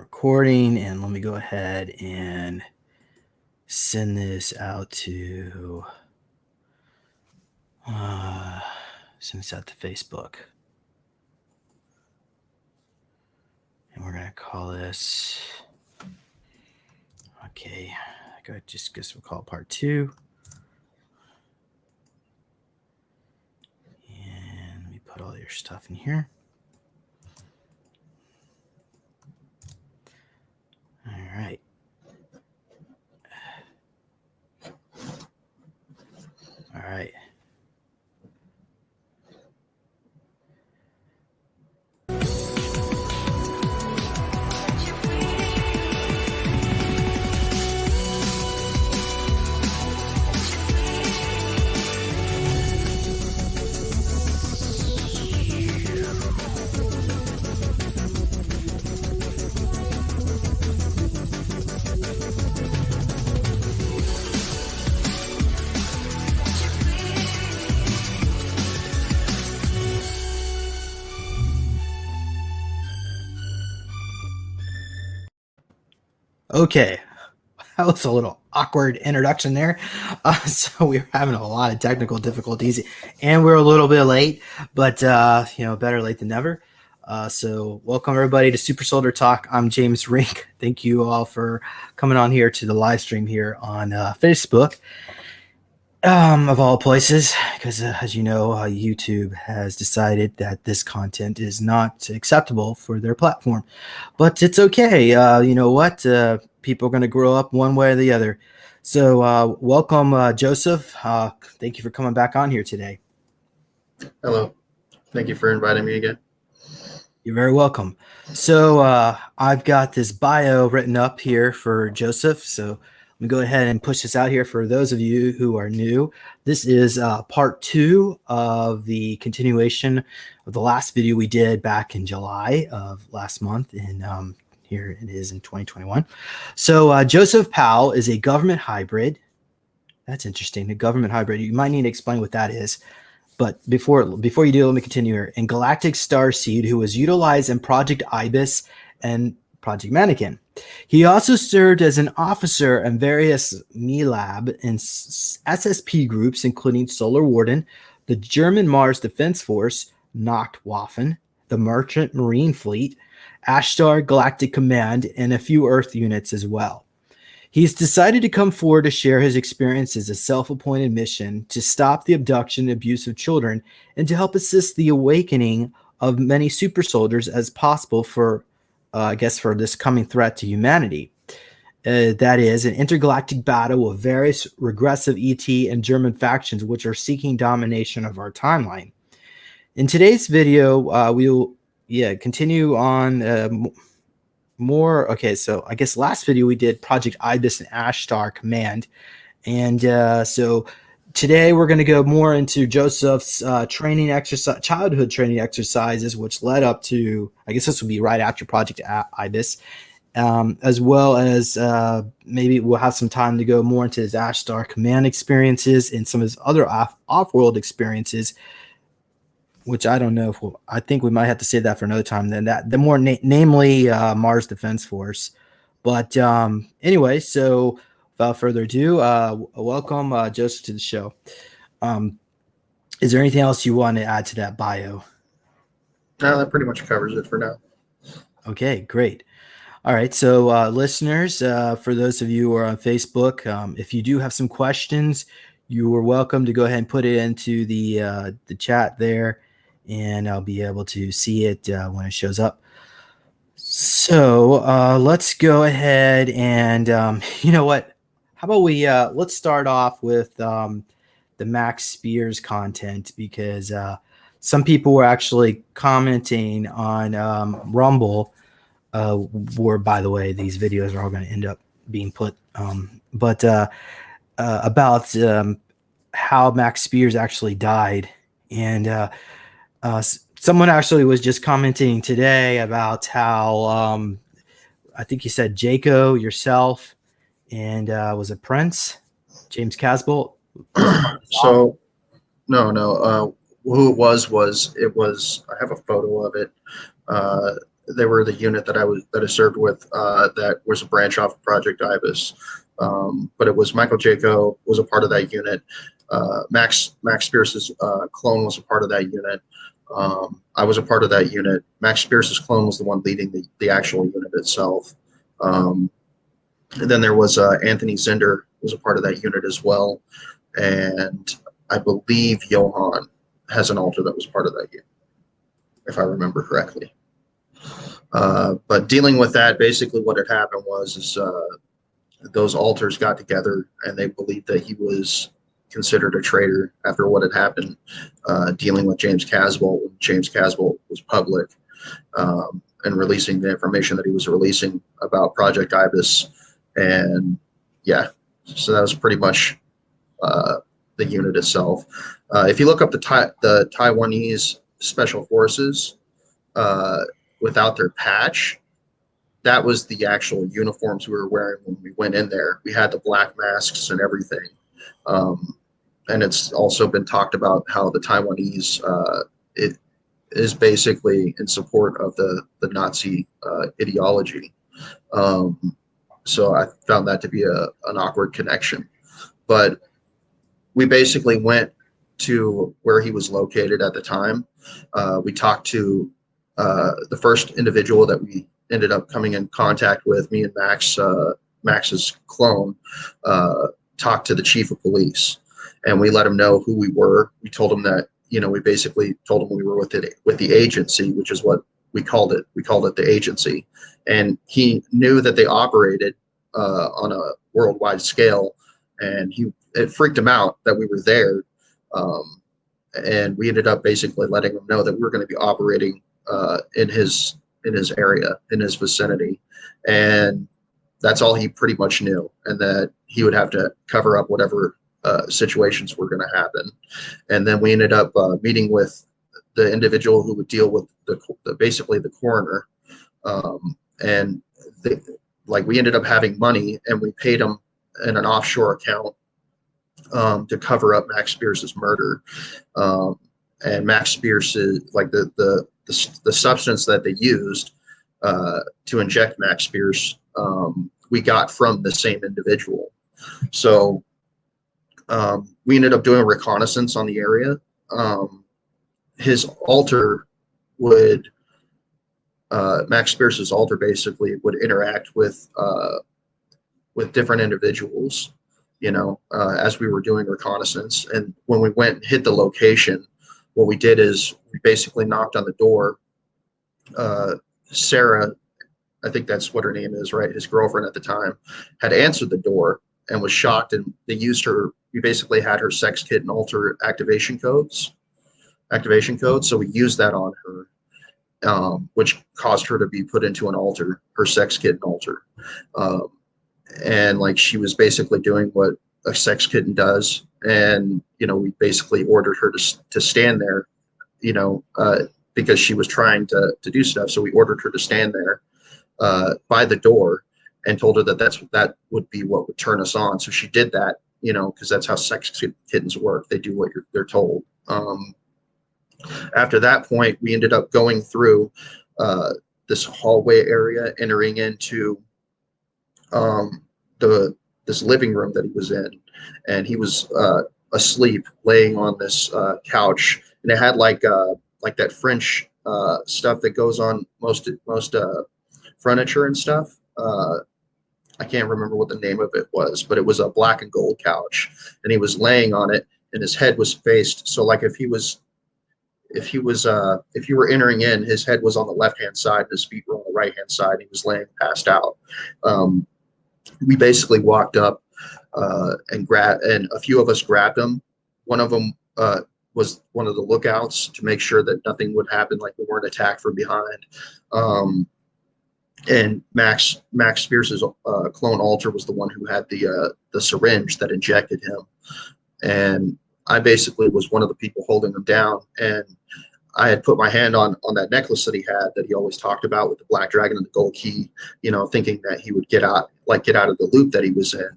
recording, and let me go ahead and send this out to Facebook. And we're gonna call this, okay, I guess we'll call it part 2. And let me put all your stuff in here. All right. All right. Okay, that was a little awkward introduction there. So we were having a lot of technical difficulties, and we're a little bit late, but better late than never. So welcome everybody to Super Soldier Talk. I'm James Rink. Thank you all for coming on here to the live stream here on Facebook, of all places, because as you know, YouTube has decided that this content is not acceptable for their platform, but it's okay. You know what? People are going to grow up one way or the other. So welcome, Joseph. Thank you for coming back on here today. Hello. Thank you for inviting me again. You're very welcome. So I've got this bio written up here for Joseph. So let me go ahead and push this out here for those of you who are new. This is part 2 of the continuation of the last video we did back in July of last month. And here it is in 2021. So Joseph Powell is a government hybrid. That's interesting. A government hybrid. You might need to explain what that is. But before you do, let me continue here. In Galactic Starseed, who was utilized in Project Ibis and Project Mannequin. He also served as an officer in various MILAB and SSP groups, including Solar Warden, the German Mars Defense Force, Nachtwaffen, the Merchant Marine Fleet, Ashtar Galactic Command, and a few Earth units as well. He's decided to come forward to share his experiences as a self-appointed mission to stop the abduction and abuse of children and to help assist the awakening of many super soldiers as possible for for this coming threat to humanity. That is an intergalactic battle of various regressive ET and German factions which are seeking domination of our timeline. In today's video, we'll continue on more. Okay, so I guess last video we did Project Ibis and Ashtar Command. And so today we're going to go more into Joseph's childhood training exercises, which led up to, I guess this will be right after Project Ibis, as well as maybe we'll have some time to go more into his Ashtar Command experiences and some of his other off-world experiences, which I don't know if I think we might have to save that for another time. Then the more namely Mars Defense Force. But anyway, so without further ado, welcome Joseph to the show. Is there anything else you want to add to that bio? No, that pretty much covers it for now. Okay, great. All right, so listeners, for those of you who are on Facebook, if you do have some questions, you are welcome to go ahead and put it into the chat there, and I'll be able to see it when it shows up. So let's go ahead and you know what? How about we let's start off with the Max Spears content, because some people were actually commenting on Rumble, where, by the way, these videos are all going to end up being put, about how Max Spears actually died. And someone actually was just commenting today about how I think you said Jaco, yourself, and was it Prince, James Casbolt? So no, who it was I have a photo of it. they were the unit that I served with, that was a branch off of Project Ibis. But it was Michael Jaco was a part of that unit. Max Pierce's clone was a part of that unit. I was a part of that unit. Max Pierce's clone was the one leading the actual unit itself. And then there was Anthony Zinder was a part of that unit as well. And I believe Johan has an altar that was part of that unit, if I remember correctly. But dealing with that, basically what had happened was those altars got together and they believed that he was considered a traitor after what had happened, dealing with James Casbolt when James Casbolt was public, and releasing the information that he was releasing about Project Ibis. And yeah, so that was pretty much the unit itself. If you look up the Taiwanese Special Forces, without their patch, that was the actual uniforms we were wearing when we went in there. We had the black masks and everything. And it's also been talked about how the Taiwanese, it is basically in support of the Nazi ideology. So I found that to be an awkward connection. But we basically went to where he was located at the time. We talked to the first individual that we ended up coming in contact with, me and Max's clone, talked to the chief of police, and we let him know who we were. We told him that, we basically told him we were with the agency, which is what we called it. We called it the agency, and he knew that they operated on a worldwide scale, and it freaked him out that we were there. And we ended up basically letting him know that we were going to be operating in his area, in his vicinity, and that's all he pretty much knew, and that he would have to cover up whatever situations were going to happen. And then we ended up meeting with the individual who would deal with basically the coroner, and we ended up having money, and we paid him in an offshore account to cover up Max Pierce's murder. And Max Pierce's, the substance that they used to inject Max Pierce, we got from the same individual. So we ended up doing a reconnaissance on the area. His altar would, Max Pierce's altar basically would interact with different individuals, as we were doing reconnaissance. And when we went and hit the location, what we did is we basically knocked on the door. Sarah, I think that's what her name is, right? His girlfriend at the time, had answered the door and was shocked. And they used her. We basically had her sex kit and altar activation codes. So we used that on her, which caused her to be put into an altar, her sex kit and altar. And she was basically doing what a sex kitten does. And, we basically ordered her to stand there, because she was trying to do stuff. So we ordered her to stand there by the door and told her that would be what would turn us on. So she did that, because that's how sex kittens work. They do what they're told. After that point, we ended up going through this hallway area, entering into this living room that he was in, and he was asleep, laying on this couch, and it had like that French stuff that goes on most furniture and stuff. I can't remember what the name of it was, but it was a black and gold couch, and he was laying on it, and his head was faced. So if you were entering in, his head was on the left-hand side, and his feet were on the right-hand side, and he was laying passed out. We basically walked up and a few of us grabbed him. One of them was one of the lookouts to make sure that nothing would happen, like we weren't attacked from behind. And Max Pierce's clone altar was the one who had the syringe that injected him. And I basically was one of the people holding him down, and I had put my hand on that necklace that he had, that he always talked about, with the black dragon and the gold key, thinking that he would get out of the loop that he was in.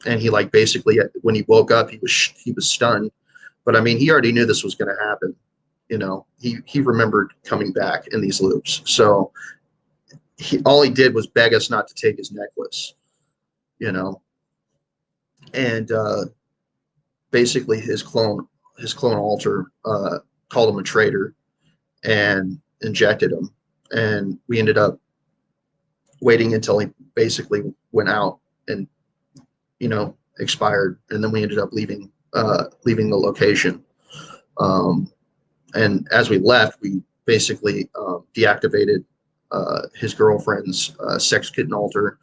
And he basically, when he woke up, he was stunned. But I mean, he already knew this was going to happen. He remembered coming back in these loops. So all he did was beg us not to take his necklace, and basically his clone alter called him a traitor and injected him, and we ended up waiting until he basically went out and expired, and then we ended up leaving the location. And as we left, we basically deactivated his girlfriend's sex kitten altar,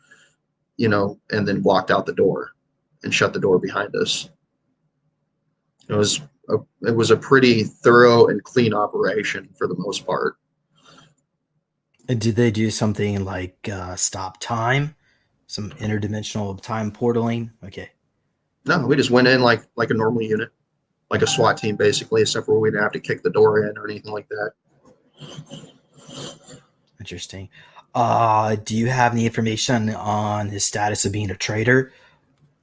and then walked out the door and shut the door behind us. It was a pretty thorough and clean operation for the most part. And did they do something like stop time, some interdimensional time portaling? Okay. No, we just went in like a normal unit, like a SWAT team, basically, except for we didn't have to kick the door in or anything like that. Interesting. Do you have any information on his status of being a traitor?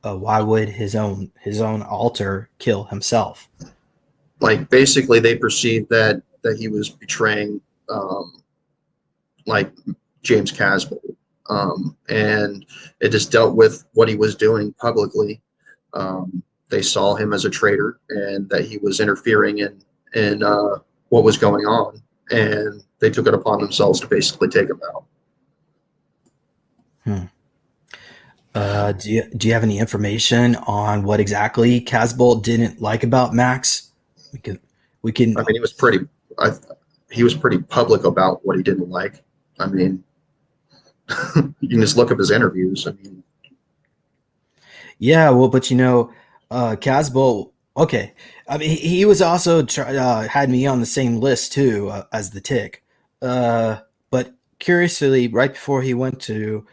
Why would his own alter kill himself? Like, basically, they perceived that he was betraying, like, James Casbolt, and it just dealt with what he was doing publicly. They saw him as a traitor and that he was interfering in what was going on, and they took it upon themselves to basically take him out. Do you have any information on what exactly Casbolt didn't like about Max? We can. I mean, he was pretty public about what he didn't like. I mean, you can just look up his interviews. I mean, yeah, well, but Casbolt. Okay, I mean, he was also had me on the same list too as the Tick. But curiously, right before he went to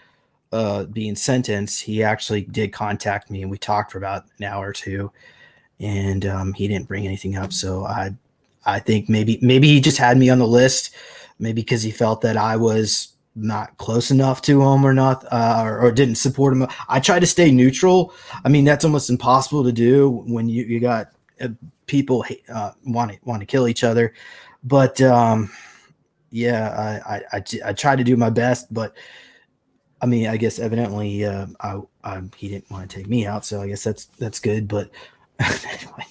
being sentenced, he actually did contact me, and we talked for about an hour or two, and he didn't bring anything up. So I think maybe he just had me on the list, maybe because he felt that I was not close enough to him or not, or didn't support him. I try to stay neutral. I mean, that's almost impossible to do when you got people want to kill each other. But yeah, I try to do my best, but I mean, I guess evidently he didn't want to take me out, so I guess that's good. But anyway,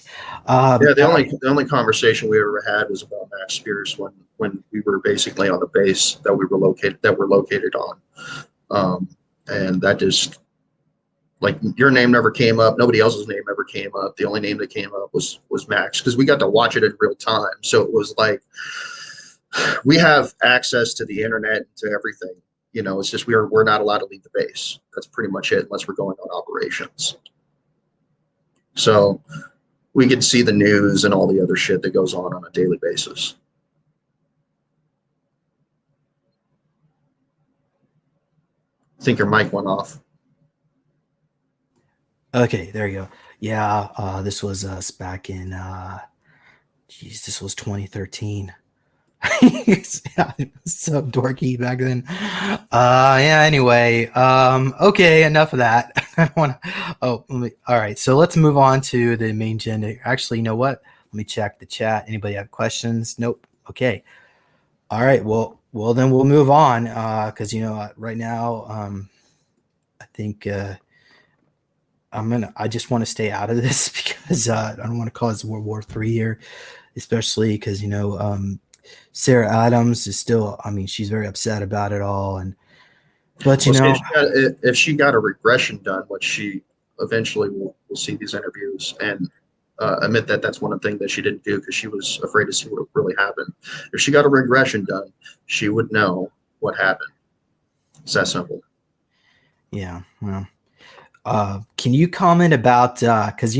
yeah, the only conversation we ever had was about Max Spears when we were basically on the base that we're located on, and that just, like, your name never came up, nobody else's name ever came up. The only name that came up was Max, because we got to watch it in real time. So it was like we have access to the internet and to everything. It's just we're not allowed to leave the base. That's pretty much it, unless we're going on operations. So we can see the news and all the other shit that goes on a daily basis. I think your mic went off. Okay, there you go. Yeah, this was us back in this was 2013. Yeah, it was so dorky back then. Yeah, anyway, okay, enough of that. I don't want to. All right, so let's move on to the main agenda. Actually, you know what? Let me check the chat. Anybody have questions? Nope. Okay. All right. Well, then we'll move on because right now, I think I just want to stay out of this because I don't want to cause World War III here, especially because Sarah Adams is still, I mean, she's very upset about it all. But if she got a regression done, which she eventually will see these interviews and admit that that's one of the things that she didn't do because she was afraid to see what really happened. If she got a regression done, she would know what happened. It's that simple. Yeah. Well, can you comment about, because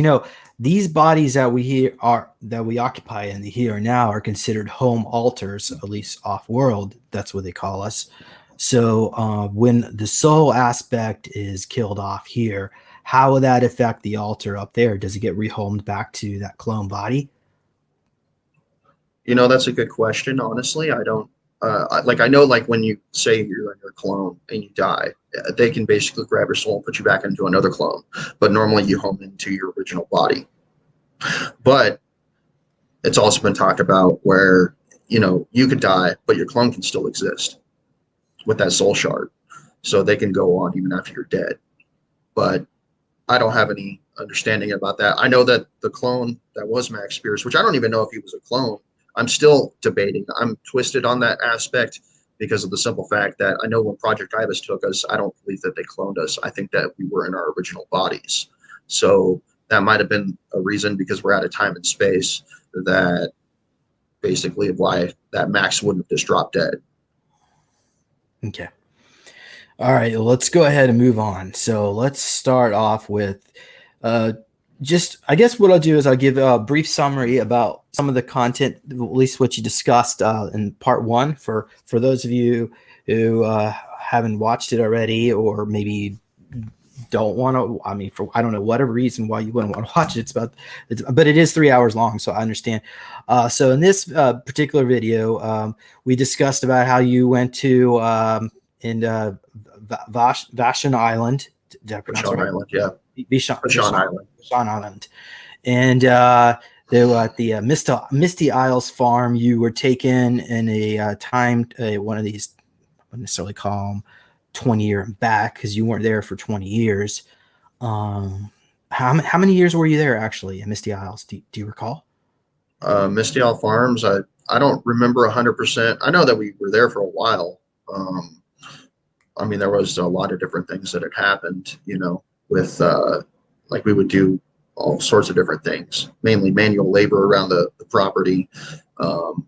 these bodies that we occupy in the here and now are considered home altars, at least off-world. That's what they call us. So when the soul aspect is killed off here, how will that affect the altar up there? Does it get rehomed back to that clone body? That's a good question. Honestly, I don't. I know, like, when you say you're in your clone and you die, they can basically grab your soul and put you back into another clone. But normally you home into your original body. But it's also been talked about where, you could die, but your clone can still exist with that soul shard. So they can go on even after you're dead. But I don't have any understanding about that. I know that the clone that was Max Spears, which I don't even know if he was a clone, I'm still debating. I'm twisted on that aspect because of the simple fact that I know when Project Ibis took us, I don't believe that they cloned us. I think that we were in our original bodies. So that might have been a reason, because we're out of time and space, that basically why that Max wouldn't have just dropped dead. Okay. All right, let's go ahead and move on. So let's start off with uh, just, I guess what I'll do is I'll give a brief summary about some of the content, at least what you discussed in part one, for those of you who haven't watched it already, or maybe don't want to. I mean, for I don't know whatever reason why you wouldn't want to watch it. But it is 3 hours long, so I understand. So in this particular video, we discussed about how you went to in Vashon Island. Did I pronounce it Vashon right? Island, yeah. Vashon Island. Vashon Island. And they were at the Misty Isles farm. You were taken in a timed one of these, I wouldn't necessarily call them 20-year back, because you weren't there for 20 years. How many years were you there actually in Misty Isles? Do you recall? Misty Isle Farms, I don't remember 100%. I know that we were there for a while. I mean, there was a lot of different things that had happened, with like we would do all sorts of different things, mainly manual labor around the property, um,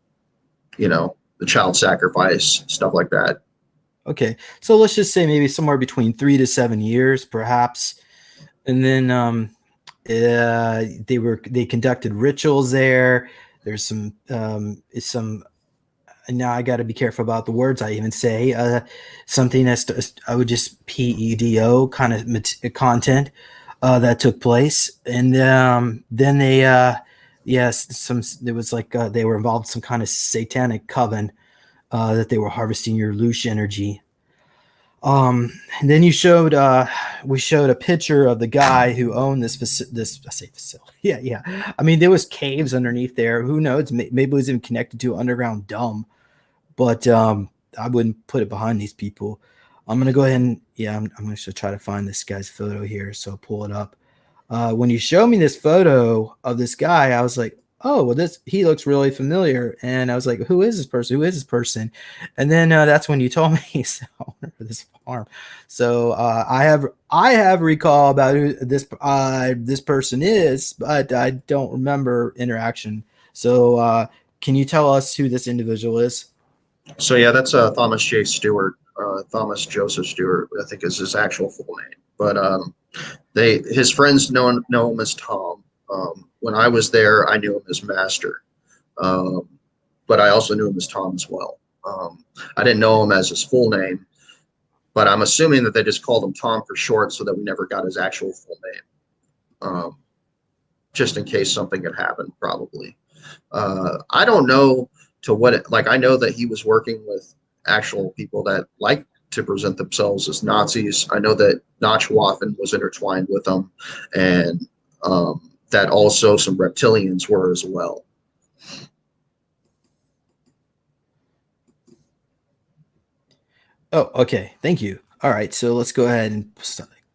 the child sacrifice, stuff like that. Okay, so let's just say maybe somewhere between 3 to 7 years, perhaps. And then they conducted rituals there. There's some. And now I got to be careful about the words I even say. Something that's I would just PEDO kind of content that took place, and then they yes, some there was like they were involved in some kind of satanic coven that they were harvesting your Lush energy. And then we showed a picture of the guy who owned this I say facility. Yeah, yeah. I mean, there was caves underneath there. Who knows? Maybe it was even connected to underground dump. But I wouldn't put it behind these people. I'm gonna go ahead and I'm gonna try to find this guy's photo here. So I'll pull it up. When you showed me this photo of this guy, I was like, oh, well, he looks really familiar. And I was like, who is this person? Who is this person? And then that's when you told me he's the owner of this farm. So I have recall about who this person is, but I don't remember interaction. So can you tell us who this individual is? So yeah, that's Thomas J. Stewart, Thomas Joseph Stewart, I think is his actual full name. But his friends know him as Tom. When I was there, I knew him as Master, um, but I also knew him as Tom as well. I didn't know him as his full name, but I'm assuming that they just called him Tom for short, so that we never got his actual full name, just in case something had happened. Probably. I don't know to what like I know that he was working with actual people that like to present themselves as Nazis. I know that Nachwaffen was intertwined with them, and that also some reptilians were as well. Oh, okay. Thank you. All right. So let's go ahead and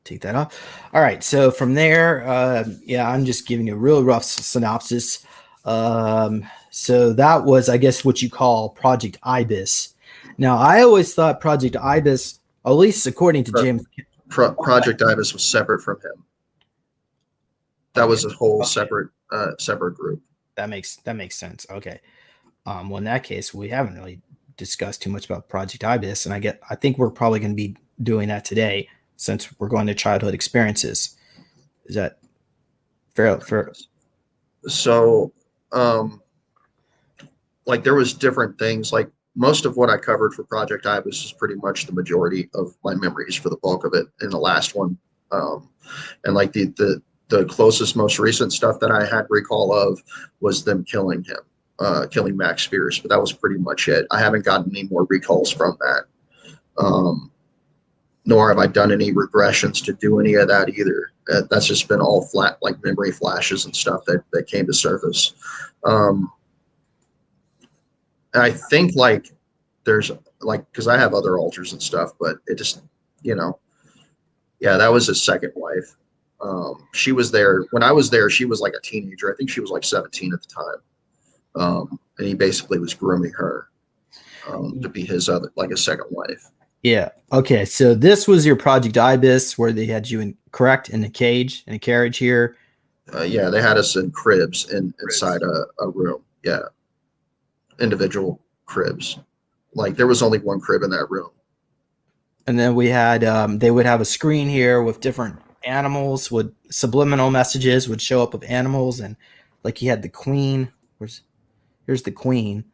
take that off. All right. So from there, I'm just giving you a real rough synopsis. So that was, I guess, what you call Project Ibis. Now, I always thought Project Ibis, at least according to James. Project Ibis was separate from him. That was a whole Okay. separate group. That makes sense. Okay. Well, in that case, we haven't really discussed too much about Project Ibis, and I think we're probably going to be doing that today, since we're going to childhood experiences. Is that fair? So, like there was different things. Like most of what I covered for Project Ibis is pretty much the majority of my memories for the bulk of it in the last one. And like the closest, most recent stuff that I had recall of was them killing him, killing Max Spears, but that was pretty much it. I haven't gotten any more recalls from that. nor have I done any regressions to do any of that either. That's just been all flat, like memory flashes and stuff that came to surface. Um, I think like there's like, because I have other alters and stuff, but it just, you know, yeah, that was his second wife. She was there when I was there. She was like a teenager. I think she was like 17 at the time. And he basically was grooming her to be his other, like a second wife. Yeah. Okay. So this was your Project Ibis, where they had you in correct in a cage, in a carriage here. Yeah, they had us in cribs inside a room. Yeah, individual cribs. Like there was only one crib in that room. And then we had they would have a screen here with different animals, would subliminal messages would show up of animals, and like you had the queen. Here's the queen,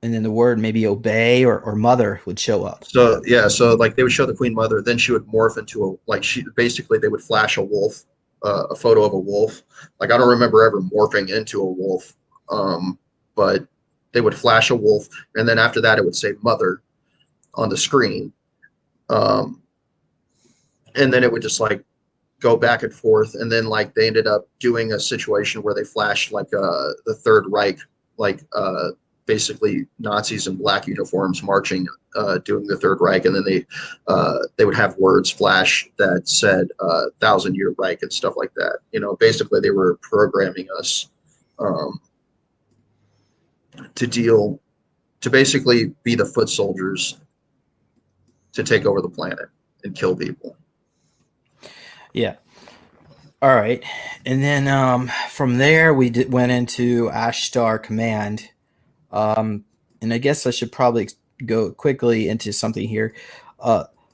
and then the word maybe obey or mother would show up. So yeah, so like they would show the queen mother, then she would morph into a like she basically they would flash a wolf, a photo of a wolf. Like I don't remember ever morphing into a wolf, but they would flash a wolf, and then after that it would say mother on the screen, um, and then it would just like go back and forth, and then like they ended up doing a situation where they flashed like the Third Reich, like basically Nazis in black uniforms marching, doing the Third Reich, and then they would have words flash that said "1,000-year Reich" and stuff like that. You know, basically they were programming us to basically be the foot soldiers to take over the planet and kill people. Yeah. All right. And then from there, went into Ashtar Command. And I guess I should probably go quickly into something here.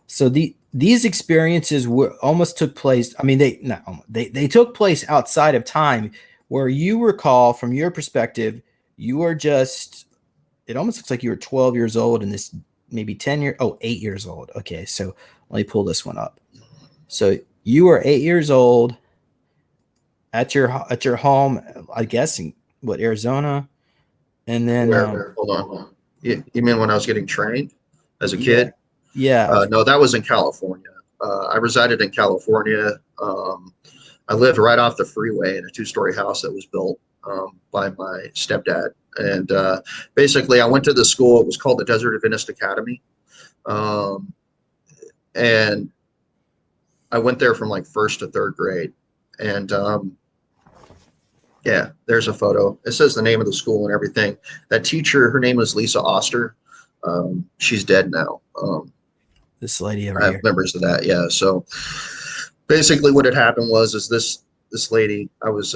So these experiences almost took place. I mean, they took place outside of time, where you recall from your perspective, you are just. It almost looks like you were 12 years old, and this maybe 8 years old. Okay, so let me pull this one up. So you were 8 years old at your home, I guess in Arizona, and then Where hold on, you mean when I was getting trained as a yeah, kid? yeah, No, that was in California. I resided in California. I lived right off the freeway in a two-story house that was built by my stepdad. And basically, I went to the school. It was called the Desert Adventist Academy. Um, and I went there from like first to third grade. And yeah, there's a photo. It says the name of the school and everything. That teacher, her name was Lisa Oster. She's dead now. this lady over I have here. memories of that. Yeah. So basically, what had happened was this lady. I was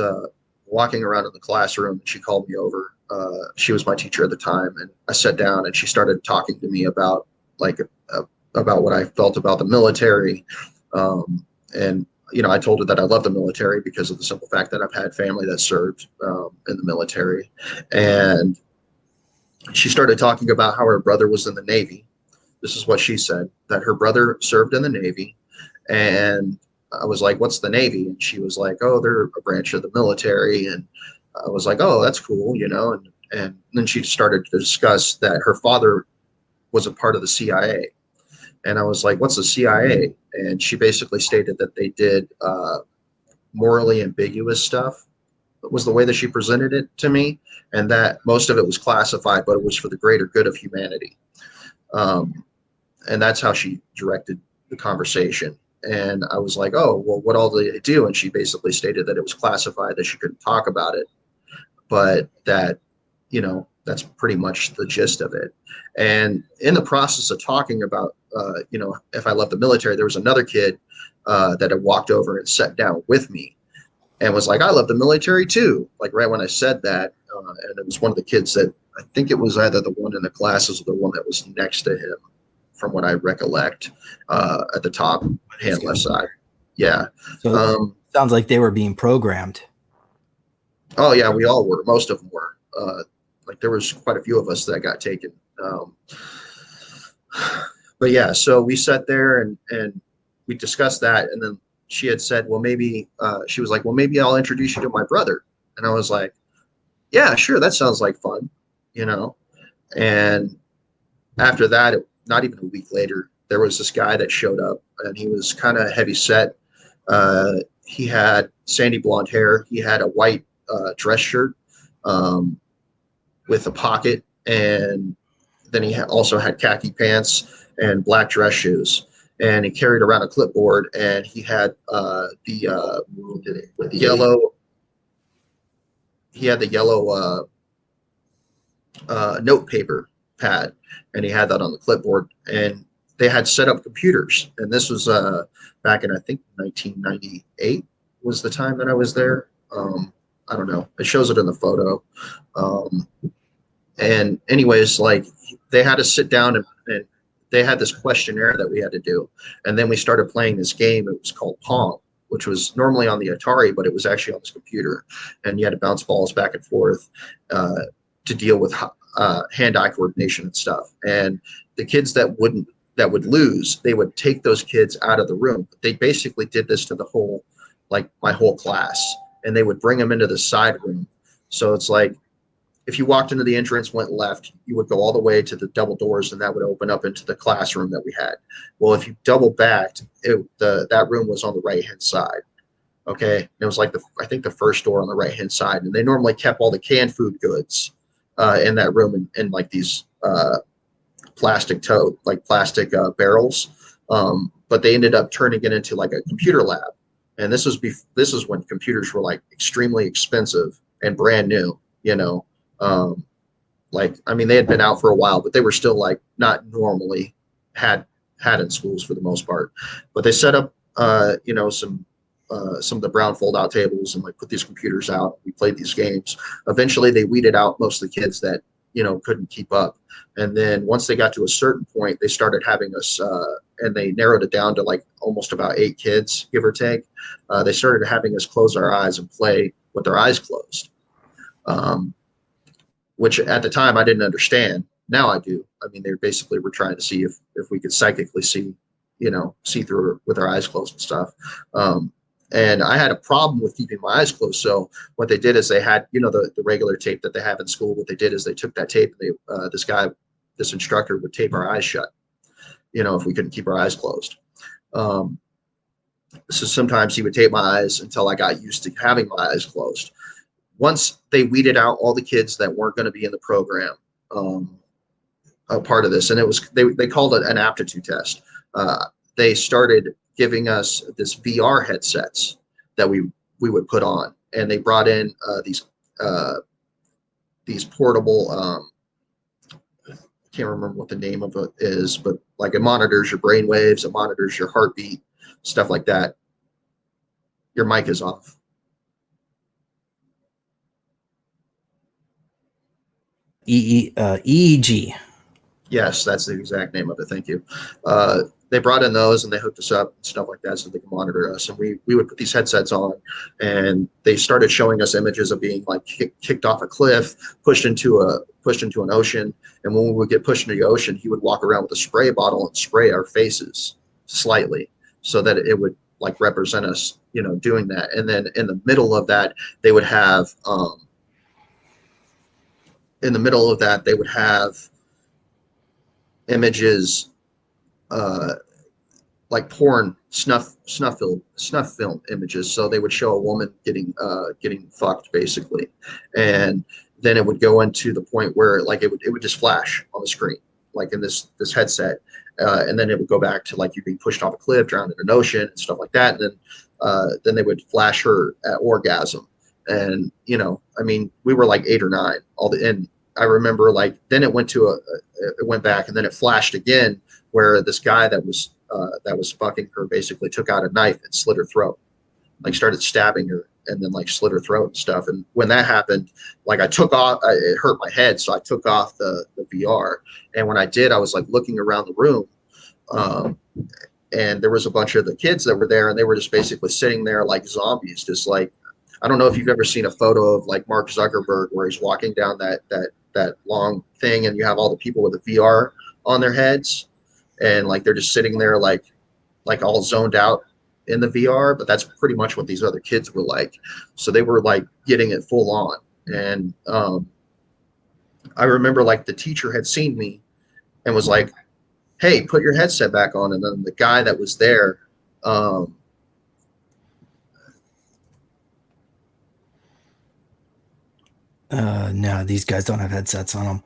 walking around in the classroom, and she called me over. She was my teacher at the time, and I sat down, and she started talking to me about like about what I felt about the military, and you know, I told her that I love the military because of the simple fact that I've had family that served in the military, and she started talking about how her brother was in the Navy. This is what she said, that her brother served in the Navy. And I was like, what's the Navy? And she was like, oh, they're a branch of the military. And I was like, oh, that's cool, you know. And then she started to discuss that her father was a part of the CIA. And I was like, what's the CIA? And she basically stated that they did morally ambiguous stuff, was the way that she presented it to me, and that most of it was classified, but it was for the greater good of humanity. And that's how she directed the conversation. And I was like, oh, well, what all did they do? And she basically stated that it was classified, that she couldn't talk about it, but that, you know, that's pretty much the gist of it. And in the process of talking about, you know, if I left the military, there was another kid that had walked over and sat down with me and was like, I love the military too. Like right when I said that, and it was one of the kids that I think it was either the one in the classes or the one that was next to him, from what I recollect, at the top hand left side. Yeah. So sounds like they were being programmed. Oh yeah, we all were. Most of them were. Like there was quite a few of us that got taken. But yeah, so we sat there and we discussed that, and then she had said, well, maybe she was like, well, maybe I'll introduce you to my brother. And I was like, yeah, sure, that sounds like fun, you know. And after that, not even a week later, there was this guy that showed up, and he was kind of heavy set. He had sandy blonde hair. He had a white dress shirt um, with a pocket, and then he also had khaki pants and black dress shoes. And he carried around a clipboard, and he had the yellow. He had the yellow note paper pad, and he had that on the clipboard. And they had set up computers, and this was back in, I think, 1998 was the time that I was there. I don't know. It shows it in the photo. Um, and anyways, like they had to sit down and they had this questionnaire that we had to do, and then we started playing this game. It was called Pong, which was normally on the Atari, but it was actually on this computer, and you had to bounce balls back and forth to deal with hand-eye coordination and stuff. And the kids that would lose, they would take those kids out of the room. They basically did this to the whole, like my whole class, and they would bring them into the side room. So it's like if you walked into the entrance, went left, you would go all the way to the double doors, and that would open up into the classroom that we had. Well, if you double backed, that room was on the right-hand side. Okay, and it was like I think the first door on the right-hand side, and they normally kept all the canned food goods in that room in like these plastic barrels. But they ended up turning it into like a computer lab, and this is when computers were like extremely expensive and brand new. Like, I mean, they had been out for a while, but they were still like not normally had in schools for the most part. But they set up, some of the brown fold-out tables and like put these computers out. We played these games. Eventually, they weeded out most of the kids that couldn't keep up. And then once they got to a certain point, they started having us, and they narrowed it down to like almost about 8 kids, give or take. They started having us close our eyes and play with our eyes closed. Which at the time I didn't understand. Now I do. I mean, they basically were trying to see if we could psychically see through with our eyes closed and stuff. And I had a problem with keeping my eyes closed. So what they did is they had, the regular tape that they have in school. What they did is they took that tape, and this instructor would tape our eyes shut, if we couldn't keep our eyes closed. So sometimes he would tape my eyes until I got used to having my eyes closed. Once they weeded out all the kids that weren't going to be in the program, a part of this, and it was they called it an aptitude test. They started giving us this VR headsets that we would put on, and they brought in these portable. I can't remember what the name of it is, but like it monitors your brain waves, it monitors your heartbeat, stuff like that. Your mic is off. EEG. Yes, that's the exact name of it. Thank you. They brought in those and they hooked us up and stuff like that so they could monitor us. And we would put these headsets on, and they started showing us images of being like kicked off a cliff, pushed into an ocean. And when we would get pushed into the ocean, he would walk around with a spray bottle and spray our faces slightly so that it would like represent us, doing that. And then in the middle of that, they would have images like porn snuff film images. So they would show a woman getting fucked basically, and then it would go into the point where like it would just flash on the screen like in this headset, and then it would go back to like you being pushed off a cliff, drowned in an ocean, and stuff like that. And then they would flash her at orgasm, and I mean, we were like 8 or 9 and I remember like then it went back, and then it flashed again where this guy that was fucking her basically took out a knife and slit her throat, like started stabbing her and then like slit her throat and stuff. And when that happened, like it hurt my head, so I took off the VR. And when I did, I was like looking around the room, and there was a bunch of the kids that were there, and they were just basically sitting there like zombies, just like, I don't know if you've ever seen a photo of like Mark Zuckerberg where he's walking down that long thing, and you have all the people with the VR on their heads, and like they're just sitting there like all zoned out in the VR. But that's pretty much what these other kids were like. So they were like getting it full on. And I remember like the teacher had seen me and was like, hey, put your headset back on. And then the guy that was there, um, No, these guys don't have headsets on them.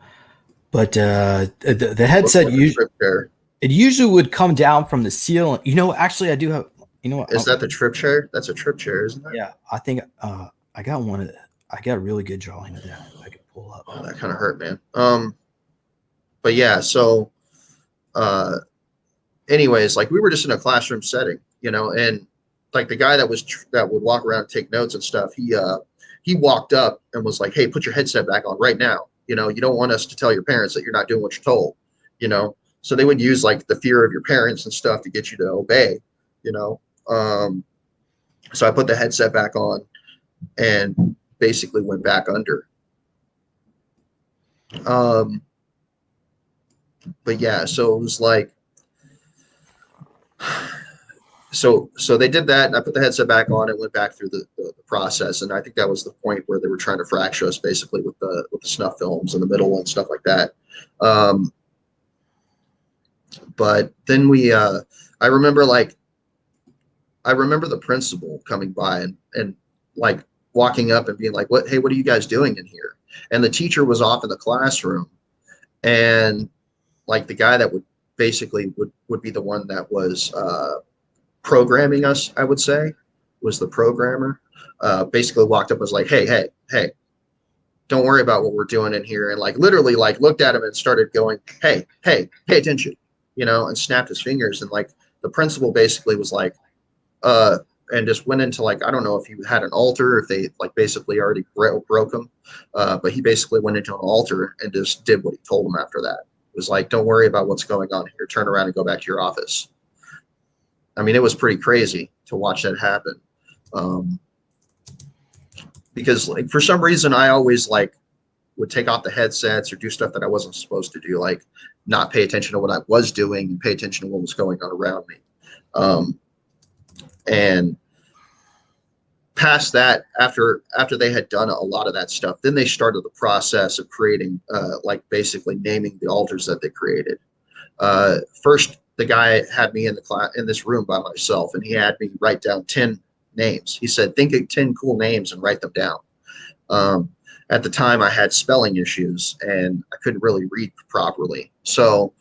But the looks headset, like a trip chair. it usually would come down from the ceiling. Actually, I do have. You know what? Is that the trip chair? That's a trip chair, isn't it? Yeah, I think I got one. I got a really good drawing of that. I could pull up. Oh, that kind of hurt, man. But yeah, so uh, anyways, like we were just in a classroom setting, and like the guy that would walk around and take notes and stuff, he walked up and was like, "Hey, put your headset back on right now. You don't want us to tell your parents that you're not doing what you're told, you know." So they would use like the fear of your parents and stuff to get you to obey, you know. So I put the headset back on and basically went back under. Um, but yeah, so it was like so they did that, and I put the headset back on and went back through the process, and I think that was the point where they were trying to fracture us basically with the snuff films in the middle and stuff like that. Um, but then I remember I remember the principal coming by and like walking up and being like, "What? Hey, what are you guys doing in here?" And the teacher was off in the classroom, and like the guy that would basically would be the one that was programming us, I would say, was the programmer. Basically walked up and was like, "Hey, hey, hey, don't worry about what we're doing in here," and like literally like looked at him and started going, "Hey, hey, pay attention," and snapped his fingers, and like the principal basically was like, uh, and just went into like, I don't know if he had an altar, if they like basically already broke him, but he basically went into an altar and just did what he told him after that. It was like, "Don't worry about what's going on here. Turn around and go back to your office." I mean, it was pretty crazy to watch that happen. Um, because like for some reason I always like would take off the headsets or do stuff that I wasn't supposed to do, like not pay attention to what I was doing and pay attention to what was going on around me. Um, and past that, after they had done a lot of that stuff, then they started the process of creating, like basically naming the altars that they created. First, the guy had me in the class in this room by myself, and he had me write down 10 names. He said, "Think of 10 cool names and write them down." Um, at the time, I had spelling issues and I couldn't really read properly, so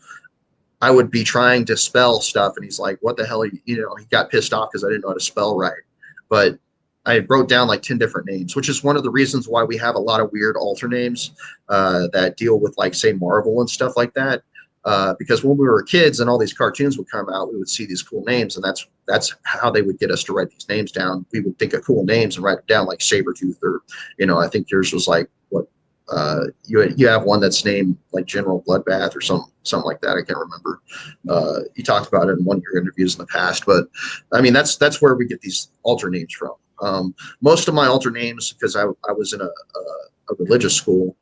I would be trying to spell stuff, and he's like, "What the hell are you?" He got pissed off because I didn't know how to spell right, but I wrote down like 10 different names, which is one of the reasons why we have a lot of weird alter names that deal with like say Marvel and stuff like that. Because when we were kids and all these cartoons would come out, we would see these cool names, and that's how they would get us to write these names down. We would think of cool names and write it down, like Sabretooth, or I think yours was like what you have one that's named like General Bloodbath or something like that. I can't remember. You talked about it in one of your interviews in the past, but I mean that's where we get these alter names from. Most of my alter names, because I was in a religious school,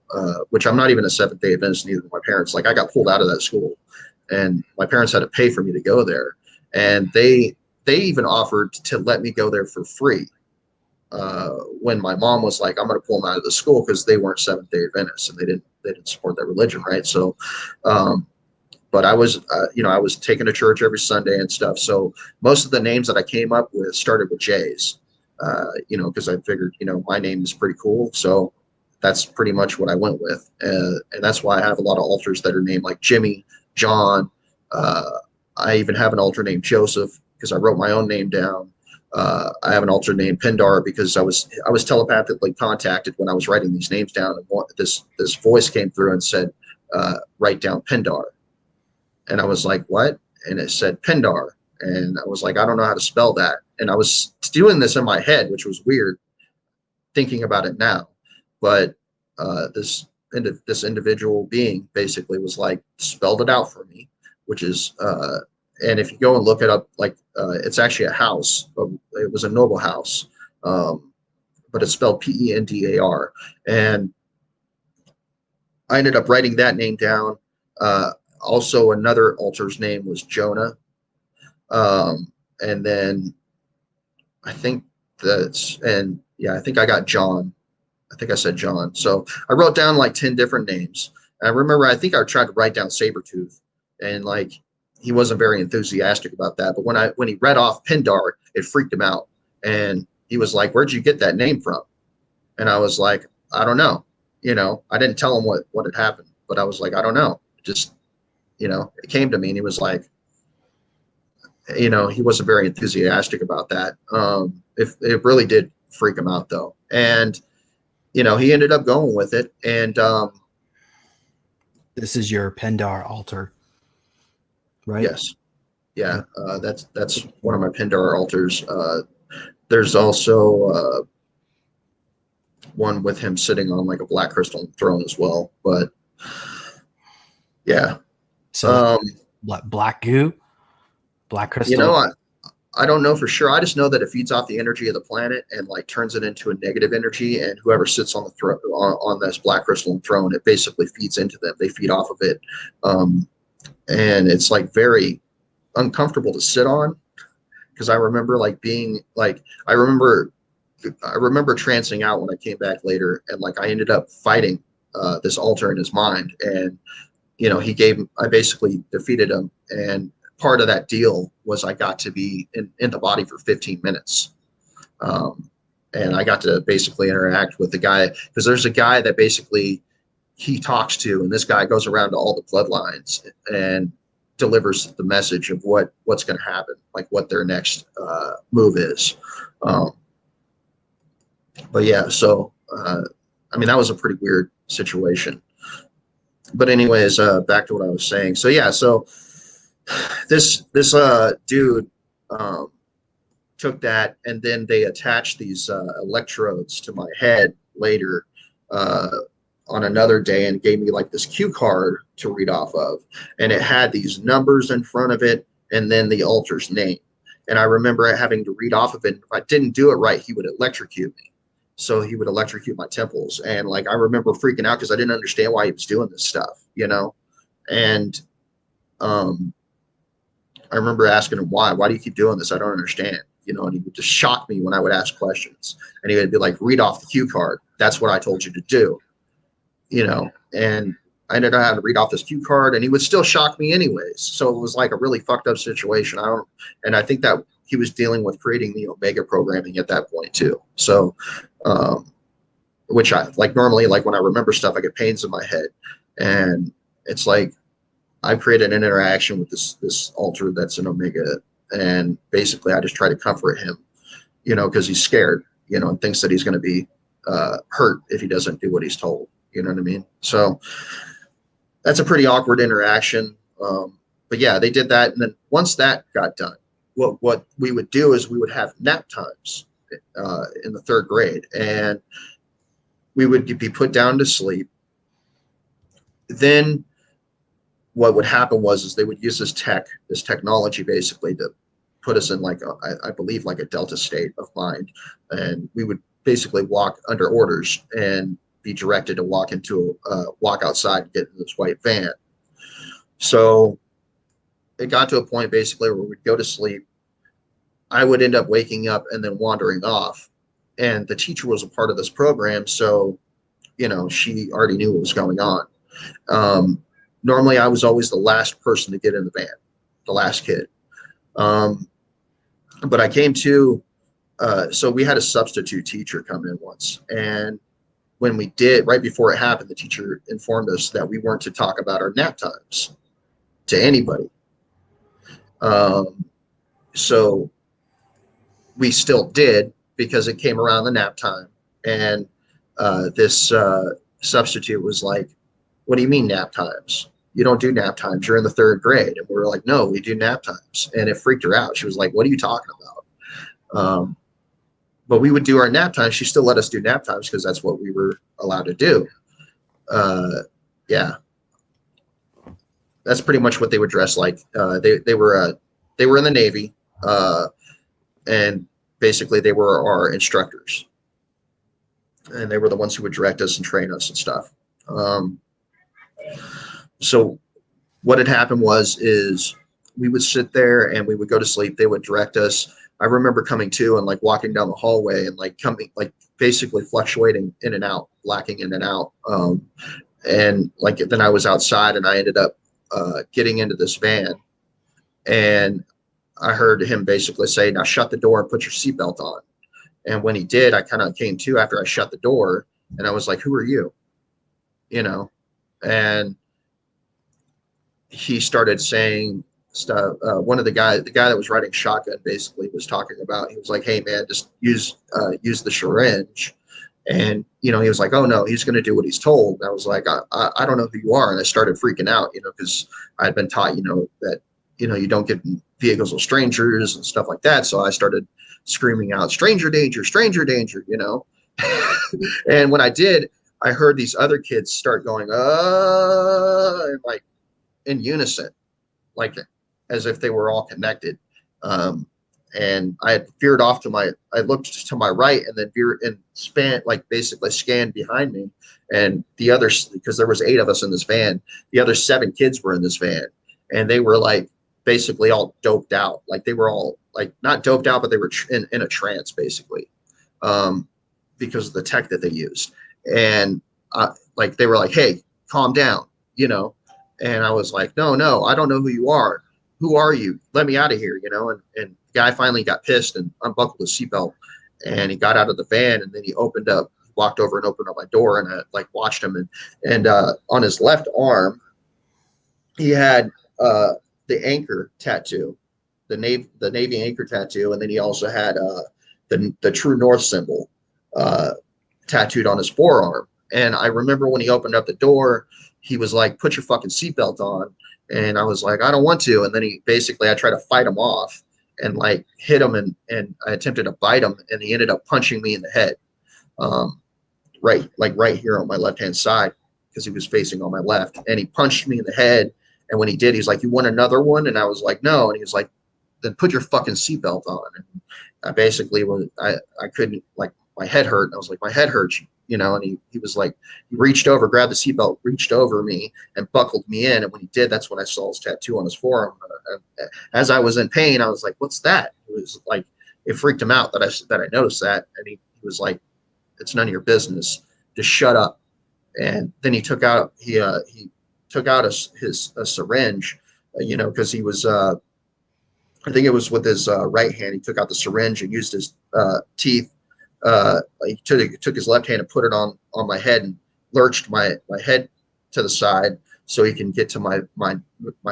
which I'm not even a Seventh-day Adventist, neither my parents. Like I got pulled out of that school, and my parents had to pay for me to go there, and they even offered to let me go there for free. When my mom was like, "I'm going to pull them out of the school," because they weren't Seventh-day Adventists and they didn't support that religion, right? So, but I was, I was taken to church every Sunday and stuff. So most of the names that I came up with started with J's, because I figured, my name is pretty cool. So that's pretty much what I went with. And that's why I have a lot of alters that are named like Jimmy, John. Uh, I even have an alter named Joseph because I wrote my own name down. I have an alter named Pindar because I was telepathically contacted when I was writing these names down, and this voice came through and said, "Write down Pindar," and I was like, "What?" And it said Pindar, and I was like, "I don't know how to spell that," and I was doing this in my head, which was weird thinking about it now, but this individual being basically was like spelled it out for me, which is and if you go and look it up, like it's actually a house. It was a noble house, but it's spelled Pendar. And I ended up writing that name down. Also, another alter's name was Jonah. And then I think I think I got John. I think I said John. So I wrote down like 10 different names. And I remember, I think I tried to write down Sabretooth, and like he wasn't very enthusiastic about that. But when he read off Pindar, it freaked him out, and he was like, "Where'd you get that name from?" And I was like, "I don't know." I didn't tell him what had happened, but I was like, "I don't know." Just it came to me, and he was like, he wasn't very enthusiastic about that. It really did freak him out though, and he ended up going with it, and This is your Pendar altar, right? yes, yeah, that's one of my Pindar altars. There's also one with him sitting on like a black crystal throne as well. But yeah, So um, black goo, black you crystal. know, I don't know for sure. I just know that it feeds off the energy of the planet and like turns it into a negative energy. And whoever sits on the throne on this black crystal throne, it basically feeds into them. They feed off of it, and it's like very uncomfortable to sit on because I remember like being like I remember trancing out when I came back later, and like I ended up fighting this altar in his mind, and I basically defeated him, and part of that deal was I got to be in the body for 15 minutes, and I got to basically interact with the guy because there's a guy that basically he talks to, and this guy goes around to all the bloodlines and delivers the message of what's going to happen, like what their next move is. Um, but yeah, so I mean that was a pretty weird situation. But anyways, back to what I was saying. So yeah, so this dude um, took that, and then they attached these electrodes to my head later uh, on another day, and gave me like this cue card to read off of, and it had these numbers in front of it, and then the altar's name. And I remember having to read off of it. If I didn't do it right, he would electrocute me. So he would electrocute my temples, and like I remember freaking out because I didn't understand why he was doing this stuff. And um, I remember asking him why. Why do you keep doing this? I don't understand. And he would just shock me when I would ask questions. And he would be like, read off the cue card. That's what I told you to do. And I ended up having to read off this cue card, and he would still shock me anyways. So it was like a really fucked up situation. And I think that he was dealing with creating the Omega programming at that point too. So, which I like normally, like when I remember stuff, I get pains in my head, and it's like, I created an interaction with this altar that's an Omega, and basically I just try to comfort him, because he's scared, and thinks that he's going to be hurt if he doesn't do what he's told. You know what I mean? So that's a pretty awkward interaction. But yeah, they did that, and then once that got done, what we would do is we would have nap times in the third grade, and we would be put down to sleep. Then what would happen is they would use this technology basically to put us in like I believe like a delta state of mind, and we would basically walk under orders and be directed to walk outside and get in this white van. So it got to a point basically where we'd go to sleep. I would end up waking up and then wandering off, and the teacher was a part of this program, so she already knew what was going on. Normally I was always the last person to get in the van, the last kid. But I came to, so we had a substitute teacher come in once. And when we did, right before it happened, the teacher informed us that we weren't to talk about our nap times to anybody. So we still did because it came around the nap time. And this substitute was like, what do you mean nap times? You don't do nap times. You're in the third grade. And we were like, no, we do nap times. And it freaked her out. She was like, what are you talking about? But we would do our nap times. She still let us do nap times because that's what we were allowed to do. Yeah. That's pretty much what they would dress like. They were in the Navy, and basically they were our instructors. And they were the ones who would direct us and train us and stuff. So what had happened is we would sit there and we would go to sleep. They would direct us. I remember coming to and like walking down the hallway and like coming, like basically fluctuating in and out, blacking in and out. And like, then I was outside and I ended up getting into this van. And I heard him basically say, now shut the door and put your seatbelt on. And when he did, I kind of came to after I shut the door, and I was like, who are you? You know, and he started saying stuff. One of the guy that was riding shotgun, basically was talking about. He was like, "Hey man, just use the syringe." And he was like, "Oh no, he's going to do what he's told." And I was like, I don't know who you are," and I started freaking out, because I had been taught, that you don't get in vehicles with strangers and stuff like that. So I started screaming out, "Stranger danger, stranger danger," And when I did, I heard these other kids start going, and like in unison, like as if they were all connected. Um, and I had veered off I looked to my right and then veered and like basically scanned behind me. And the others, because there was 8 of us in this van, the other 7 kids were in this van, and they were like basically all doped out. Like they were all like not doped out, but they were in a trance basically, because of the tech that they used. And like they were like, "Hey, calm down," And I was like, no, I don't know who you are. Who are you? Let me out of here, And the guy finally got pissed and unbuckled his seatbelt, and he got out of the van, and then he walked over and opened up my door, and I like watched him, and on his left arm, he had the anchor tattoo, the Navy anchor tattoo, and then he also had the True North symbol tattooed on his forearm. And I remember when he opened up the door, he was like, "Put your fucking seatbelt on." And I was like, "I don't want to." And then I tried to fight him off and like hit him, and I attempted to bite him, and he ended up punching me in the head, right here on my left hand side, because he was facing on my left, and he punched me in the head. And when he did, he's like, "You want another one?" And I was like, "No." And he was like, "Then put your fucking seatbelt on." And I basically I couldn't, like, my head hurt. And I was like, "My head hurts," and he was like, he reached over, grabbed the seatbelt, reached over me and buckled me in. And when he did, that's when I saw his tattoo on his forearm. As I was in pain, I was like, "What's that?" It was like, it freaked him out that I noticed that. And he was like, "It's none of your business. Just shut up." And then he took out a syringe, because he was I think it was with his right hand. He took out the syringe and used his teeth. He took his left hand and put it on my head and lurched my head to the side so he can get to my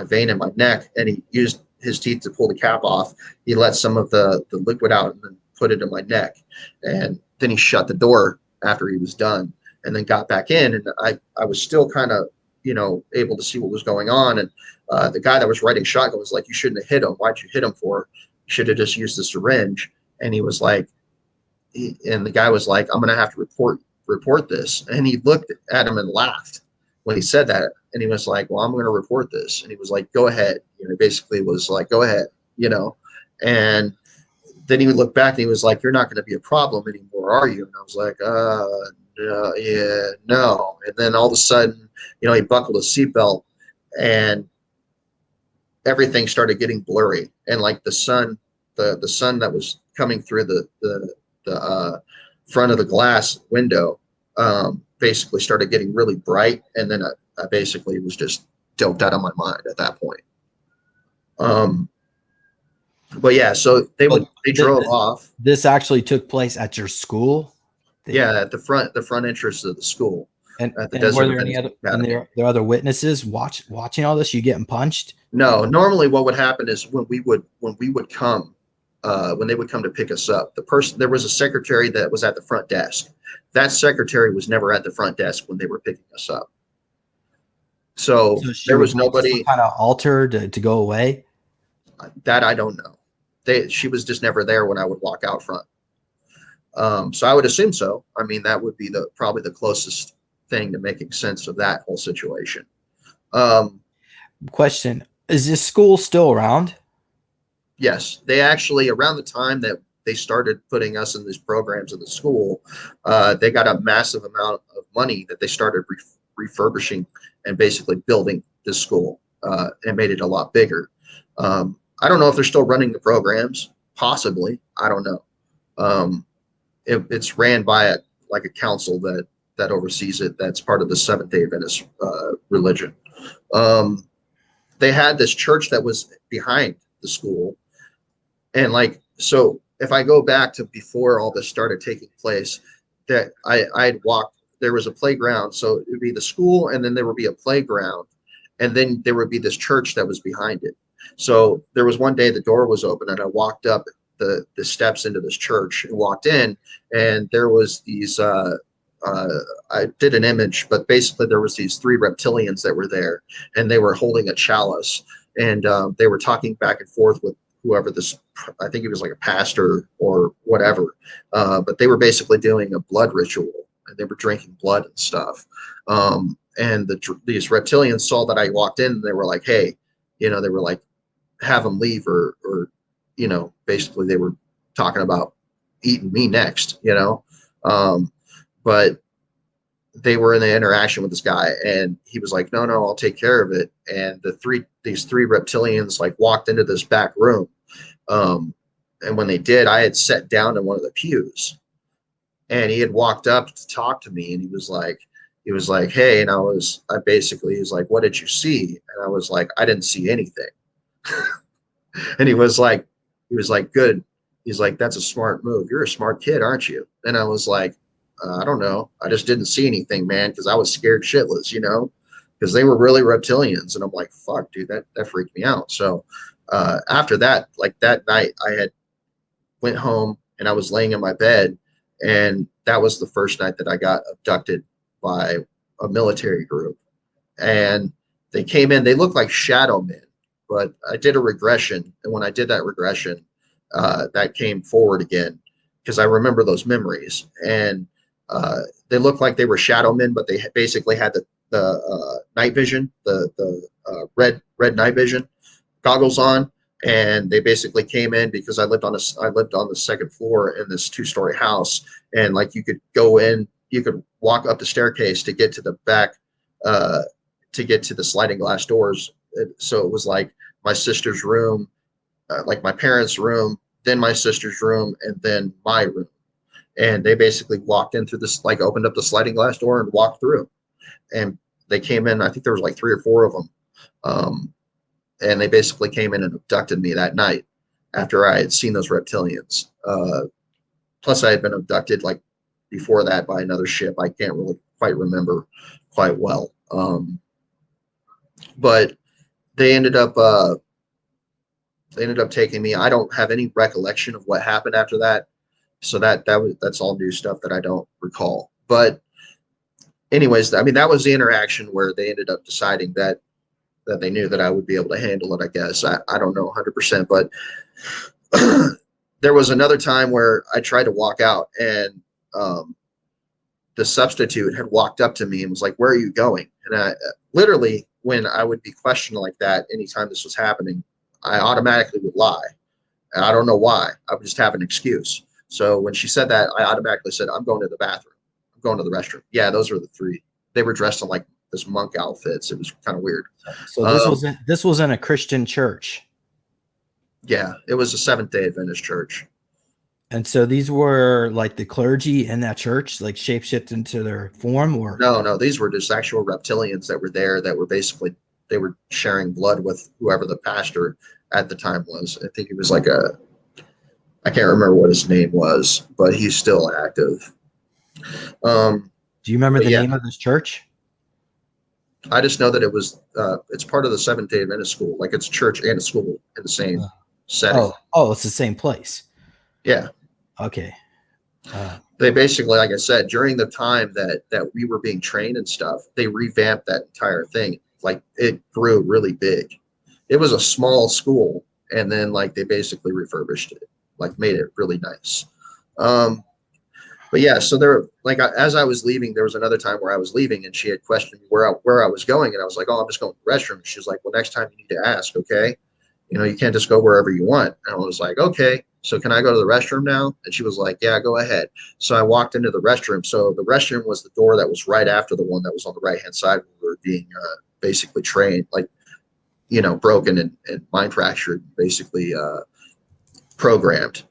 vein in my neck. And he used his teeth to pull the cap off. He let some of the liquid out and then put it in my neck. And then he shut the door after he was done, and then got back in. And I was still kind of, able to see what was going on. And the guy that was riding shotgun was like, "You shouldn't have hit him. Why'd you hit him for? You should have just used the syringe." And he was like, and the guy was like, "I'm going to have to report this." And he looked at him and laughed when he said that. And he was like, "Well, I'm going to report this." And he was like, "Go ahead." Basically was like, "Go ahead," and then he would look back and he was like, "You're not going to be a problem anymore, are you?" And I was like, yeah, no. And then all of a sudden, he buckled his seatbelt, and everything started getting blurry. And like the sun that was coming through the front of the glass window, basically started getting really bright. And then I basically was just doped out of my mind at that point. But yeah, so they drove off. This actually took place at your school? Yeah, at the front entrance of the school. And, at the and were Desert there any Events other, and Academy. there are other witnesses watching all this? You getting punched? No, normally what would happen is when they would come to pick us up, there was a secretary that was at the front desk. That secretary was never at the front desk when they were picking us up. So she there was went to some nobody. kind of altar to go away? That I don't know. She was just never there when I would walk out front. So I would assume so. I mean, that would be probably the closest thing to making sense of that whole situation. Question: is this school still around? Yes, they actually, around the time that they started putting us in these programs in the school, they got a massive amount of money that they started refurbishing and basically building this school, and made it a lot bigger. I don't know if they're still running the programs. Possibly, I don't know. It's ran by a council that oversees it. That's part of the Seventh-day Adventist religion. they had this church that was behind the school. And like, so if I go back to before all this started taking place, that I'd walked, there was a playground. So it would be the school, and then there would be a playground, and then there would be this church that was behind it. So there was one day the door was open, and I walked up the steps into this church and walked in, and there was these, uh, I did an image, but basically there was these three reptilians that were there, and they were holding a chalice, and they were talking back and forth with whoever this, I think he was like a pastor or whatever, but they were basically doing a blood ritual, and they were drinking blood and stuff. And these reptilians saw that I walked in, and they were like, hey, they were like, have them leave, or basically they were talking about eating me next. But they were in the interaction with this guy, and he was like, no, I'll take care of it. And these three reptilians like walked into this back room. And when they did, I had sat down in one of the pews, and he had walked up to talk to me, and he was like, hey, and I basically, he's like, what did you see? And I was like, I didn't see anything. And he was like, good. He's like, that's a smart move. You're a smart kid, aren't you? And I was like, I don't know. I just didn't see anything, man, because I was scared shitless, because they were really reptilians. And I'm like, fuck, dude, that freaked me out. So after that, like that night, I had went home, and I was laying in my bed, and that was the first night that I got abducted by a military group. And they came in, they looked like shadow men, but I did a regression. And when I did that regression, that came forward again, because I remember those memories. And they looked like they were shadow men, but they basically had the night vision, the red night vision goggles on. And they basically came in because I lived on the second floor in this 2-story house, and like you could go in, you could walk up the staircase to get to the back, to get to the sliding glass doors. So it was like my sister's room, like my parents' room, then my sister's room, and then my room. And they basically walked in through this, like opened up the sliding glass door and walked through. And they came in, I think there was like 3 or 4 of them. And they basically came in and abducted me that night after I had seen those reptilians. Plus I had been abducted like before that by another ship. I can't really quite remember quite well. But they ended up taking me. I don't have any recollection of what happened after that. So that's all new stuff that I don't recall. But anyways, I mean, that was the interaction where they ended up deciding that they knew that I would be able to handle it, I guess. I don't know 100%, but there was another time where I tried to walk out, and the substitute had walked up to me and was like, where are you going? And I literally, when I would be questioned like that, anytime this was happening, I automatically would lie. And I don't know why. I would just have an excuse. So when she said that, I automatically said, I'm going to the bathroom. I'm going to the restroom. Yeah, those were the 3. They were dressed in like this monk outfits. It was kind of weird. So this was in a Christian church. Yeah, it was a Seventh-day Adventist church. And so these were like the clergy in that church, like shapeshift into their form, or no, these were just actual reptilians that were there, that were basically, they were sharing blood with whoever the pastor at the time was. I think he was like I can't remember what his name was, but he's still active. Do you remember the name of this church? I just know that it was, it's part of the Seventh-day Adventist school. Like it's a church and a school in the same setting. Oh, it's the same place. Yeah. Okay. They basically, like I said, during the time that we were being trained and stuff, they revamped that entire thing. Like it grew really big. It was a small school, and then like they basically refurbished it, like made it really nice. But yeah, so there, like as I was leaving, there was another time where I was leaving, and she had questioned me where I was going, and I was like, oh, I'm just going to the restroom. She was like, well, next time you need to ask, okay? You can't just go wherever you want. And I was like, okay, so can I go to the restroom now? And she was like, yeah, go ahead. So I walked into the restroom. So the restroom was the door that was right after the one that was on the right-hand side where we were being basically trained, like, broken and mind fractured, basically programmed.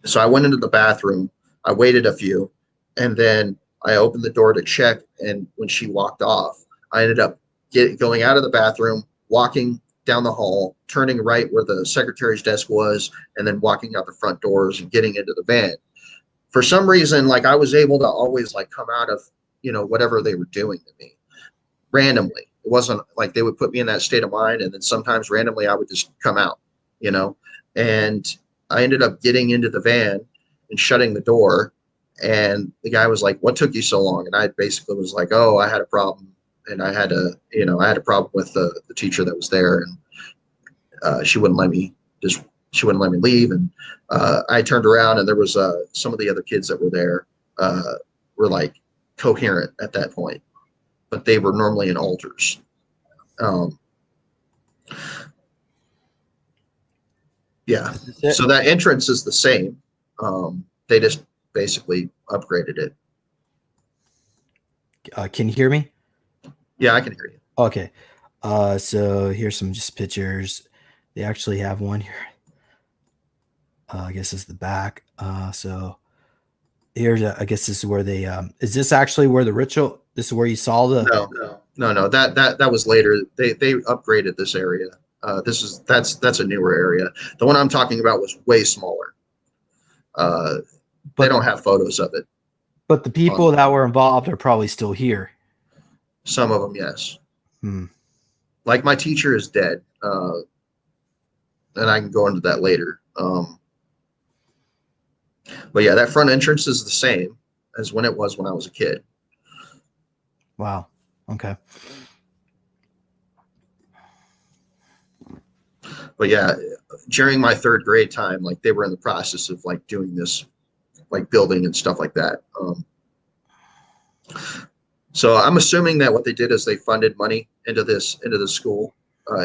So I went into the bathroom, I waited a few, and then I opened the door to check. And when she walked off, I ended up going out of the bathroom, walking down the hall, turning right where the secretary's desk was, and then walking out the front doors and getting into the van. For some reason, like I was able to always like come out of, whatever they were doing to me randomly. It wasn't like they would put me in that state of mind, and then sometimes randomly I would just come out, you know. And I ended up getting into the van and shutting the door. And the guy was like, "What took you so long?" And I basically was like, "Oh, I had a problem, and I had a problem with the teacher that was there, and she wouldn't let me leave." And I turned around, and there was some of the other kids that were there were like coherent at that point, but they were normally in alters. Yeah. So that entrance is the same. They just basically upgraded it. Can you hear me? Yeah, I can hear you. Okay. So here's some just pictures. They actually have one here. I guess is the back. So here's, I guess this is where they, is this actually where the ritual, this is where you saw the? No. That was later. They upgraded this area. That's a newer area. The one I'm talking about was way smaller. They don't have photos of it. But the people that were involved are probably still here. Some of them, yes. Like my teacher is dead, and I can go into that later. But yeah, that front entrance is the same as when it was when I was a kid. Wow. Okay. But yeah, during my third grade time, like they were in the process of like doing this, like building and stuff like that. So I'm assuming that what they did is they funded money into the school,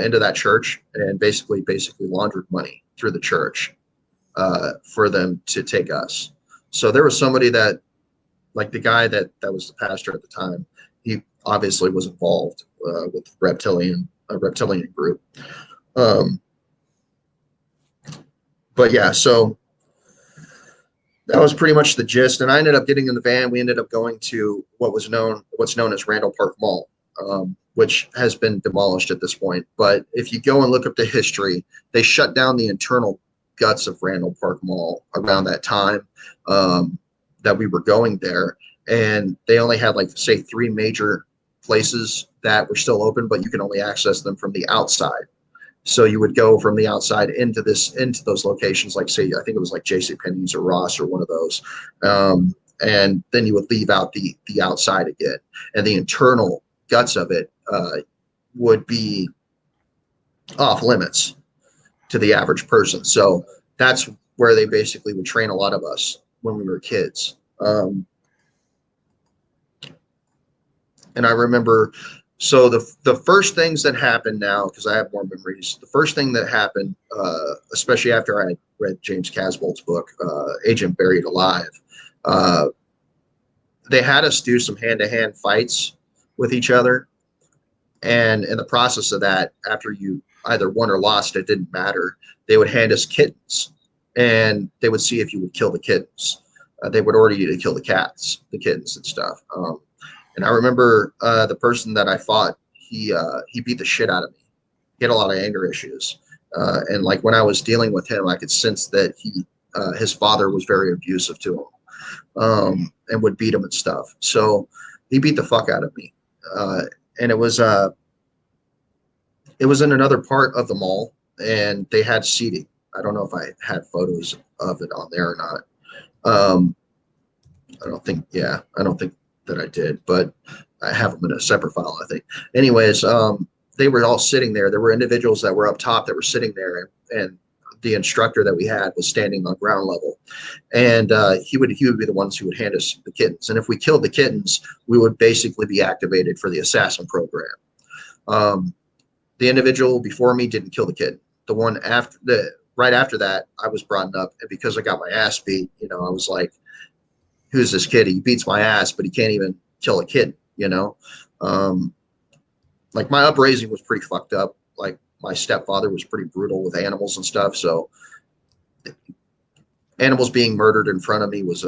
into that church, and basically laundered money through the church for them to take us. So there was somebody that, like the guy that was the pastor at the time, he obviously was involved with a reptilian group. But yeah, so that was pretty much the gist. And I ended up getting in the van. We ended up going to what's known as Randall Park Mall, which has been demolished at this point. But if you go and look up the history, they shut down the internal guts of Randall Park Mall around that time that we were going there. And they only had like, say, 3 major places that were still open, but you can only access them from the outside. So you would go from the outside into those locations, like say, I think it was like JCPenney's or Ross or one of those. And then you would leave out the outside again. And the internal guts of it would be off limits to the average person. So that's where they basically would train a lot of us when we were kids. And I remember, so the first things that happened now, because I have more memories, the first thing that happened, especially after I read James Casbold's book, Agent Buried Alive, they had us do some hand-to-hand fights with each other. And in the process of that, after you either won or lost, it didn't matter. They would hand us kittens, and they would see if you would kill the kittens. They would order you to kill the kittens and stuff. And I remember the person that I fought, he beat the shit out of me. He had a lot of anger issues. And like when I was dealing with him, I could sense that his father was very abusive to him and would beat him and stuff. So he beat the fuck out of me. And it was in another part of the mall, and they had seating. I don't know if I had photos of it on there or not. I don't think that I did, but I have them in a separate file, I think. Anyways, they were all sitting there. There were individuals that were up top that were sitting there, and the instructor that we had was standing on ground level, and he would be the ones who would hand us the kittens. And if we killed the kittens, we would basically be activated for the assassin program. The individual before me didn't kill the kitten. The one right after that, I was brought up, and because I got my ass beat, I was like, who's this kid? He beats my ass, but he can't even kill a kid, like my upraising was pretty fucked up. Like my stepfather was pretty brutal with animals and stuff. So animals being murdered in front of me was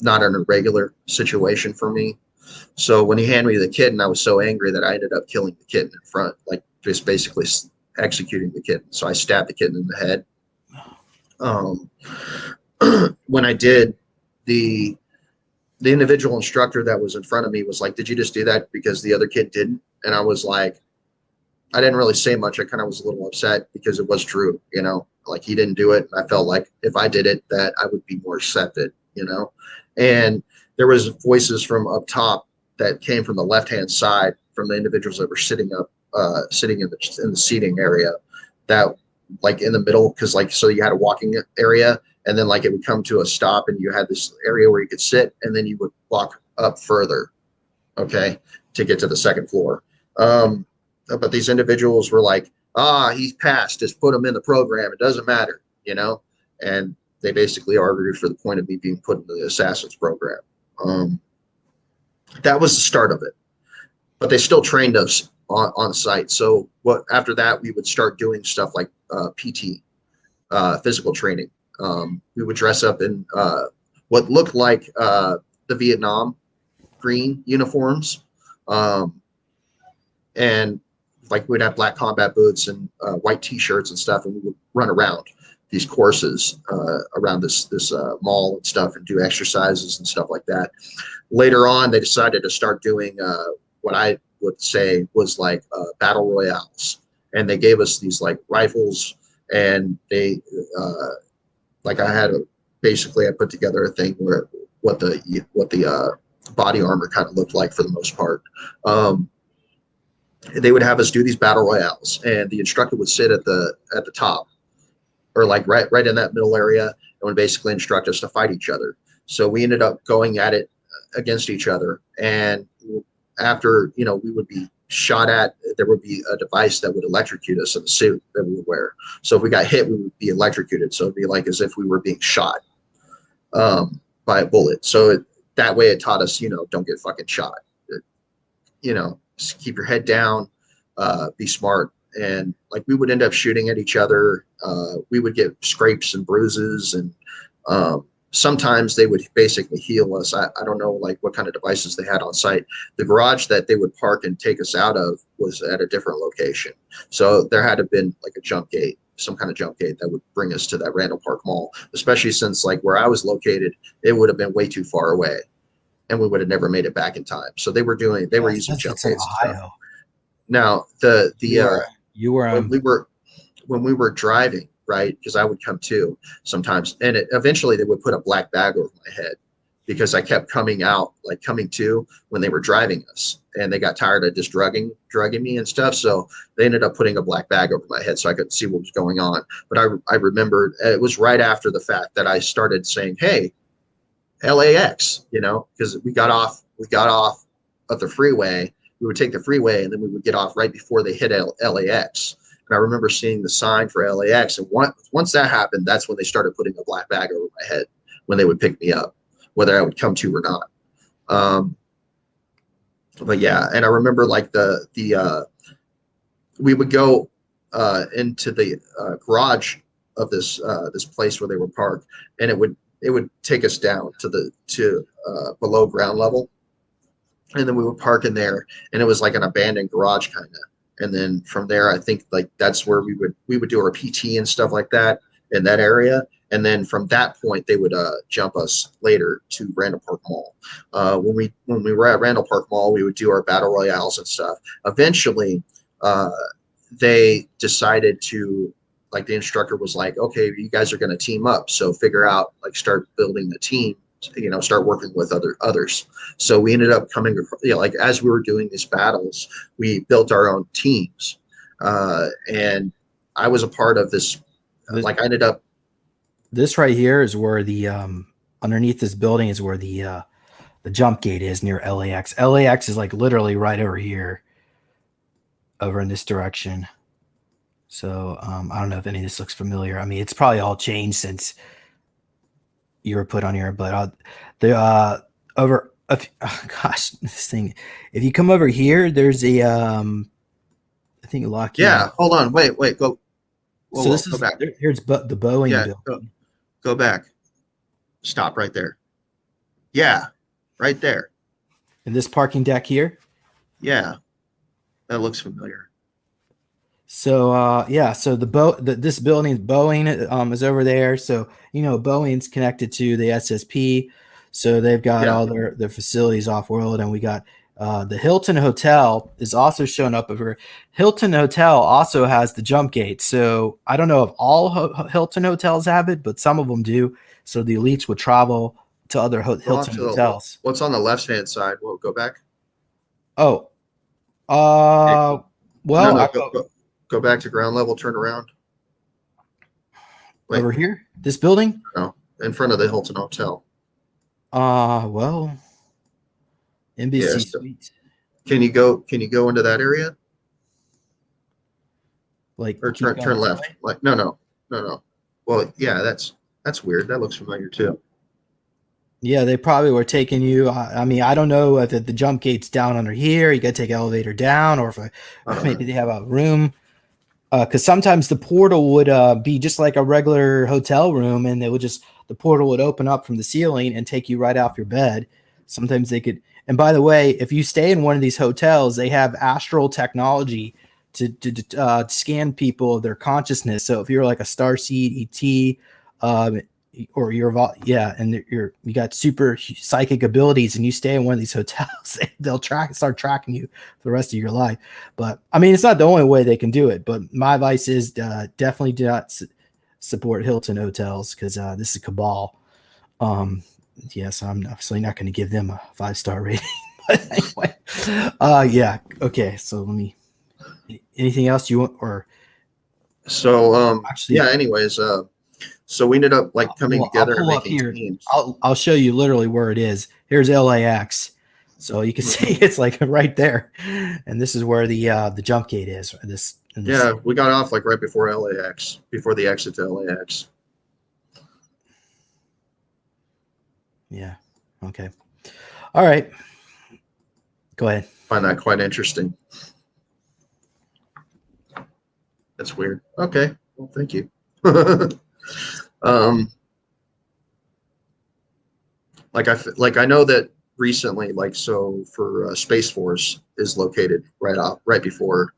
not an irregular situation for me. So when he handed me the kitten, I was so angry that I ended up killing the kitten in front, like just basically executing the kitten. So I stabbed the kitten in the head. Um, when I did, the the individual instructor that was in front of me was like, "Did you just do that because the other kid didn't?" And I was like, I didn't really say much. I kind of was a little upset because it was true, like he didn't do it. And I felt like if I did it, that I would be more accepted. And there was voices from up top that came from the left-hand side from the individuals that were sitting in the seating area that like in the middle. Cause like, so you had a walking area and then like it would come to a stop and you had this area where you could sit and then you would walk up further. Okay. To get to the second floor. But these individuals were like, he's passed, just put him in the program. It doesn't matter. And they basically argued for the point of me being put into the assassins program. That was the start of it, but they still trained us on site. So after that, we would start doing stuff like PT, physical training. We would dress up in what looked like the Vietnam green uniforms. And like we'd have black combat boots and white t-shirts and stuff, and we would run around these courses around this mall and stuff and do exercises and stuff like that. Later on, they decided to start doing what I would say was like battle royales, and they gave us these like rifles, and they like basically I put together a thing where what the body armor kind of looked like for the most part. They would have us do these battle royales, and the instructor would sit at the top, or like right in that middle area, and would basically instruct us to fight each other. So we ended up going at it against each other, and after we would be shot at, there would be a device that would electrocute us in the suit that we would wear. So if we got hit, we would be electrocuted. So it'd be like as if we were being shot by a bullet. So that way it taught us, don't get fucking shot. Keep your head down, be smart. And like we would end up shooting at each other. We would get scrapes and bruises, and sometimes they would basically heal us. I don't know like what kind of devices they had on site. The garage that they would park and take us out of was at a different location. So there had to have been like a jump gate, some kind of jump gate that would bring us to that Randall Park Mall, especially since like where I was located, it would have been way too far away, and we would have never made it back in time. So they were using jump gates and stuff. Now you were when we were driving, right? Because I would come too sometimes, and eventually they would put a black bag over my head because I kept coming to when they were driving us, and they got tired of just drugging me and stuff. So they ended up putting a black bag over my head so I could see what was going on. But I remembered it was right after the fact that I started saying, "Hey, LAX," because we got off of the freeway. We would take the freeway and then we would get off right before they hit LAX. And I remember seeing the sign for LAX. And once that happened, that's when they started putting a black bag over my head when they would pick me up, whether I would come to or not. But yeah, and I remember like we would go into the garage of this place where they were parked, and it would take us down to below ground level, and then we would park in there, and it was like an abandoned garage kind of. And then from there, I think like that's where we would do our PT and stuff like that in that area. And then from that point, they would jump us later to Randall Park Mall. When we were at Randall Park Mall, we would do our battle royales and stuff. Eventually, they decided to, like, the instructor was like, "Okay, you guys are going to team up, so figure out, like, start building the team, start working with others." So we ended up coming, like as we were doing these battles, we built our own teams, and I was a part of this. Like I ended up. This right here is where the underneath this building is where the jump gate is near LAX. LAX is like literally right over here, over in this direction. So I don't know if any of this looks familiar. I mean, it's probably all changed since you were put on here, but over. Gosh, this thing. If you come over here, there's a I think Lockheed. Yeah, hold on, wait, go. Whoa, so this is back. Here's the Boeing building. Go back. Stop right there. Yeah, right there. in this parking deck here. Yeah, that looks familiar. So yeah, so this building, Boeing, is over there. So Boeing's connected to the SSP, so they've got Yeah. all their facilities off world, and we got the Hilton Hotel is also showing up over here. Hilton Hotel also has the jump gate. So I don't know if all Hilton hotels have it, but some of them do. So the elites would travel to other Go off Hilton to hotels. what's on the left hand side. We'll go back. Oh, Okay. No, well, no, I go go back to ground level. Turn around. Wait, over here, this building. no, in front of the Hilton Hotel. Well, NBC Yes. Suites. Can you go? Can you go into that area Like, or keep going turn this left? way. Like no. Well, yeah, that's weird. That looks familiar too. Yeah, they probably were taking you. I mean, I don't know if the jump gate's down under here. You got to take elevator down, or I don't maybe know. they have a room. Because sometimes the portal would be just like a regular hotel room, and the portal would open up from the ceiling and take you right off your bed. Sometimes they could. And by the way, if you stay in one of these hotels, they have astral technology to scan people of their consciousness. So if you're like a starseed ET, um, or and you got super psychic abilities, and you stay in one of these hotels, they'll start tracking you for the rest of your life. But I mean, it's not the only way they can do it. But my advice is definitely do not support Hilton hotels, because this is cabal. Yes, I'm obviously not going to give them a 5-star rating. But anyway, yeah, okay. So let me. Anything else you want, or So actually, yeah. Anyways, so we ended up like coming I'll together and pull up making here. teams. I'll show you literally where it is. Here's LAX, so you can see it's like right there, and this is where the jump gate is. Yeah, we got off like right before LAX, before the exit to LAX. Yeah. Okay. All right. Go ahead. Find that quite interesting. That's weird. Okay. Well, thank you. um, like I know that recently, like so for Space Force is located right before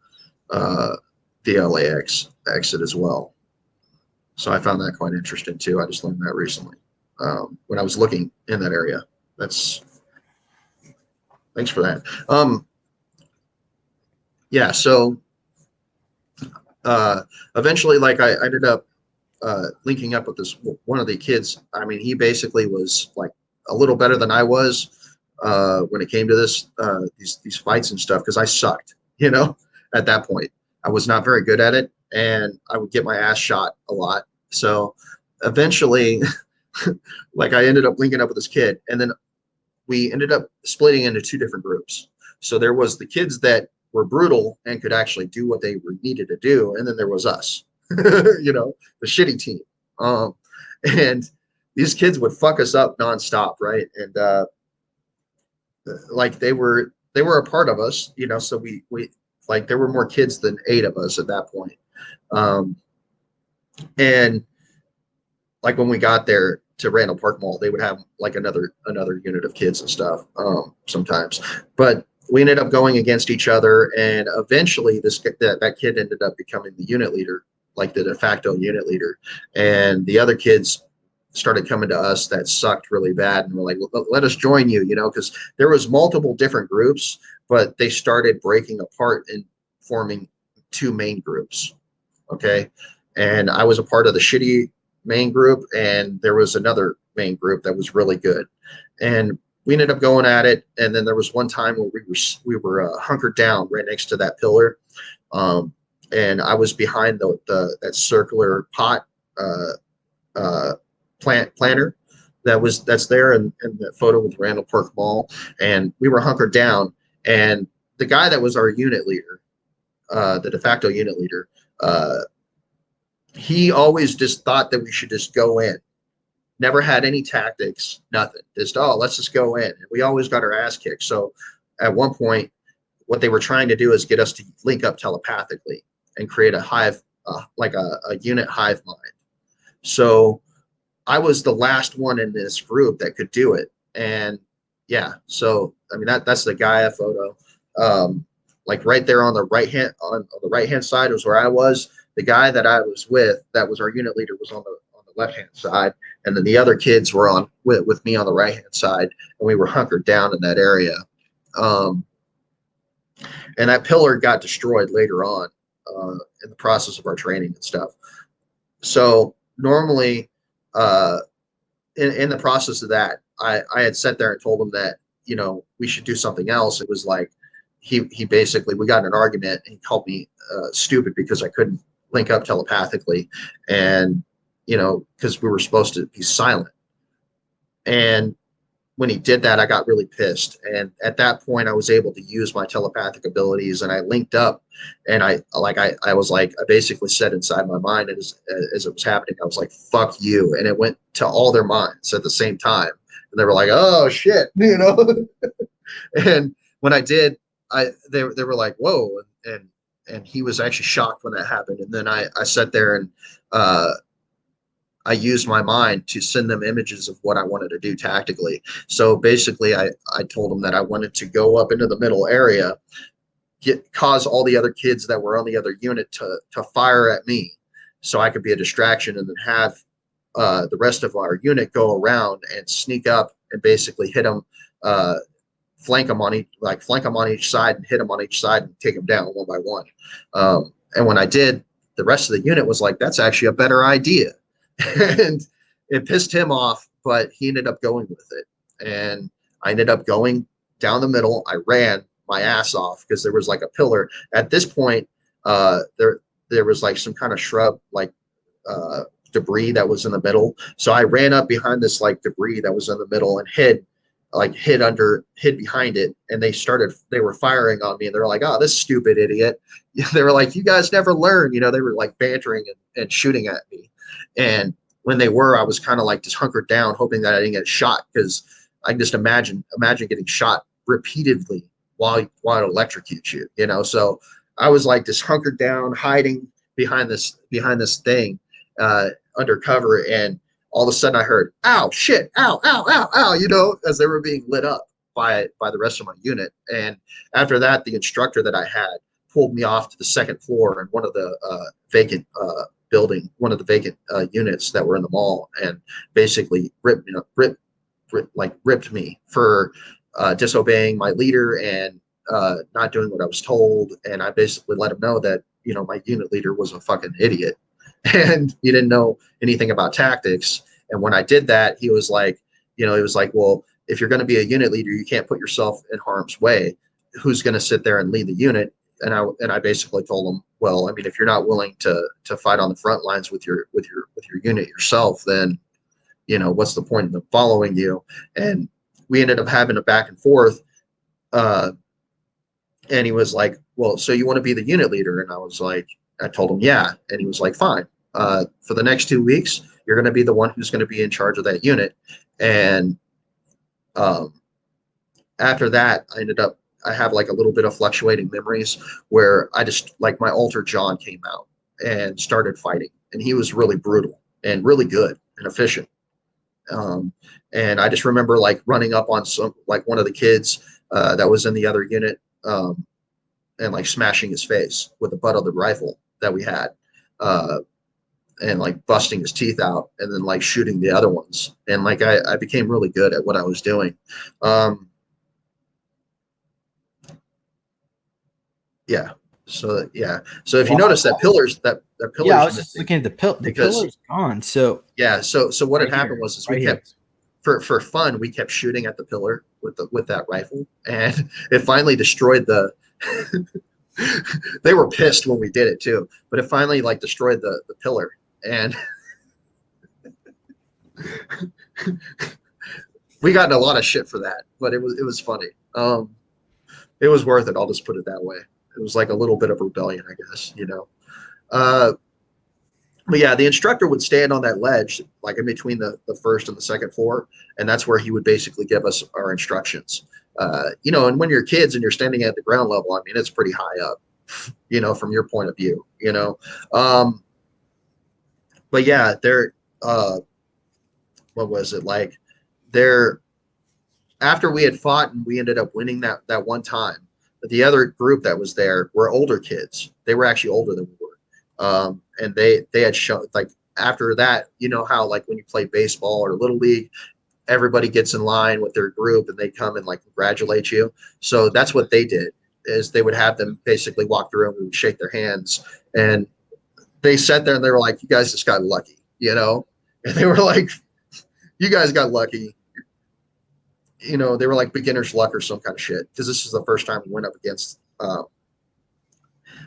uh, the LAX exit as well. So I found that quite interesting too. I just learned that recently when I was looking in that area. That's Thanks for that. Yeah. So eventually, like I ended up linking up with this one of the kids. I mean, he basically was like a little better than I was when it came to these fights and stuff because I sucked. At that point, I was not very good at it, and I would get my ass shot a lot. So eventually, like I ended up linking up with this kid, and then we ended up splitting into two different groups. So there was the kids that were brutal and could actually do what they were needed to do, and then there was us, the shitty team. And these kids would fuck us up nonstop, right? And like they were a part of us, So we like there were more kids than 8 of us at that point. Um, and like when we got there to Randall Park Mall, they would have like another unit of kids and stuff sometimes. But we ended up going against each other, and eventually that kid ended up becoming the unit leader, like the de facto unit leader, and the other kids started coming to us that sucked really bad, and we're like, let us join you, because there was multiple different groups, but they started breaking apart and forming 2 main groups. Okay, and I was a part of the shitty main group, and there was another main group that was really good, and we ended up going at it. And then there was one time where we were hunkered down right next to that pillar, um, and I was behind that circular pot uh, planter that's there in that photo with Randall Park Mall, and we were hunkered down, and the guy that was our unit leader, the de facto unit leader, he always just thought that we should just go in. Never had any tactics, nothing. Just, oh, let's just go in. And we always got our ass kicked. So at one point, what they were trying to do is get us to link up telepathically and create a hive, like a unit hive mind. So I was the last one in this group that could do it. And, yeah. So I mean that's the Gaia photo. Like right there on the right hand side was where I was. The guy that I was with, that was our unit leader, was on the left hand side, and then the other kids were on with me on the right hand side, and we were hunkered down in that area. Um, and that pillar got destroyed later on in the process of our training and stuff. So normally, uh, in the process of that, I had sat there and told him that, we should do something else. It was like he basically, we got in an argument and he called me stupid because I couldn't link up telepathically, and because we were supposed to be silent. And when he did that, I got really pissed. And at that point, I was able to use my telepathic abilities, and I linked up. And I was like, I basically said inside my mind as it was happening, I was like, "Fuck you!" And it went to all their minds at the same time, and they were like, "Oh shit," And when I did, they were like, "Whoa!" And he was actually shocked when that happened. And then I sat there and uh, I used my mind to send them images of what I wanted to do tactically. So basically, I told them that I wanted to go up into the middle area, cause all the other kids that were on the other unit to fire at me, so I could be a distraction, and then have the rest of our unit go around and sneak up and basically hit them, flank them on each side and hit them on each side and take them down one by one. And when I did, the rest of the unit was like, "That's actually a better idea." And it pissed him off, but he ended up going with it. And I ended up going down the middle. I ran my ass off because there was like a pillar. At this point, there was like some kind of shrub, like debris that was in the middle. So I ran up behind this like debris that was in the middle and hid behind it. And they were firing on me, and they're like, "Oh, this stupid idiot." They were like, "You guys never learn." They were like bantering and shooting at me. And when they were, I was kind of like just hunkered down, hoping that I didn't get shot, because I can just imagine getting shot repeatedly while it electrocutes you. So I was like just hunkered down, hiding behind this thing, under cover, and all of a sudden I heard, "Ow, shit, ow, ow, ow, ow," as they were being lit up by the rest of my unit. And after that, the instructor that I had pulled me off to the second floor in one of the vacant one of the vacant units that were in the mall, and basically ripped me for disobeying my leader and not doing what I was told. And I basically let him know that my unit leader was a fucking idiot, and he didn't know anything about tactics. And when I did that, he was like, "Well, if you're going to be a unit leader, you can't put yourself in harm's way. Who's going to sit there and lead the unit?" And I basically told him, "Well, I mean, if you're not willing to fight on the front lines with your unit yourself, then what's the point in them following you?" And we ended up having a back and forth. Uh, and he was like, "Well, so you want to be the unit leader?" And I told him, "Yeah." And he was like, "Fine. For the next 2 weeks, you're going to be the one who's going to be in charge of that unit." And um, after that, I have like a little bit of fluctuating memories where I just like my alter John came out and started fighting, and he was really brutal and really good and efficient. Um, and I just remember like running up on one of the kids that was in the other unit, and like smashing his face with the butt of the rifle that we had, uh, and like busting his teeth out, and then like shooting the other ones. And like I became really good at what I was doing. Um, yeah. So if you Wow. notice that Yeah, I pillars was just missing, looking at the because pillar's gone. So yeah. So what had right happened here, was we right here. kept, for fun, we kept shooting at the pillar with that rifle, and it finally destroyed the. They were pissed when we did it too, but it finally like destroyed the pillar, and we got in a lot of shit for that, but it was funny. It was worth it. I'll just put it that way. It was like a little bit of rebellion, I guess. Uh, but yeah, the instructor would stand on that ledge, like in between the first and the second floor, and that's where he would basically give us our instructions. And when you're kids and you're standing at the ground level, I mean, it's pretty high up, from your point of view. Um, but yeah, there, what was it like? There, after we had fought and we ended up winning that one time, the other group that was there were older kids. They were actually older than we were, and they had shown like after that, you know how like when you play baseball or little league, everybody gets in line with their group and they come and like congratulate you. So that's what they did is they would have them basically walk through and we would shake their hands, and they sat there and they were like, "You guys just got lucky," you know, and they were like, "You guys got lucky." You know, they were like beginner's luck or some kind of shit because this is the first time we went up against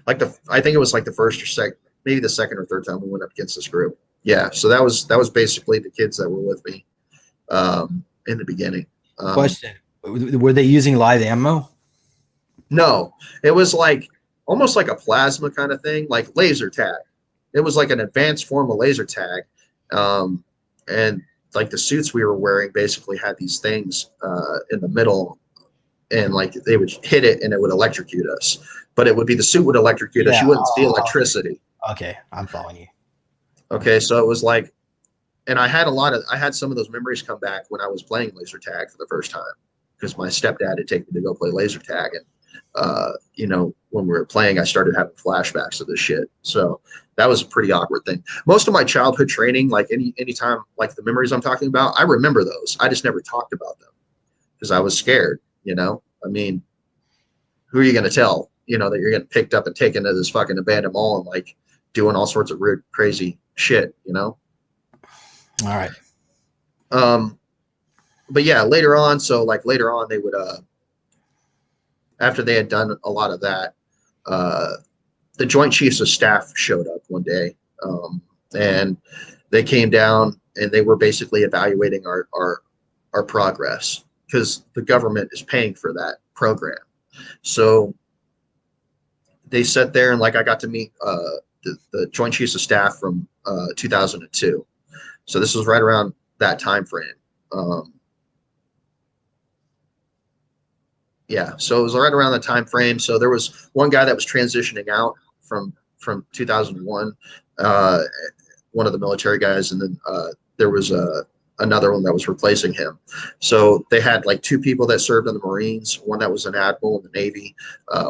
like I think it was like the first or second, maybe the second or third time we went up against this group. Yeah, so that was basically the kids that were with me in the beginning. Question: were they using live ammo? No, it was like almost like a plasma kind of thing, like laser tag. It was like an advanced form of laser tag, and like the suits we were wearing basically had these things in the middle, and like they would hit it and it would electrocute us. But it would be the suit would electrocute us. Yeah. You wouldn't see Okay. electricity. Okay, I'm following you. Okay, so it was like, and I had some of those memories come back when I was playing laser tag for the first time because my stepdad had taken me to go play laser tag, and you know, when we were playing, I started having flashbacks of this shit. So that was a pretty awkward thing. Most of my childhood training, like anytime, like the memories I'm talking about, I remember those. I just never talked about them because I was scared. You know, I mean, who are you going to tell? You know that you're getting picked up and taken to this fucking abandoned mall and like doing all sorts of weird, crazy shit. You know. All right. Um, but yeah, later on, so like later on, they would after they had done a lot of that, uh, the Joint Chiefs of Staff showed up one day, and they came down and they were basically evaluating our progress because the government is paying for that program. So they sat there and like I got to meet the Joint Chiefs of Staff from 2002. So this was right around that time frame. Um, yeah, so it was right around the time frame. So there was one guy that was transitioning out from 2001, uh, one of the military guys, and then there was another one that was replacing him. So they had like two people that served in the Marines, one that was an admiral in the Navy,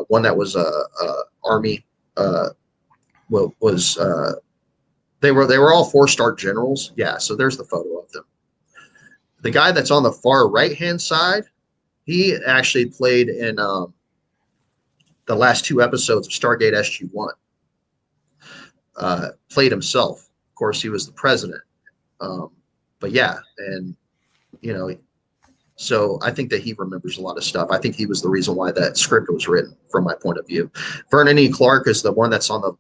one that was a Army. Was they were all 4-star generals. Yeah, so there's the photo of them. The guy that's on the far right hand side, he actually played in the last 2 episodes of Stargate SG-1. Played himself. Of course, he was the president. Um, but yeah, and you know, so I think that he remembers a lot of stuff. I think he was the reason why that script was written, from my point of view. Vernon E. Clark is the one that's on the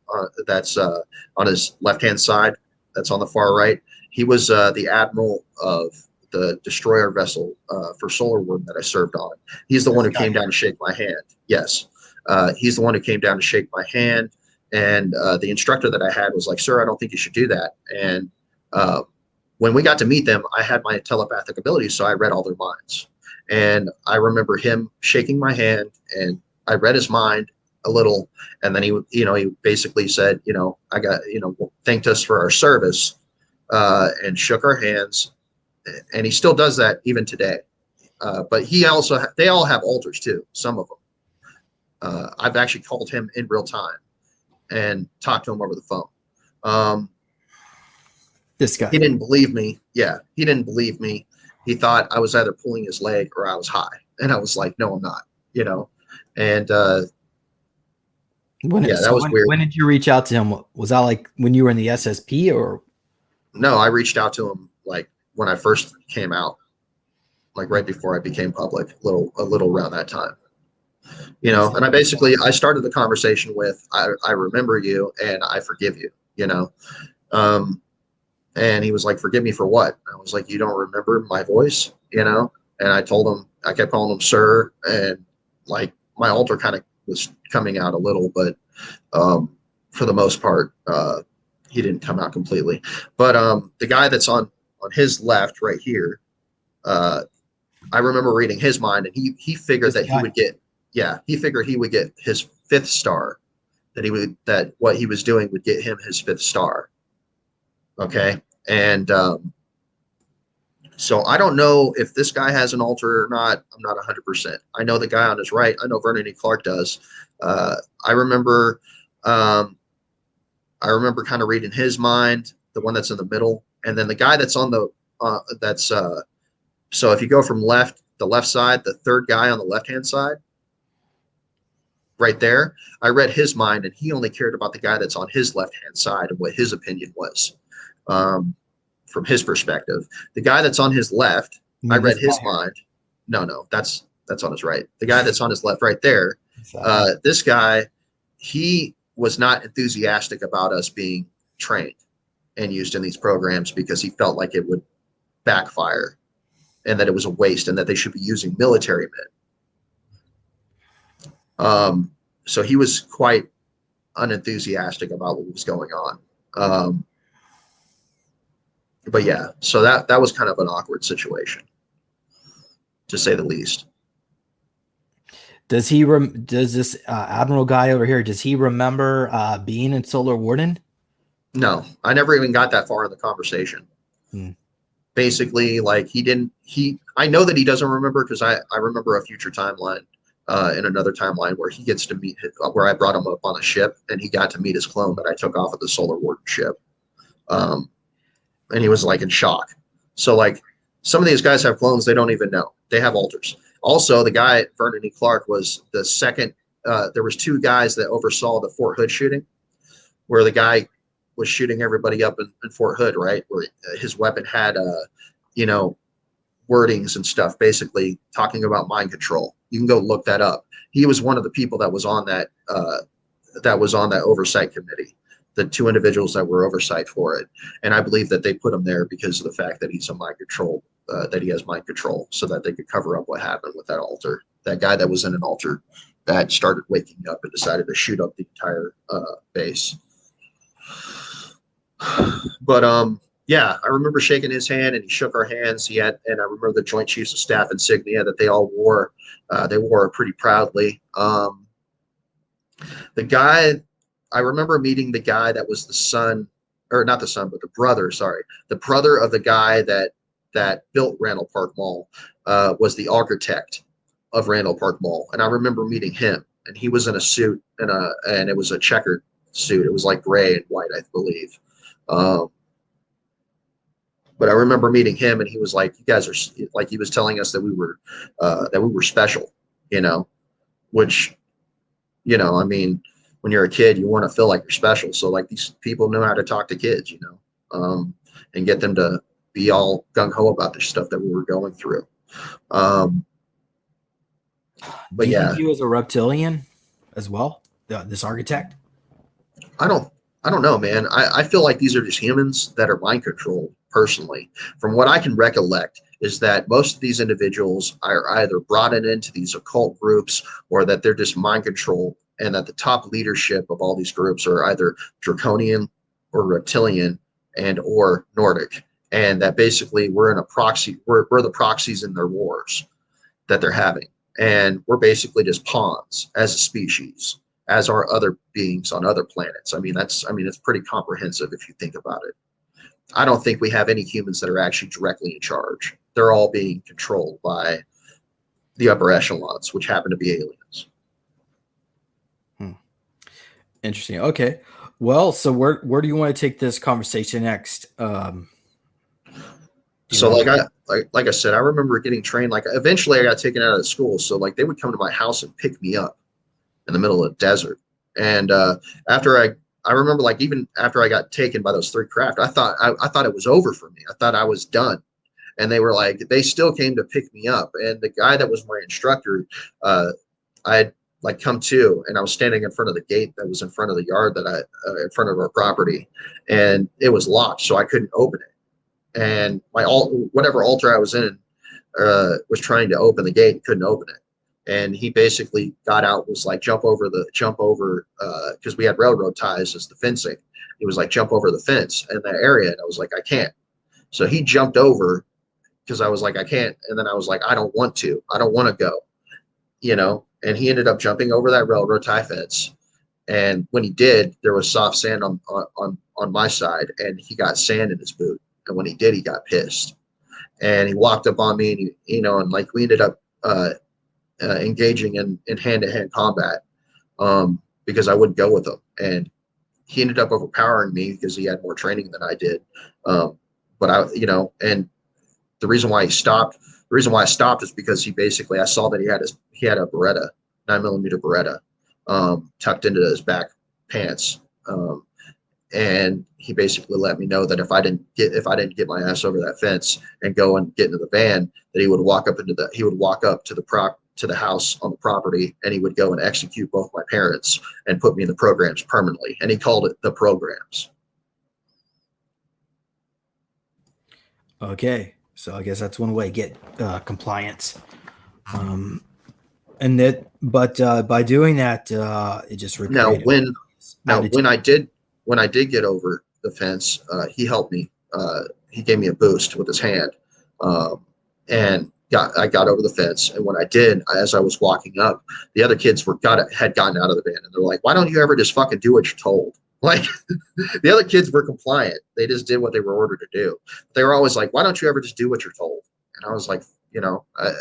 on his left hand side. That's on the far right. He was the admiral of the destroyer vessel for Solar Worm that I served on. He's the one who came down to shake my hand. Yes, he's the one who came down to shake my hand. And the instructor that I had was like, "Sir, I don't think you should do that." And when we got to meet them, I had my telepathic abilities, so I read all their minds. And I remember him shaking my hand, and I read his mind a little. And then he basically said, I got, thanked us for our service, and shook our hands. And he still does that even today. But they all have alters too. Some of them. I've actually called him in real time and talked to him over the phone. This guy. He didn't believe me. Yeah, he didn't believe me. He thought I was either pulling his leg or I was high. And I was like, no, I'm not, And yeah, that was weird. When did you reach out to him? Was that like when you were in the SSP or? No, I reached out to him like when I first came out, like right before I became public, a little around that time. And I started the conversation with, I remember you and I forgive you, and he was like, forgive me for what? I was like, you don't remember my voice, and I told him, I kept calling him sir, and like my alter kind of was coming out a little, but for the most part, he didn't come out completely. But the guy that's on his left right here, I remember reading his mind, and he figured that he would get, he figured he would get his 5th star, that what he was doing would get him his 5th star. Okay. And So I don't know if this guy has an altar or not. I'm not 100%. I know the guy on his right. I know Vernon E. Clark does. Uh, I remember, um, I remember kind of reading his mind, the one that's in the middle, and then the guy that's on the that's so if you go from the left side, the third guy on the left hand side, right there, I read his mind, and he only cared about the guy that's on his left hand side and what his opinion was. Um, from his perspective. The guy that's on his left, I I mean, read this his guy mind. No, that's on his right. The guy that's on his left, right there. here. This guy, he was not enthusiastic about us being trained and used in these programs because he felt like it would backfire and that it was a waste and that they should be using military men. So he was quite unenthusiastic about what was going on. But yeah, so that was kind of an awkward situation, to say the least. Does he does this Admiral guy over here, does he remember being in Solar Warden? No, I never even got that far in the conversation. Hmm. Basically, like I know that he doesn't remember because I remember a future timeline, in another timeline where he gets to meet where I brought him up on a ship and he got to meet his clone that I took off of the Solar Warden ship. And he was like in shock. So like some of these guys have clones they don't even know. They have alters. Also, the guy Vernon E. Clark was the second. There was two guys that oversaw the Fort Hood shooting, where the guy was shooting everybody up in Fort Hood, right? Where his weapon had, you know, wordings and stuff, basically talking about mind control. You can go look that up. He was one of the people that was on that oversight committee, the two individuals that were oversight for it. And I believe that they put him there because of the fact that he's a mind control, that he has mind control, so that they could cover up what happened with that altar. That guy that was in an altar that started waking up and decided to shoot up the entire base. But yeah, I remember shaking his hand and he shook our hands. And I remember the Joint Chiefs of Staff insignia that they all wore. They wore it pretty proudly. The guy, I remember meeting the guy that was the son, or not the son, but the brother. Sorry, the brother of the guy that built Randall Park Mall, was the architect of Randall Park Mall, and I remember meeting him. And he was in a suit and it was a checkered suit. It was like gray and white, I believe. But I remember meeting him, and he was like, "You guys are like," he was telling us that we were special, you know, which, I mean, when you're a kid, you want to feel like you're special. So like these people know how to talk to kids, and get them to be all gung ho about the stuff that we were going through. Do But you think yeah, he was a reptilian as well? This architect? I don't I don't know, man. I feel like these are just humans that are mind controlled personally. From what I can recollect, is that most of these individuals are either brought into these occult groups or that they're just mind controlled, and that the top leadership of all these groups are either draconian or reptilian and or Nordic. And that basically we're in a proxy, we're the proxies in their wars that they're having. And we're basically just pawns as a species, as are other beings on other planets. I mean, it's pretty comprehensive if you think about it. I don't think we have any humans that are actually directly in charge. They're all being controlled by the upper echelons, which happen to be aliens. Interesting. Okay. Well, so where do you want to take this conversation next? So like I said, I remember getting trained. Like eventually, I got taken out of school. So like they would come to my house and pick me up in the middle of the desert. And after I remember, like, even after I got taken by those three craft, I thought it was over for me. I thought I was done. And they were like, they still came to pick me up. And the guy that was my instructor, I had like come to, and I was standing in front of the gate that was in front of the yard in front of our property, and it was locked, so I couldn't open it. And whatever altar I was in was trying to open the gate, couldn't open it. And he basically got out, was like, jump over, because we had railroad ties as the fencing. He was like, jump over the fence in that area. And I was like, I can't. So he jumped over because I was like, I can't. And then I was like, I don't want to. I don't want to go, And he ended up jumping over that railroad tie fence. And when he did, there was soft sand on my side, and he got sand in his boot. And when he did, he got pissed. and he walked up on me, and and like we ended up engaging in hand-to-hand combat, because I wouldn't go with him, and he ended up overpowering me because he had more training than I did. But and the reason why I stopped is because I saw that he had a Beretta, 9mm Beretta, tucked into his back pants. And he basically let me know that if I didn't get my ass over that fence and go and get into the van, that he would walk up to the house on the property, and he would go and execute both my parents and put me in the programs permanently. And he called it the programs. Okay, so I guess that's one way to get compliance. And that, but by doing that, it just Now, recreated. when I did get over the fence, he helped me. He gave me a boost with his hand, and I got over the fence. And when I did, as I was walking up, the other kids had gotten out of the van, and they're like, "Why don't you ever just fucking do what you're told?" Like, the other kids were compliant; they just did what they were ordered to do. They were always like, "Why don't you ever just do what you're told?" And I was like,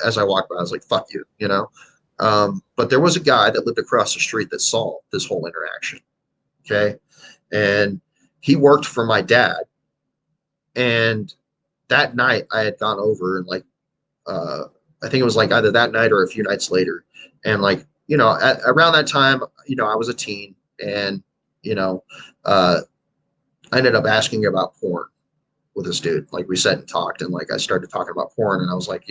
as I walked by, I was like, "Fuck you," But there was a guy that lived across the street that saw this whole interaction. Okay. And he worked for my dad. And that night I had gone over, and I think it was like either that night or a few nights later. And around that time, I was a teen, and, I ended up asking about porn with this dude. Like, we sat and talked, and like I started talking about porn, and I was like,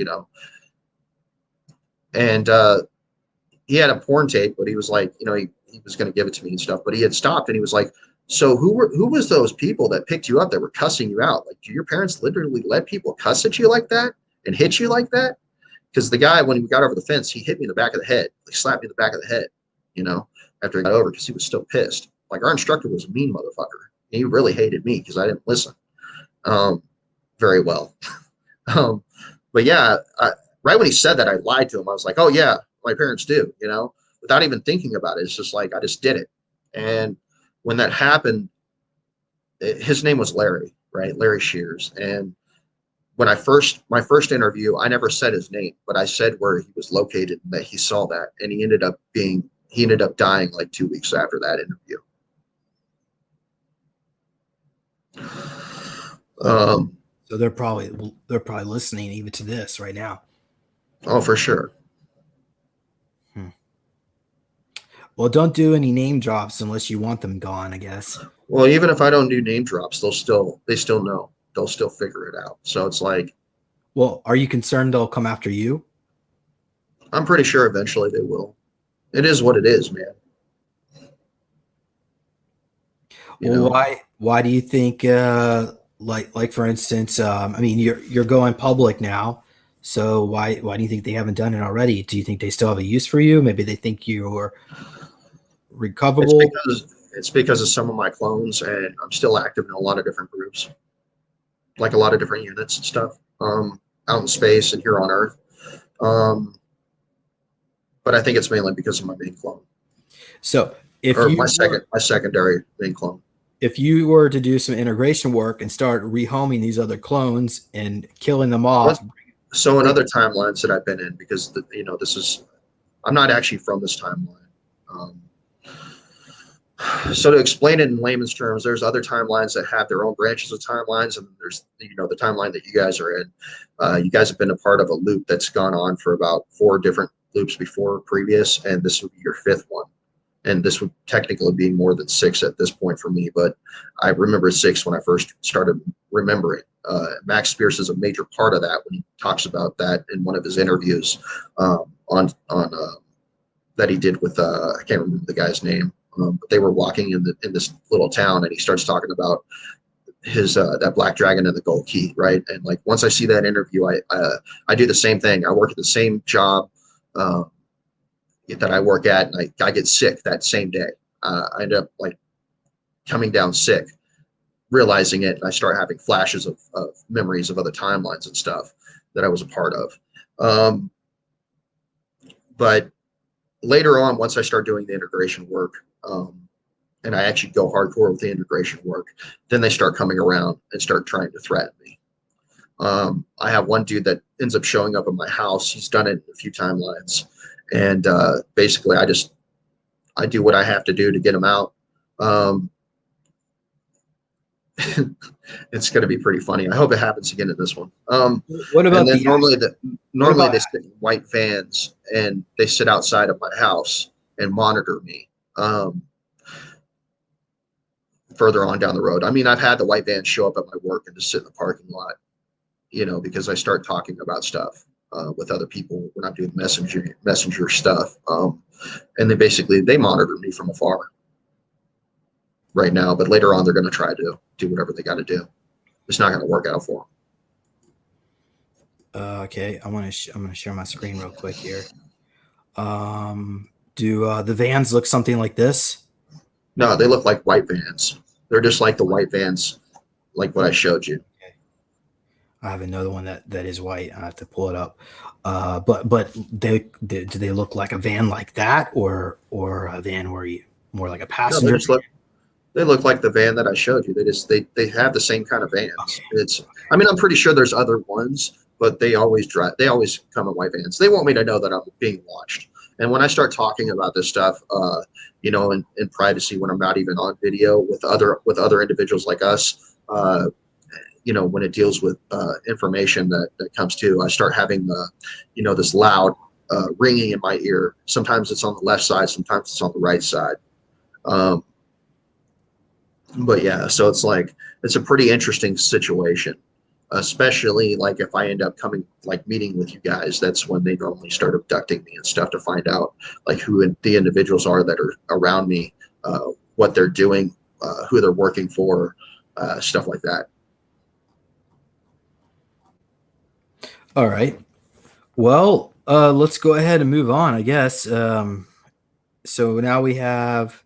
and he had a porn tape, but he was like, he was going to give it to me and stuff, but he had stopped, and he was like, "So who was those people that picked you up that were cussing you out? Like, do your parents literally let people cuss at you like that and hit you like that?" Because the guy, when we got over the fence, he hit me in the back of the head, like slapped me in the back of the head, after he got over, because he was still pissed. Like, our instructor was a mean motherfucker. He really hated me because I didn't listen very well. But yeah, right when he said that, I lied to him. I was like, "Oh yeah, my parents do," without even thinking about it. It's just like, I just did it. And when that happened, his name was Larry, right? Larry Shears. And when my first interview, I never said his name, but I said where he was located and that he saw that. And he ended up dying like 2 weeks after that interview. So they're probably listening even to this right now. Oh, for sure. Well, don't do any name drops unless you want them gone, I guess. Well, even if I don't do name drops, they still know. They'll still figure it out. So it's like, well, are you concerned they'll come after you? I'm pretty sure eventually they will. It is what it is, man. Why do you think like for instance, I mean, you're going public now, so why do you think they haven't done it already? Do you think they still have a use for you? Maybe they think you're recoverable. It's because of some of my clones, and I'm still active in a lot of different groups, like a lot of different units and stuff, out in space and here on Earth. But I think it's mainly because of my main clone. So my secondary main clone. If you were to do some integration work and start rehoming these other clones and killing them off. So in other timelines that I've been in, because I'm not actually from this timeline. So to explain it in layman's terms, there's other timelines that have their own branches of timelines, and there's the timeline that you guys are in. You guys have been a part of a loop that's gone on for about 4 different loops before previous, and this would be your 5th one. And this would technically be more than 6 at this point for me, but I remember 6 when I first started remembering. Max Pierce is a major part of that when he talks about that in one of his interviews on that he did with I can't remember the guy's name, but they were walking in this little town, and he starts talking about his that black dragon and the gold key, right? And like, once I see that interview, I do the same thing. I work at the same job that I work at, and I get sick that same day. I end up like coming down sick, realizing it, and I start having flashes of memories of other timelines and stuff that I was a part of. But later on, once I start doing the integration work, and I actually go hardcore with the integration work, then they start coming around and start trying to threaten me. I have one dude that ends up showing up at my house. He's done it a few timelines, and basically, I do what I have to do to get him out. Um, it's going to be pretty funny. I hope it happens again in this one. What And about then the what normally about they sit in white vans and they sit outside of my house and monitor me. Further on down the road. I mean, I've had the white vans show up at my work and just sit in the parking lot, because I start talking about stuff with other people when I'm doing messenger stuff. And they monitor me from afar right now, but later on they're going to try to do whatever they got to do. It's not going to work out for them. okay, I'm gonna share my screen real quick here. Do the vans look something like this? No, they look like white vans. They're just like the white vans, like what I showed you. Okay. I have another one that is white. I have to pull it up. But do they look like a van like that, or a van where you more like a No, they passenger? just look like the van that I showed you. They have the same kind of vans. Okay. I mean, I'm pretty sure there's other ones, but they always come in white vans. They want me to know that I'm being watched. And when I start talking about this stuff, in privacy, when I'm not even on video with other individuals like us, when it deals with information that comes to, I start having this loud ringing in my ear. Sometimes it's on the left side, sometimes it's on the right side. Um, but yeah, so it's a pretty interesting situation, especially like if I end up meeting with you guys. That's when they normally start abducting me and stuff to find out like who the individuals are that are around me, what they're doing, who they're working for, stuff like that. All right. Well, let's go ahead and move on, I guess. So now we have.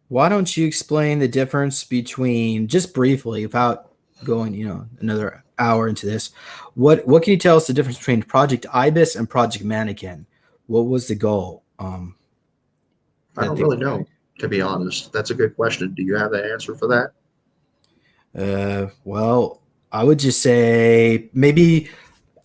Why don't you explain the difference between, just briefly, without going, another hour into this? What can you tell us the difference between Project Ibis and Project Mannequin? What was the goal? I don't really know, to be honest. That's a good question. Do you have an answer for that? Well, I would just say maybe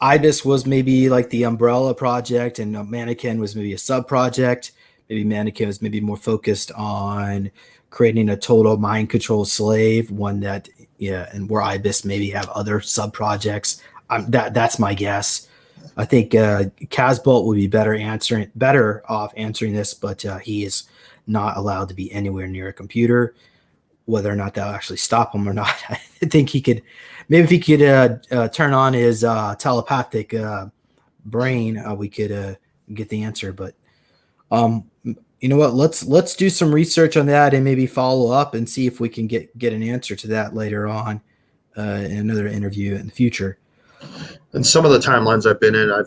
Ibis was maybe like the umbrella project, and Mannequin was maybe a sub project. Maybe Mannequin was maybe more focused on creating a total mind control slave, one that, yeah, and where Ibis maybe have other sub projects. That's my guess. I think Casbolt would be better off answering this, but he is not allowed to be anywhere near a computer. Whether or not that'll actually stop him or not, I think he could. Maybe if he could turn on his telepathic brain, we could get the answer. But you know what? Let's do some research on that and maybe follow up and see if we can get an answer to that later on in another interview in the future. And some of the timelines I've been in, I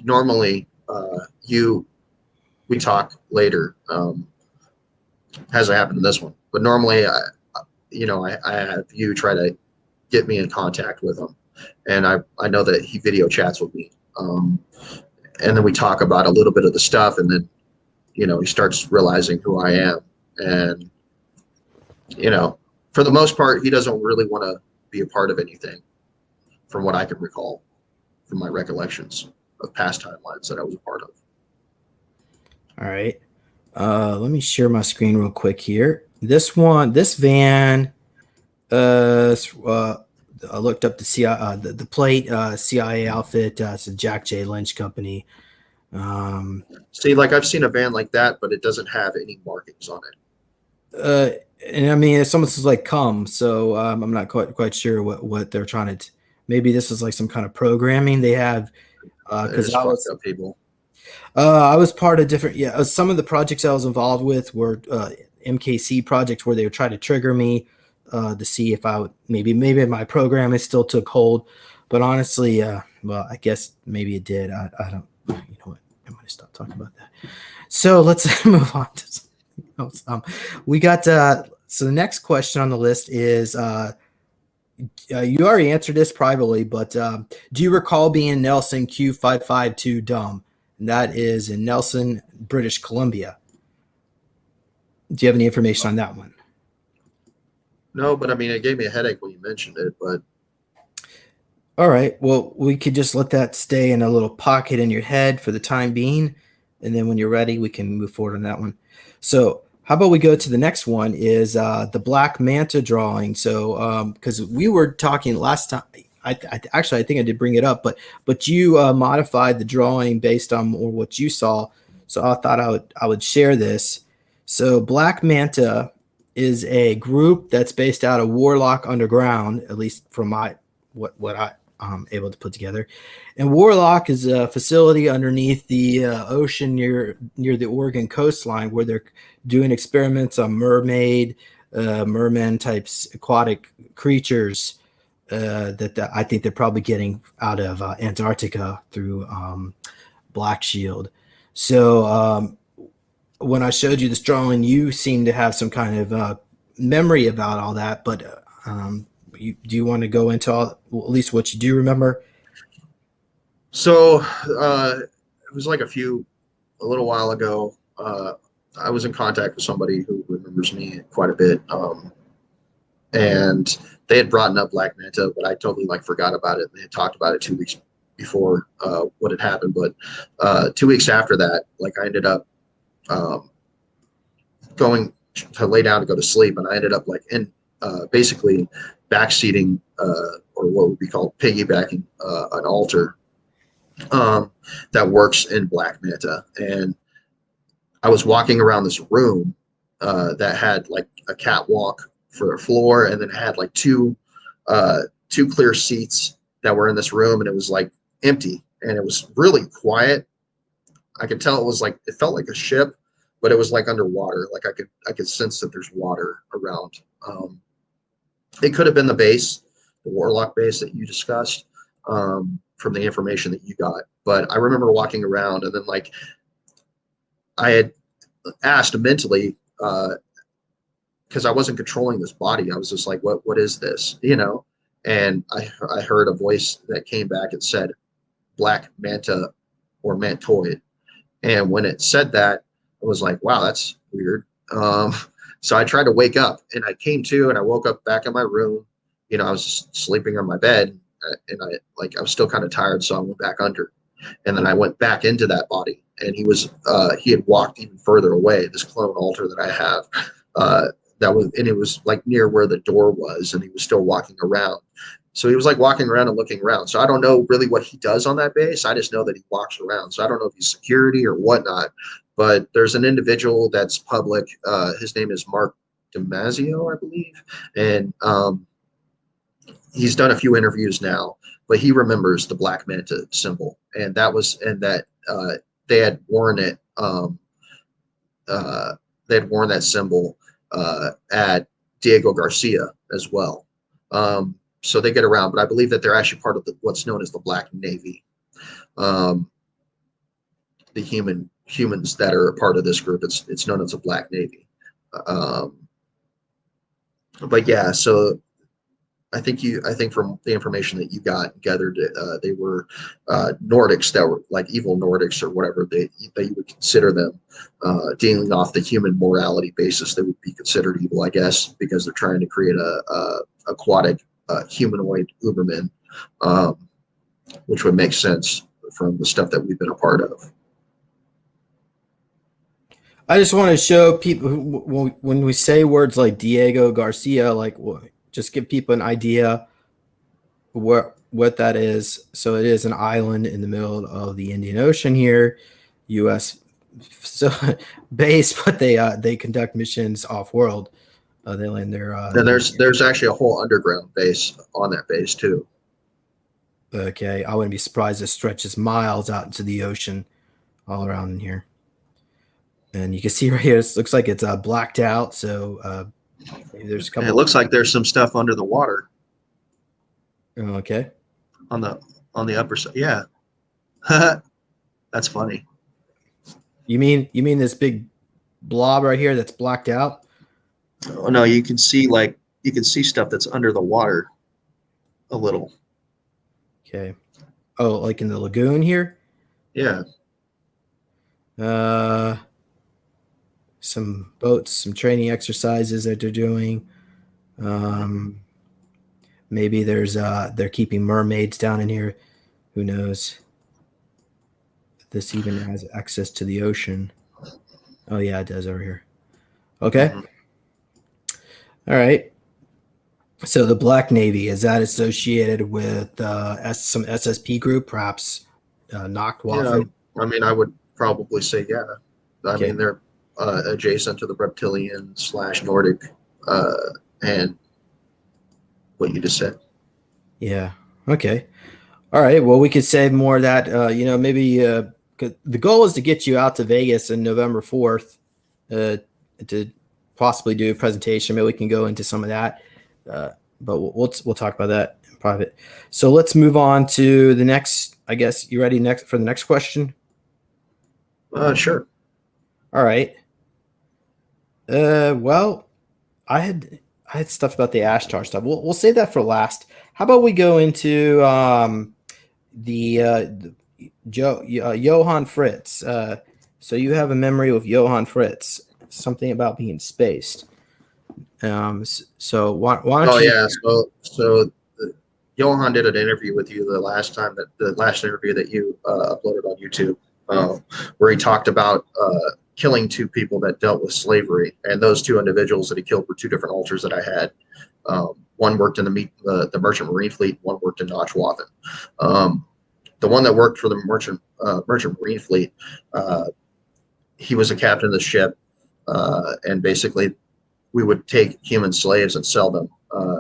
normally we talk later. Hasn't happened in this one, but normally I have you try to get me in contact with him, and I know that he video chats with me, and then we talk about a little bit of the stuff, and then he starts realizing who I am, and for the most part he doesn't really want to be a part of anything, from what I can recall, from my recollections of past timelines that I was a part of. All right. Let me share my screen real quick here. This van, I looked up the plate, CIA outfit. It's a Jack J. Lynch company. See, like I've seen a van like that, but it doesn't have any markings on it. And I mean, it's almost like cum. So I'm not quite sure what they're trying to. Maybe this is like some kind of programming they have. Because I was up people. I was part of different. Yeah, some of the projects I was involved with were MKC projects where they would try to trigger me to see if I would maybe my program is still took hold. But honestly, well, I guess maybe it did. I don't. You know what? I'm going to stop talking about that. So let's move on to something else. We got so the next question on the list is. You already answered this privately, but do you recall being Nelson Q552 Dumb? And that is in Nelson, British Columbia. Do you have any information on that one? No, but I mean, it gave me a headache when you mentioned it. But All right. Well, we could just let that stay in a little pocket in your head for the time being, and then when you're ready, we can move forward on that one. So, how about we go to the next one? Is the black manta drawing? So, because we were talking last time, I think I did bring it up, but you modified the drawing based on more what you saw. So I thought I would share this. So, Black Manta is a group that's based out of Warlock Underground, at least from my what I able to put together. And Warlock is a facility underneath the ocean near the Oregon coastline where they're doing experiments on merman types aquatic creatures that I think they're probably getting out of Antarctica through Black Shield. So when I showed you this drawing, you seem to have some kind of memory about all that, but do you want to go into at least what you do remember? So it was like a little while ago. I was in contact with somebody who remembers me quite a bit, and they had brought up Black Manta, but I totally like forgot about it. They had talked about it 2 weeks before what had happened, but 2 weeks after that, like I ended up um, going to lay down to go to sleep, and I ended up like in basically backseating or what would be called piggybacking an altar um, that works in Black Manta. And I was walking around this room that had like a catwalk for a floor, and then it had like two clear seats that were in this room, and it was like empty, and it was really quiet. I could tell it was like it felt like a ship, but it was like underwater. Like I could sense that there's water around. It could have been the base, the Warlock base that you discussed from the information that you got. But I remember walking around, and then like I had asked mentally because I wasn't controlling this body. I was just like, what is this? You know? And I heard a voice that came back and said, Black Manta or Mantoid. And when it said that, I was like, wow, that's weird. So I tried to wake up, and I came to, and I woke up back in my room. You know, I was just sleeping on my bed, and I was still kind of tired, so I went back under, and then I went back into that body, and he had walked even further away. This clone altar that I have, uh, and it was like near where the door was, and he was still walking around. So he was like walking around and looking around. So I don't know really what he does on that base. I just know that he walks around. So I don't know if he's security or whatnot. But there's an individual that's public. His name is Mark Damasio, I believe, and he's done a few interviews now. But he remembers the Black Manta symbol, and that they had worn it. They had worn that symbol at Diego Garcia as well. So they get around, but I believe that they're actually part of what's known as the Black Navy. Um, the humans that are a part of this group, it's known as a Black Navy. Um, but yeah, so I think from the information that you got gathered, they were Nordics that were like evil Nordics or whatever that you would consider them, dealing off the human morality basis. They would be considered evil, I guess, because they're trying to create a aquatic humanoid Uberman, um, which would make sense from the stuff that we've been a part of. I just want to show people when we say words like Diego Garcia, like just give people an idea what that is. So it is an island in the middle of the Indian Ocean here, U.S. So base, but they conduct missions off world. They land their And there's actually a whole underground base on that base too. okay. I wouldn't be surprised it stretches miles out into the ocean all around in here. And you can see right here, it looks like it's blacked out. So maybe there's a And it couple. looks like there's some stuff under the water Okay. on the upper side. Yeah, that's funny. You mean this big blob right here that's blacked out? Oh no, you can see stuff that's under the water a little. Okay. Oh, like in the lagoon here? Yeah, Uh, some boats, some training exercises that they're doing. Um, Maybe they're keeping mermaids down in here. Who knows? This even has access to the ocean. Oh yeah, it does over here. Okay. Mhm. All right. So the Black Navy, is that associated with some SSP group, perhaps Yeah, Nachtwaffen? I mean, I would probably say yeah. I Okay. mean, they're adjacent to the reptilian slash Nordic, uh, and what you just said. Yeah. Okay. All right. Well, we could say more of that. Maybe 'cause the goal is to get you out to Vegas on November 4th uh, to possibly do a presentation. Maybe we can go into some of that, uh, but we'll talk about that in private. So let's move on to the next. I guess you ready next for the next question? Sure. All right. Well, I had I had stuff about the Ashtar stuff. We'll save that for last. How about we go into the Johann Fritz. So you have a memory of Johann Fritz, something about being spaced. So why don't Oh you? yeah. So Johan did an interview with you the last interview that you uploaded on YouTube, where he talked about killing two people that dealt with slavery, and those two individuals that he killed were two different alters that I had. One worked in the Merchant Marine Fleet, one worked in Notchwaffen. The one that worked for the Merchant Marine Fleet, uh, he was a captain of the ship, and basically we would take human slaves and sell them.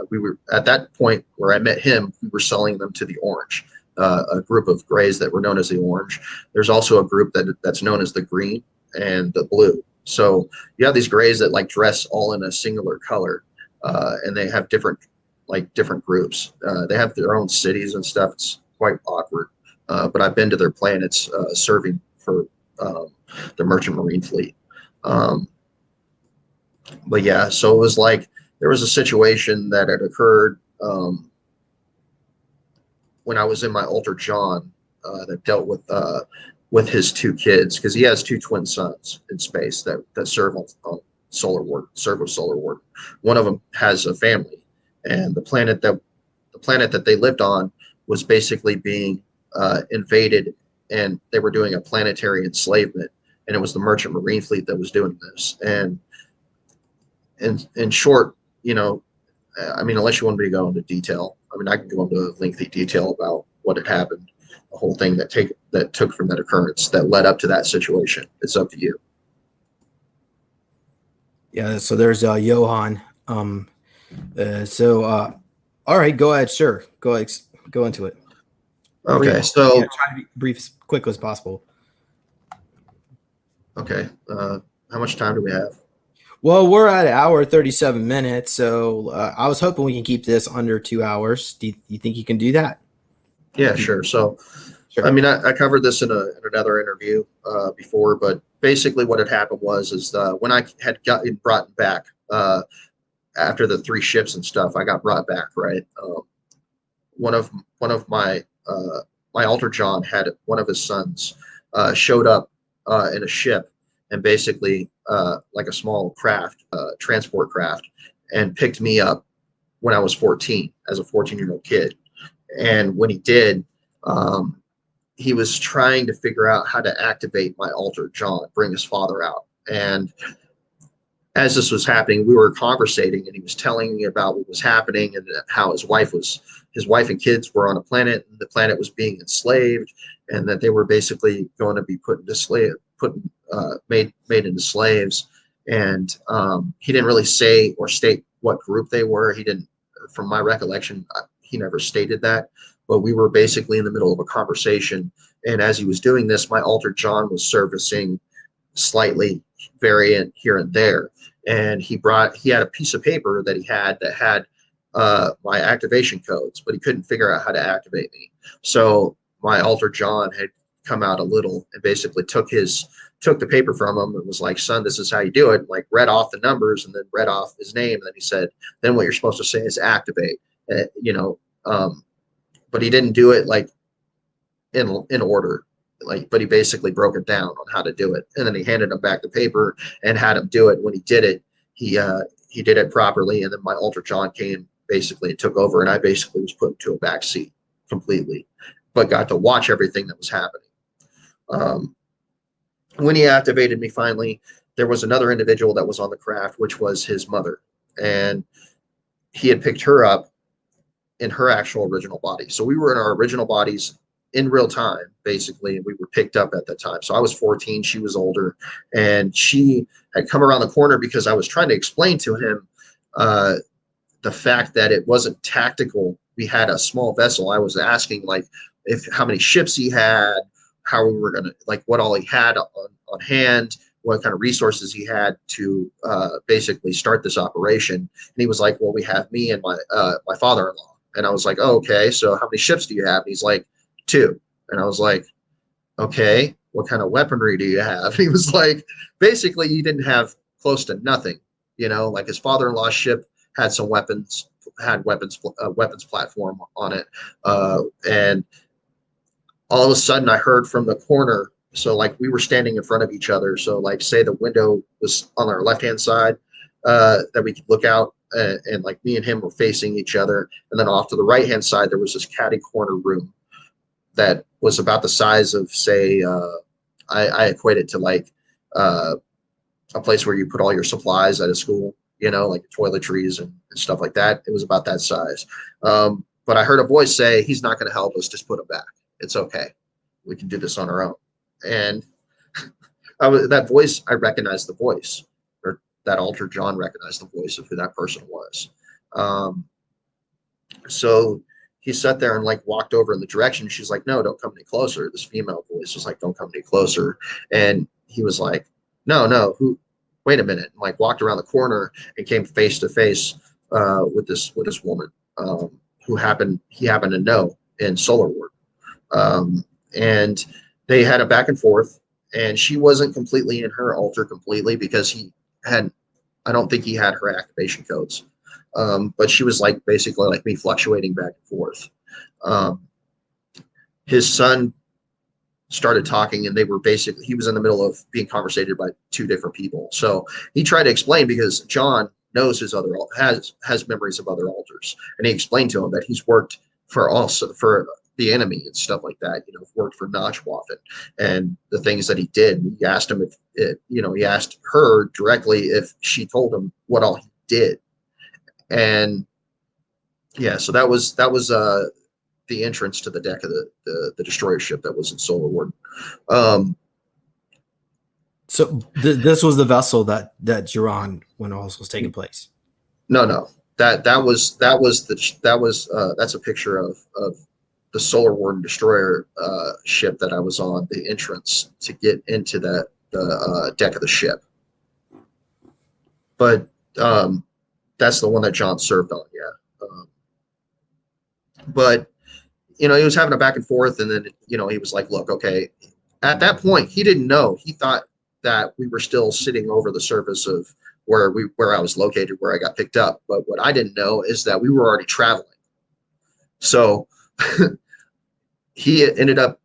We were at that point where I met him. We were selling them to the Orange, a group of grays that were known as the Orange. There's also a group that's known as the Green and the Blue. So you have these grays that like dress all in a singular color, and they have different groups. They have their own cities and stuff. It's quite awkward. But I've been to their planets serving for um, the Merchant Marine Fleet. Um, but yeah, so it was like there was a situation that had occurred when I was in my Alter John that dealt with his two kids because he has two twin sons in space that serve on Solar Ward, serve with Solar Ward. One of them has a family, and the planet that they lived on was basically being invaded, and they were doing a planetary enslavement, and it was the Merchant Marine Fleet that was doing this, and in short, I mean, unless you want me to go into detail, I mean, I can go into lengthy detail about what had happened, the whole thing that took from that occurrence that led up to that situation. It's up to you. Yeah. So there's Johann. All right. Go ahead. Sure. Go ahead. Go into it. Brief. Okay, Yeah. so Try to be brief as quick as possible. okay, how much time do we have? Well, we're at an hour 37 minutes, so I was hoping we can keep this under 2 hours. Do you think you can do that? Yeah, sure. So, I Sure. mean, I covered this in another interview before, but basically what had happened was when I had gotten brought back after the three ships and stuff, I got brought back, right? One of my alter John had one of his sons showed up in a ship and basically like a small craft, transport craft, and picked me up when I was 14 as a 14-year-old kid. And when he did, um, he was trying to figure out how to activate my alter John, bring his father out. And as this was happening, we were conversating, and he was telling me about what was happening and how his wife and kids were on a planet, and the planet was being enslaved, and that they were basically going to be put into made into slaves. And he didn't really say or state what group they were. He didn't, from my recollection, he never stated that. But we were basically in the middle of a conversation, and as he was doing this, my alter John was servicing slightly variant here and there. And he had a piece of paper that had my activation codes, but he couldn't figure out how to activate me. So my alter John had come out a little and basically took the paper from him and was like, "Son, this is how you do it." Like read off the numbers and then read off his name. And then he said, "Then what you're supposed to say is activate." Uh, you know, um, but he didn't do it like in order, like, but he basically broke it down on how to do it, and then he handed him back the paper and had him do it. When he did it, he did it properly, and then my alter John came basically it took over, and I basically was put into a back seat completely, but got to watch everything that was happening. When he activated me finally, there was another individual that was on the craft, which was his mother, and he had picked her up in her actual original body. So we were in our original bodies in real time, basically, and we were picked up at that time. So I was 14, she was older, and she had come around the corner because I was trying to explain to him the fact that it wasn't tactical. We had a small vessel. I was asking like if how many ships he had, how we were gonna like what all he had on hand, what kind of resources he had to basically start this operation. And he was like, "Well, we have me and my father-in-law." And I was like, "Oh, okay. So how many ships do you have?" And he's like, "2." And I was like, "Okay. What kind of weaponry do you have?" And he was like, basically, he didn't have close to nothing. You know, like his father-in-law's ship had some weapons, weapons platform on it, and all of a sudden I heard from the corner. So like we were standing in front of each other. So like say the window was on our left hand side that we could look out, and like me and him were facing each other. And then off to the right hand side there was this catty corner room that was about the size of say I equate it to like a place where you put all your supplies at a school, you know, like toiletries and stuff like that. It was about that size. But I heard a voice say, "He's not going to help us. Just put him back. It's okay. We can do this on our own." And that voice, I recognized the voice, or that alter John recognized the voice of who that person was. So he sat there and like walked over in the direction. She's like, "No, don't come any closer." This female voice was like, "Don't come any closer." And he was like, "No, no, who? Wait a minute." And like walked around the corner and came face to face with this woman who he happened to know in Solar Ward. And they had a back and forth, and she wasn't completely in her altar completely because I don't think he had her activation codes. But she was like basically like me fluctuating back and forth. His son started talking, and he was in the middle of being conversated by two different people. So he tried to explain because John knows has memories of other altars, and he explained to him that he's worked for the enemy and stuff like that, you know, worked for Notchwaffen and the things that he did. He asked him he asked her directly if she told him what all he did. And yeah, so that was the entrance to the deck of the destroyer ship that was in Solar Ward. So this was the vessel that Jiran when all this was taking place. No, that's a picture of the Solar Ward destroyer ship that I was on, the entrance to get into the deck of the ship. But that's the one that John served on, yeah. But you know, he was having a back and forth, and then you know he was like, "Look, okay." At that point, he didn't know. He thought that we were still sitting over the surface of where I was located, where I got picked up. But what I didn't know is that we were already traveling. So he ended up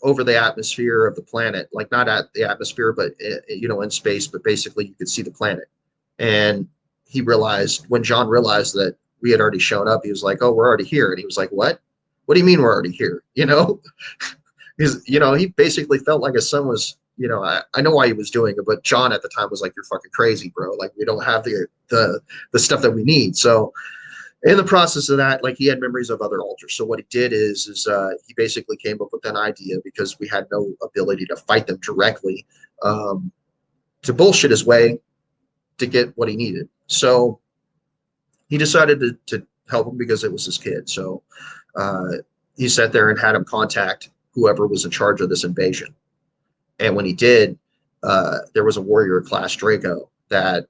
over the atmosphere of the planet, like not at the atmosphere, but you know, in space. But basically, you could see the planet. And he realized when John realized that we had already shown up, he was like, "Oh, we're already here." And he was like, "What? What do you mean we're already here?" You know, he basically felt like his son was, you know, I know why he was doing it, but John at the time was like, "You're fucking crazy, bro. Like we don't have the stuff that we need." So in the process of that, like he had memories of other altars. So what he did is he basically came up with an idea because we had no ability to fight them directly, to bullshit his way to get what he needed. So he decided to help him because it was his kid. So he sat there and had him contact whoever was in charge of this invasion. And when he did, there was a warrior class Draco that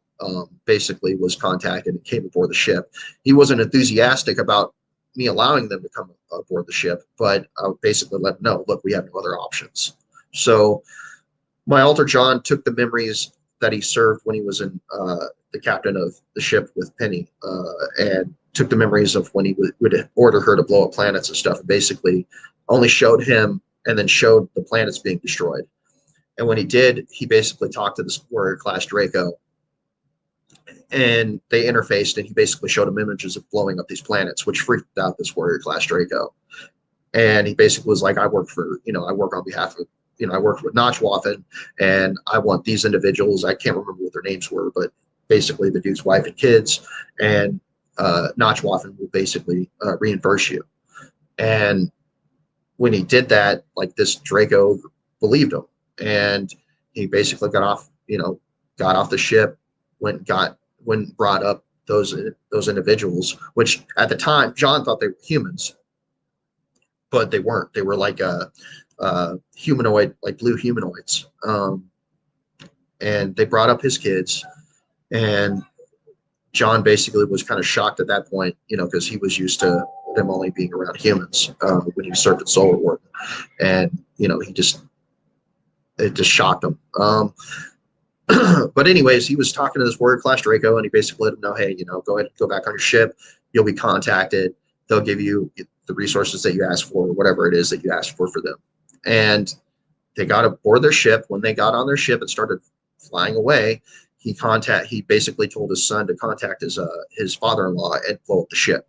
basically was contacted and came aboard the ship. He wasn't enthusiastic about me allowing them to come aboard the ship, but I basically let him know, look, we have no other options. So my alter John took the memories that he served when he was in the captain of the ship with Penny, and took the memories of when he would order her to blow up planets and stuff, and basically only showed him and then showed the planets being destroyed. And when he did, he basically talked to this warrior class Draco, and they interfaced, and he basically showed him images of blowing up these planets, which freaked out this warrior class Draco. And he basically was like, I work for, I work on behalf of, I work with Notchwaffen, and I want these individuals. I can't remember what their names were, but basically the dude's wife and kids, and Notchwaffen will basically reimburse you. And when he did that, like, this Draco believed him, and he basically got off the ship, brought up those individuals, which at the time John thought they were humans, but they weren't. They were like humanoid, like blue humanoids. And they brought up his kids, and John basically was kind of shocked at that point, because he was used to them only being around humans when he served at Solar Warden, and it just shocked him. But anyways, he was talking to this warrior class Draco, and he basically let him know, hey, go ahead and go back on your ship. You'll be contacted. They'll give you the resources that you asked for, or whatever it is that you asked for them. And they got aboard their ship. When they got on their ship and started flying away, he basically told his son to contact his father-in-law and blow up the ship.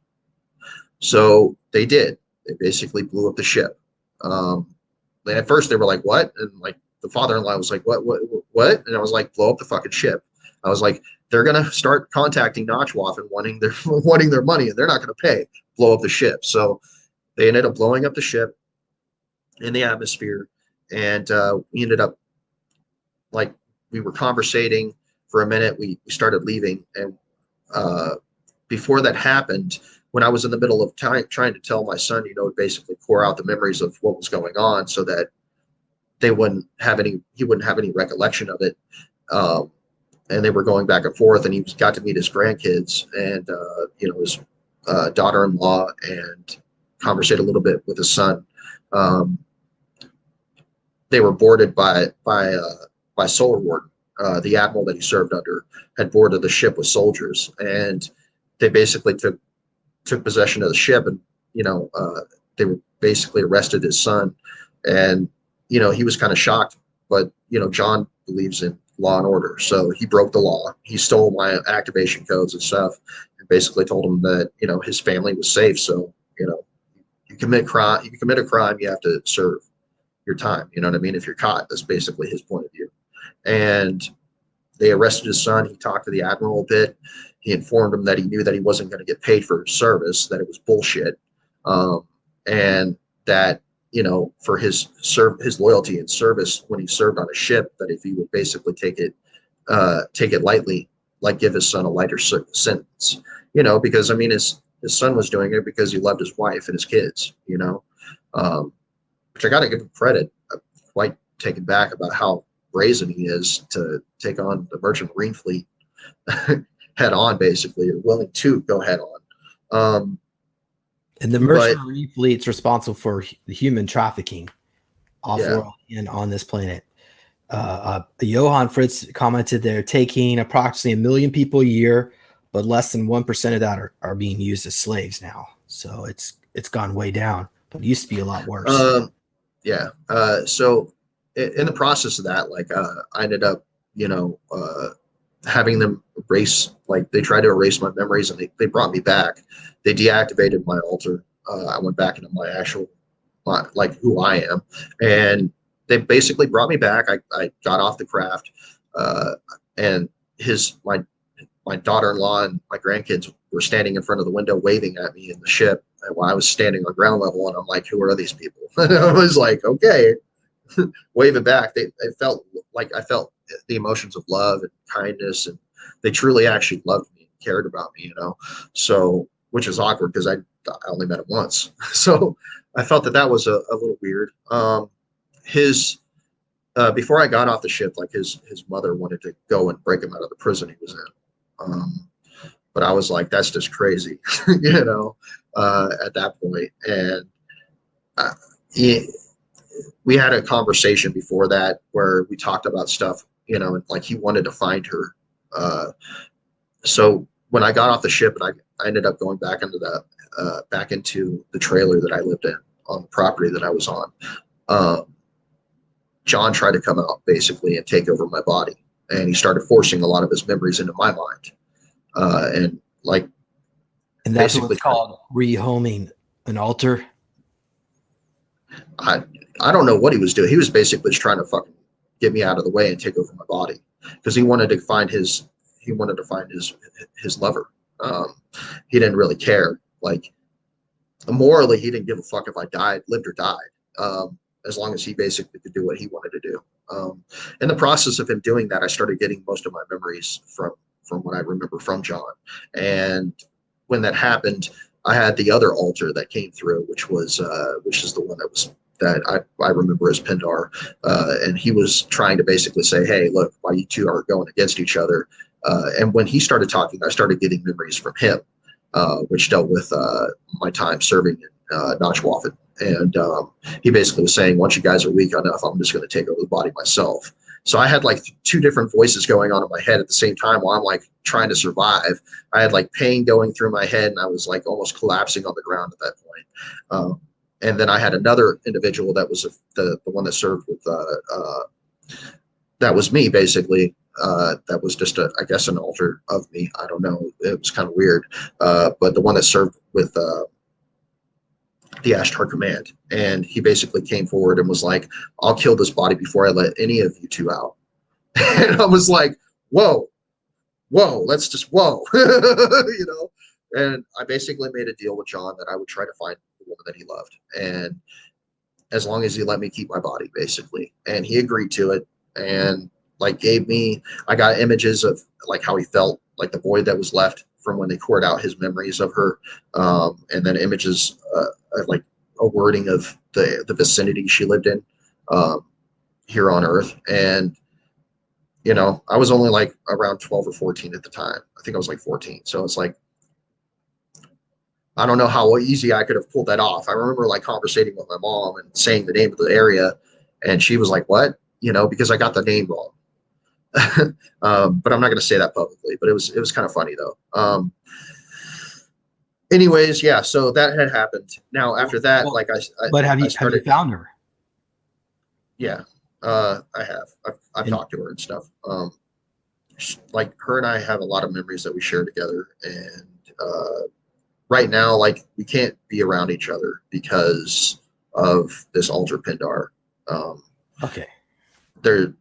So they did. They basically blew up the ship. And at first they were like, what? And like the father-in-law was like, what? And I was like, blow up the fucking ship. I was like, they're going to start contacting Notchwaffen wanting their money, and they're not going to pay. Blow up the ship. So they ended up blowing up the ship in the atmosphere. And we ended up, like, we were conversating for a minute. We started leaving. And before that happened, when I was in the middle of trying to tell my son, basically pour out the memories of what was going on so that he wouldn't have any recollection of it. And they were going back and forth, and he got to meet his grandkids and, his daughter-in-law, and conversate a little bit with his son. They were boarded by Solar Warden. The admiral that he served under had boarded the ship with soldiers, and they basically took possession of the ship, and they were basically arrested his son. And he was kind of shocked, but John believes in law and order, so he broke the law. He stole my activation codes and stuff, and basically told him that his family was safe. So you commit a crime, you have to serve your time. You know what I mean? If you're caught, that's basically his point of view. And they arrested his son. He talked to the admiral a bit. He informed him that he knew that he wasn't going to get paid for his service, that it was bullshit, and that for his loyalty and service when he served on a ship, that if he would basically take it lightly, like give his son a lighter sentence, because I mean his son was doing it because he loved his wife and his kids, which I got to give him credit. I'm quite taken back about how brazen he is to take on the Merchant Marine fleet head on, basically, or willing to go head on. And the Merchant Marine fleet's responsible for the human trafficking off-world and on this planet. Johann Fritz commented they're taking approximately 1 million people a year, but less than 1% of that are being used as slaves now. So it's gone way down, but it used to be a lot worse. So in the process of that, like I ended up, having them erase, like they tried to erase my memories, and they brought me back. They deactivated my altar. I went back into my actual, like, who I am, and they basically brought me back. I got off the craft, and my daughter-in-law and my grandkids were standing in front of the window waving at me in the ship while I was standing on ground level, and I'm like, who are these people? And I was like, okay, waving back. It felt like I felt the emotions of love and kindness, and they truly actually loved me and cared about me, so, which is awkward because I only met him once. So I felt that was a little weird. Before I got off the ship, like his mother wanted to go and break him out of the prison he was in. But I was like, that's just crazy, at that point. And we had a conversation before that where we talked about stuff, and like he wanted to find her. So when I got off the ship, and I ended up going back into the trailer that I lived in on the property that I was on. John tried to come out basically and take over my body, and he started forcing a lot of his memories into my mind. and like And that's basically what's called rehoming an altar. I I don't know what he was doing. He was basically just trying to fucking get me out of the way and take over my body because he wanted to find his lover. Um, he didn't really care. Like morally, he didn't give a fuck if I lived or died, as long as he basically could do what he wanted to do. In the process of him doing that, I started getting most of my memories from what I remember from John. And when that happened, I had the other altar that came through, which is the one that I remember as Pindar, and he was trying to basically say, "Hey, look, why you two are going against each other." And when he started talking, I started getting memories from him, which dealt with my time serving in Notchwaffen. And he basically was saying, once you guys are weak enough, I'm just going to take over the body myself. So I had like two different voices going on in my head at the same time while I'm like trying to survive. I had like pain going through my head and I was like almost collapsing on the ground at that point. And then I had another individual that was the one that served with, that was me basically. That was just I guess an alter of me. I don't know. It was kind of weird. But the one that served with the Ashtar command, and he basically came forward and was like, "I'll kill this body before I let any of you two out." And I was like, "Whoa, whoa, let's just whoa," you know. And I basically made a deal with John that I would try to find the woman that he loved, and as long as he let me keep my body, basically. And he agreed to it, and like gave me, I got images of like how he felt, like the void that was left from when they poured out his memories of her, and then images of like a wording of the vicinity she lived in, um, here on Earth. And you know, I was only like around 12 or 14 at the time. I think I was like 14. So it's like I don't know how easy I could have pulled that off. I remember like conversating with my mom and saying the name of the area, and she was like, "What?" You know, because I got the name wrong. But I'm not going to say that publicly. But it was kind of funny though. Anyways, yeah. So that had happened. Now after that, Well, like but I have you started. found her? Yeah, I have. I've And talked to her and stuff. Like her and I have a lot of memories that we share together, and right now, like we can't be around each other because of this alter Pindar. Um, okay, there,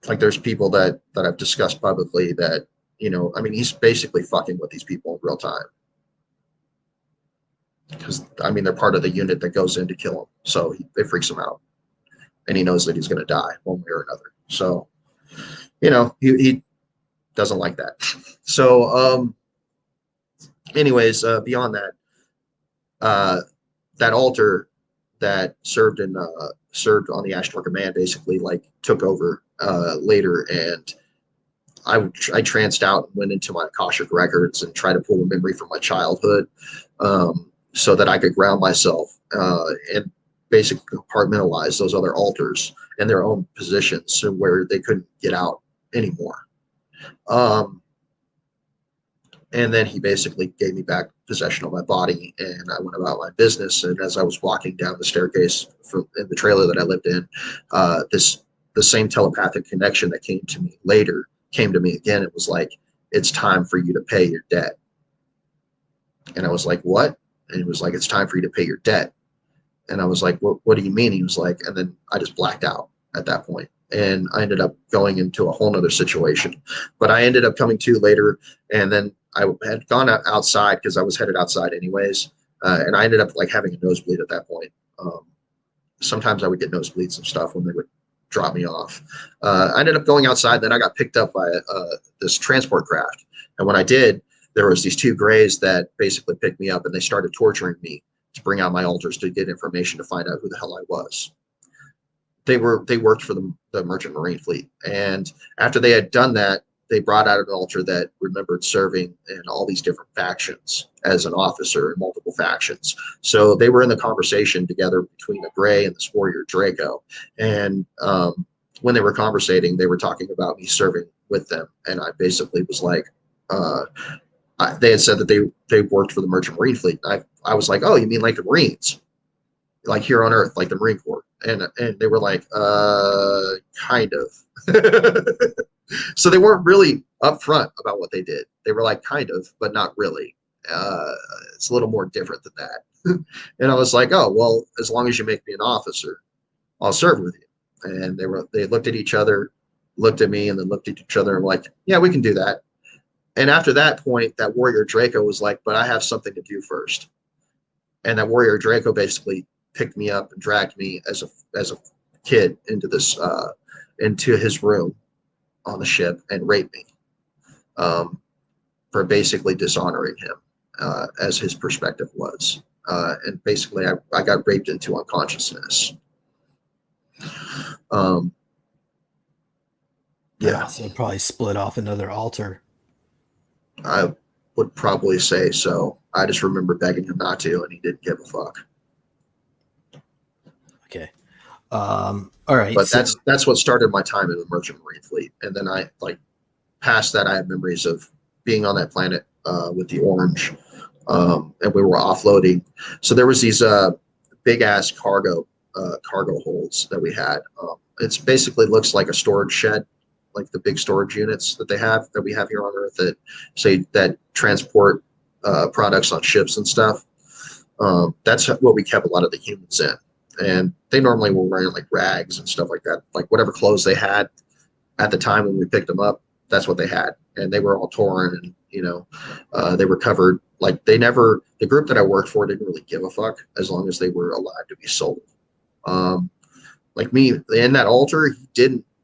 like, there's people that I've discussed publicly that I mean, he's basically fucking with these people in real time because I mean they're part of the unit that goes in to kill him, so it freaks him out, and he knows that he's going to die one way or another. So he doesn't like that. So anyways, beyond that, uh, that altar that served on the Ashtor command basically like took over later, and I tranced out and went into my Akashic records and tried to pull a memory from my childhood, so that I could ground myself, and basically compartmentalize those other altars in their own positions so where they couldn't get out anymore. Um, and then he basically gave me back possession of my body, and I went about my business. And as I was walking down the staircase in the trailer that I lived in, this the same telepathic connection that came to me later came to me again. It was like, it's time for you to pay your debt. And I was like, what? And he was like, it's time for you to pay your debt. And I was like, what do you mean? He was like, and then I just blacked out at that point. And I ended up going into a whole nother situation. But I ended up coming to later. And then I had gone outside because I was headed outside anyways. And I ended up like having a nosebleed at that point. Sometimes I would get nosebleeds and stuff when they would drop me off. I ended up going outside. Then I got picked up by this transport craft. And when I did, there was these two grays that basically picked me up and they started torturing me to bring out my altars to get information to find out who the hell I was. They worked for the Merchant Marine Fleet, and after they had done that, they brought out an altar that remembered serving in all these different factions as an officer in multiple factions. So they were in the conversation together between the Gray and this warrior Draco, and when they were conversating, they were talking about me serving with them, and I basically was like. They had said that they worked for the Merchant Marine Fleet. I was like, oh, you mean like the Marines, like here on Earth, like the Marine Corps, and they were like, kind of. So they weren't really upfront about what they did. They were like, kind of, but not really. It's a little more different than that. And I was like, oh, well, as long as you make me an officer, I'll serve with you. And they looked at each other, looked at me, and then looked at each other and like, yeah, we can do that. And after that point, that Warrior Draco was like, but I have something to do first. And that Warrior Draco basically picked me up and dragged me as a kid into this into his room on the ship and raped me for basically dishonoring him, as his perspective was. And basically, I got raped into unconsciousness. Yeah, So probably split off another altar. I would probably say so. I just remember begging him not to, and he didn't give a fuck. Okay. All right. But that's what started my time in the Merchant Marine Fleet, and then I like past that I have memories of being on that planet with the Orange, and we were offloading. So there was these big ass cargo holds that we had. It's basically looks like a storage shed, like the big storage units that we have here on Earth that say that transport products on ships and stuff. That's what we kept a lot of the humans in, and they normally were wearing like rags and stuff like that, like whatever clothes they had at the time when we picked them up. That's what they had, and they were all torn, and they were covered. Like the group that I worked for didn't really give a fuck as long as they were alive to be sold. Like me in that altar,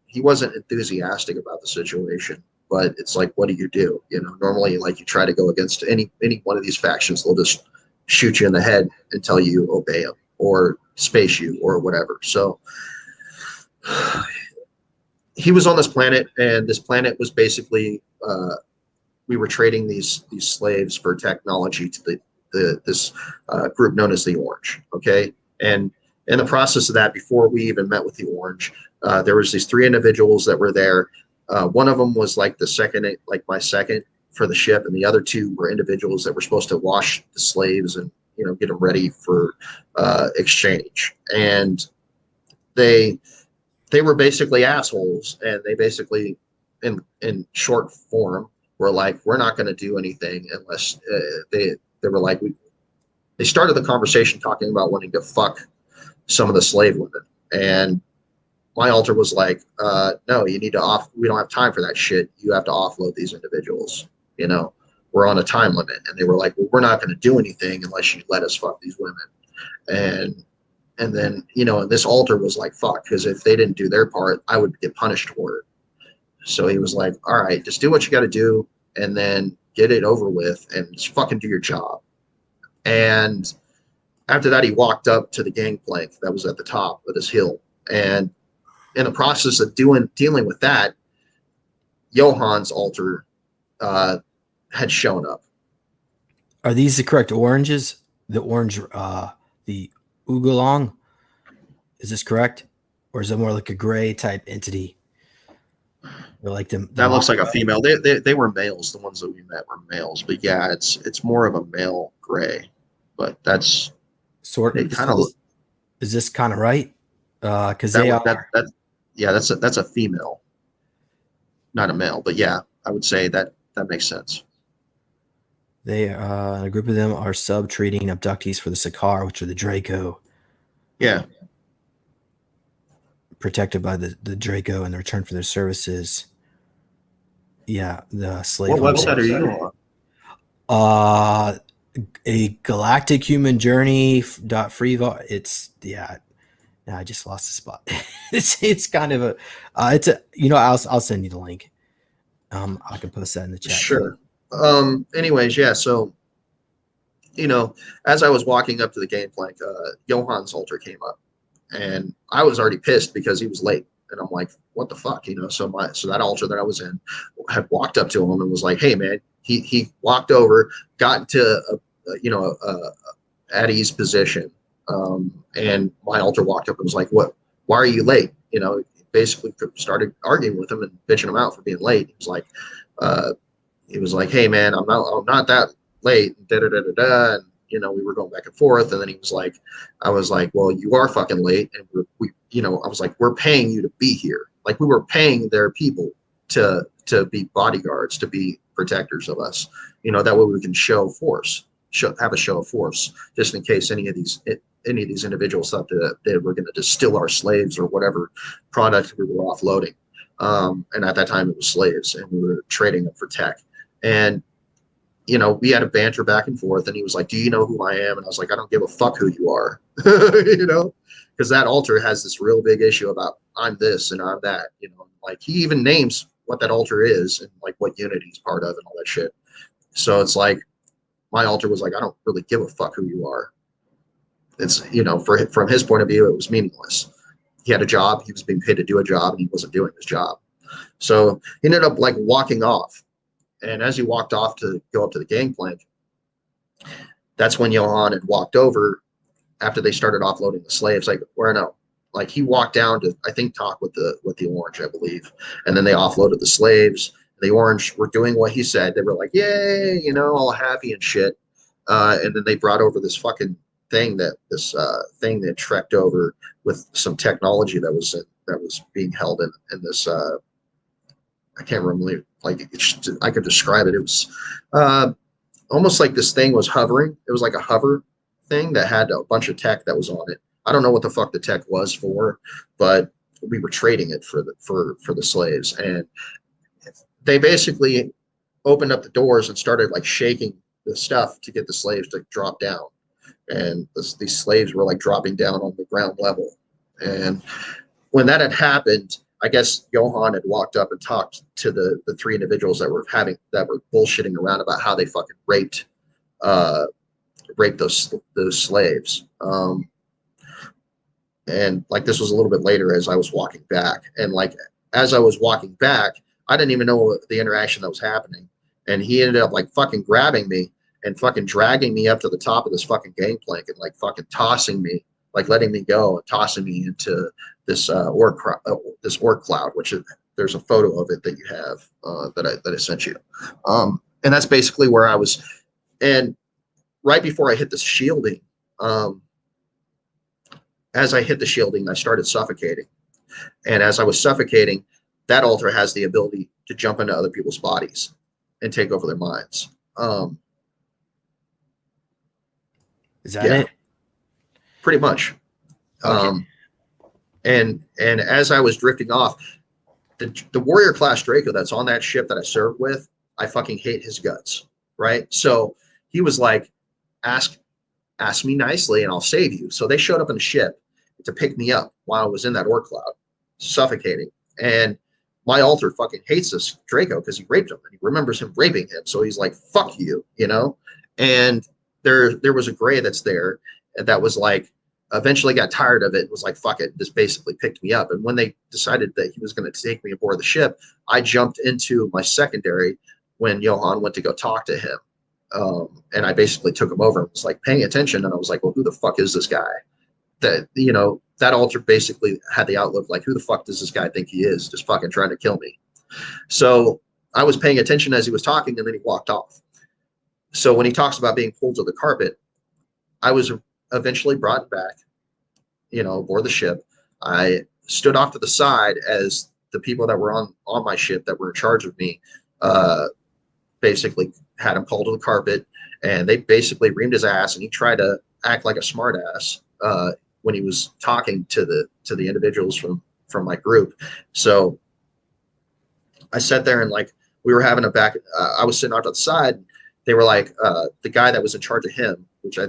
he wasn't enthusiastic about the situation, but it's like, what do? Normally, like, you try to go against any one of these factions, they'll just shoot you in the head until you obey them or space you or whatever. So he was on this planet, and this planet was basically we were trading these slaves for technology to this group known as the Orange. Okay, and in the process of that, before we even met with the Orange, there was these three individuals that were there. One of them was like my second for the ship, and the other two were individuals that were supposed to wash the slaves and get them ready for exchange. And they were basically assholes, and they basically, in short form, were like, we're not going to do anything unless they were like, they started the conversation talking about wanting to fuck some of the slave women, and my altar was like, no, you need to we don't have time for that shit. You have to offload these individuals. We're on a time limit. And they were like, well, we're not going to do anything unless you let us fuck these women. And then, and this altar was like, fuck, because if they didn't do their part, I would get punished for it. So he was like, all right, just do what you got to do and then get it over with and just fucking do your job. And after that, he walked up to the gangplank that was at the top of this hill. And in the process of dealing with that, Johan's altar had shown up. Are these the correct oranges? The orange, the Oolong? Is this correct? Or is it more like a gray type entity? Or like that looks like a female. They were males. The ones that we met were males. But yeah, it's more of a male gray. But that's sort of kind of. Is this kind of right? Because they are. That's a female, not a male. But yeah, I would say that makes sense. They a group of them are sub-treating abductees for the Sakaar, which are the Draco. Yeah. Protected by the Draco in return for their services. Yeah, the slave. What website are you on? A Galactic Human Journey .freevo. It's I just lost the spot. it's kind of I'll send you the link. I can post that in the chat. Sure. Anyways, yeah. So, as I was walking up to the gangplank, Johan's altar came up, and I was already pissed because he was late. And I'm like, what the fuck, So that altar that I was in had walked up to him and was like, hey man. He walked over, got into Addie's position, and my altar walked up and was like, what? Why are you late? Basically started arguing with him and bitching him out for being late. He was like, hey man, I'm not that late. And we were going back and forth. And then he was like, I was like, well, you are fucking late. And I was like, we're paying you to be here. Like we were paying their people to be bodyguards, to be protectors of us. That way we can have a show of force, just in case any of these individuals thought that they were going to just steal our slaves or whatever product we were offloading. And at that time it was slaves, and we were trading them for tech. And we had a banter back and forth, and he was like, "Do you know who I am?" And I was like, "I don't give a fuck who you are," because that altar has this real big issue about I'm this and I'm that. Like he even names what that altar is and like what unit he's part of and all that shit. So it's like my altar was like, I don't really give a fuck who you are. It's from his point of view, it was meaningless. He had a job, he was being paid to do a job, and he wasn't doing his job. So he ended up like walking off. And as he walked off to go up to the gangplank, that's when Johan had walked over after they started offloading the slaves. Like he walked down to, I think, talk with the orange, I believe. And then they offloaded the slaves. The orange were doing what he said. They were like, yay, all happy and shit. And then they brought over this fucking thing thing that trekked over with some technology that was being held in this I can't remember, like I could describe it. It was almost like this thing was hovering. It was like a hover thing that had a bunch of tech that was on it. I don't know what the fuck the tech was for, but we were trading it for the slaves. And they basically opened up the doors and started like shaking the stuff to get the slaves to drop down. And these slaves were like dropping down on the ground level. And when that had happened, I guess Johan had walked up and talked to the three individuals that were bullshitting around about how they fucking raped those slaves. And like this was a little bit later as I was walking back. And like as I was walking back, I didn't even know the interaction that was happening. And he ended up like fucking grabbing me and fucking dragging me up to the top of this fucking gangplank and like fucking tossing me, like letting me go and tossing me into this orc cloud, which there's a photo of it that you have that I sent you. And that's basically where I was. And right before I hit the shielding, as I hit the shielding, I started suffocating. And as I was suffocating, that altar has the ability to jump into other people's bodies and take over their minds. Is that it? Pretty much. Okay. And as I was drifting off, the warrior class Draco that's on that ship that I served with, I fucking hate his guts, right? So he was like, ask me nicely and I'll save you. So they showed up in the ship to pick me up while I was in that orc cloud, suffocating. And my altar fucking hates this Draco because he raped him and he remembers him raping him. So he's like, fuck you, And there was a gray that's there that was like, eventually got tired of it and was like, fuck it, this basically picked me up. And when they decided that he was going to take me aboard the ship, I jumped into my secondary when Johan went to go talk to him. And I basically took him over and was like paying attention. And I was like, well, who the fuck is this guy? That altar basically had the outlook like, who the fuck does this guy think he is? Just fucking trying to kill me. So I was paying attention as he was talking, and then he walked off. So when he talks about being pulled to the carpet, I was eventually brought back, aboard the ship. I stood off to the side as the people that were on my ship that were in charge of me basically had him pulled to the carpet, and they basically reamed his ass, and he tried to act like a smart ass when he was talking to the individuals from my group. So I sat there and like we were having I was sitting out to the side. They were like the guy that was in charge of him, which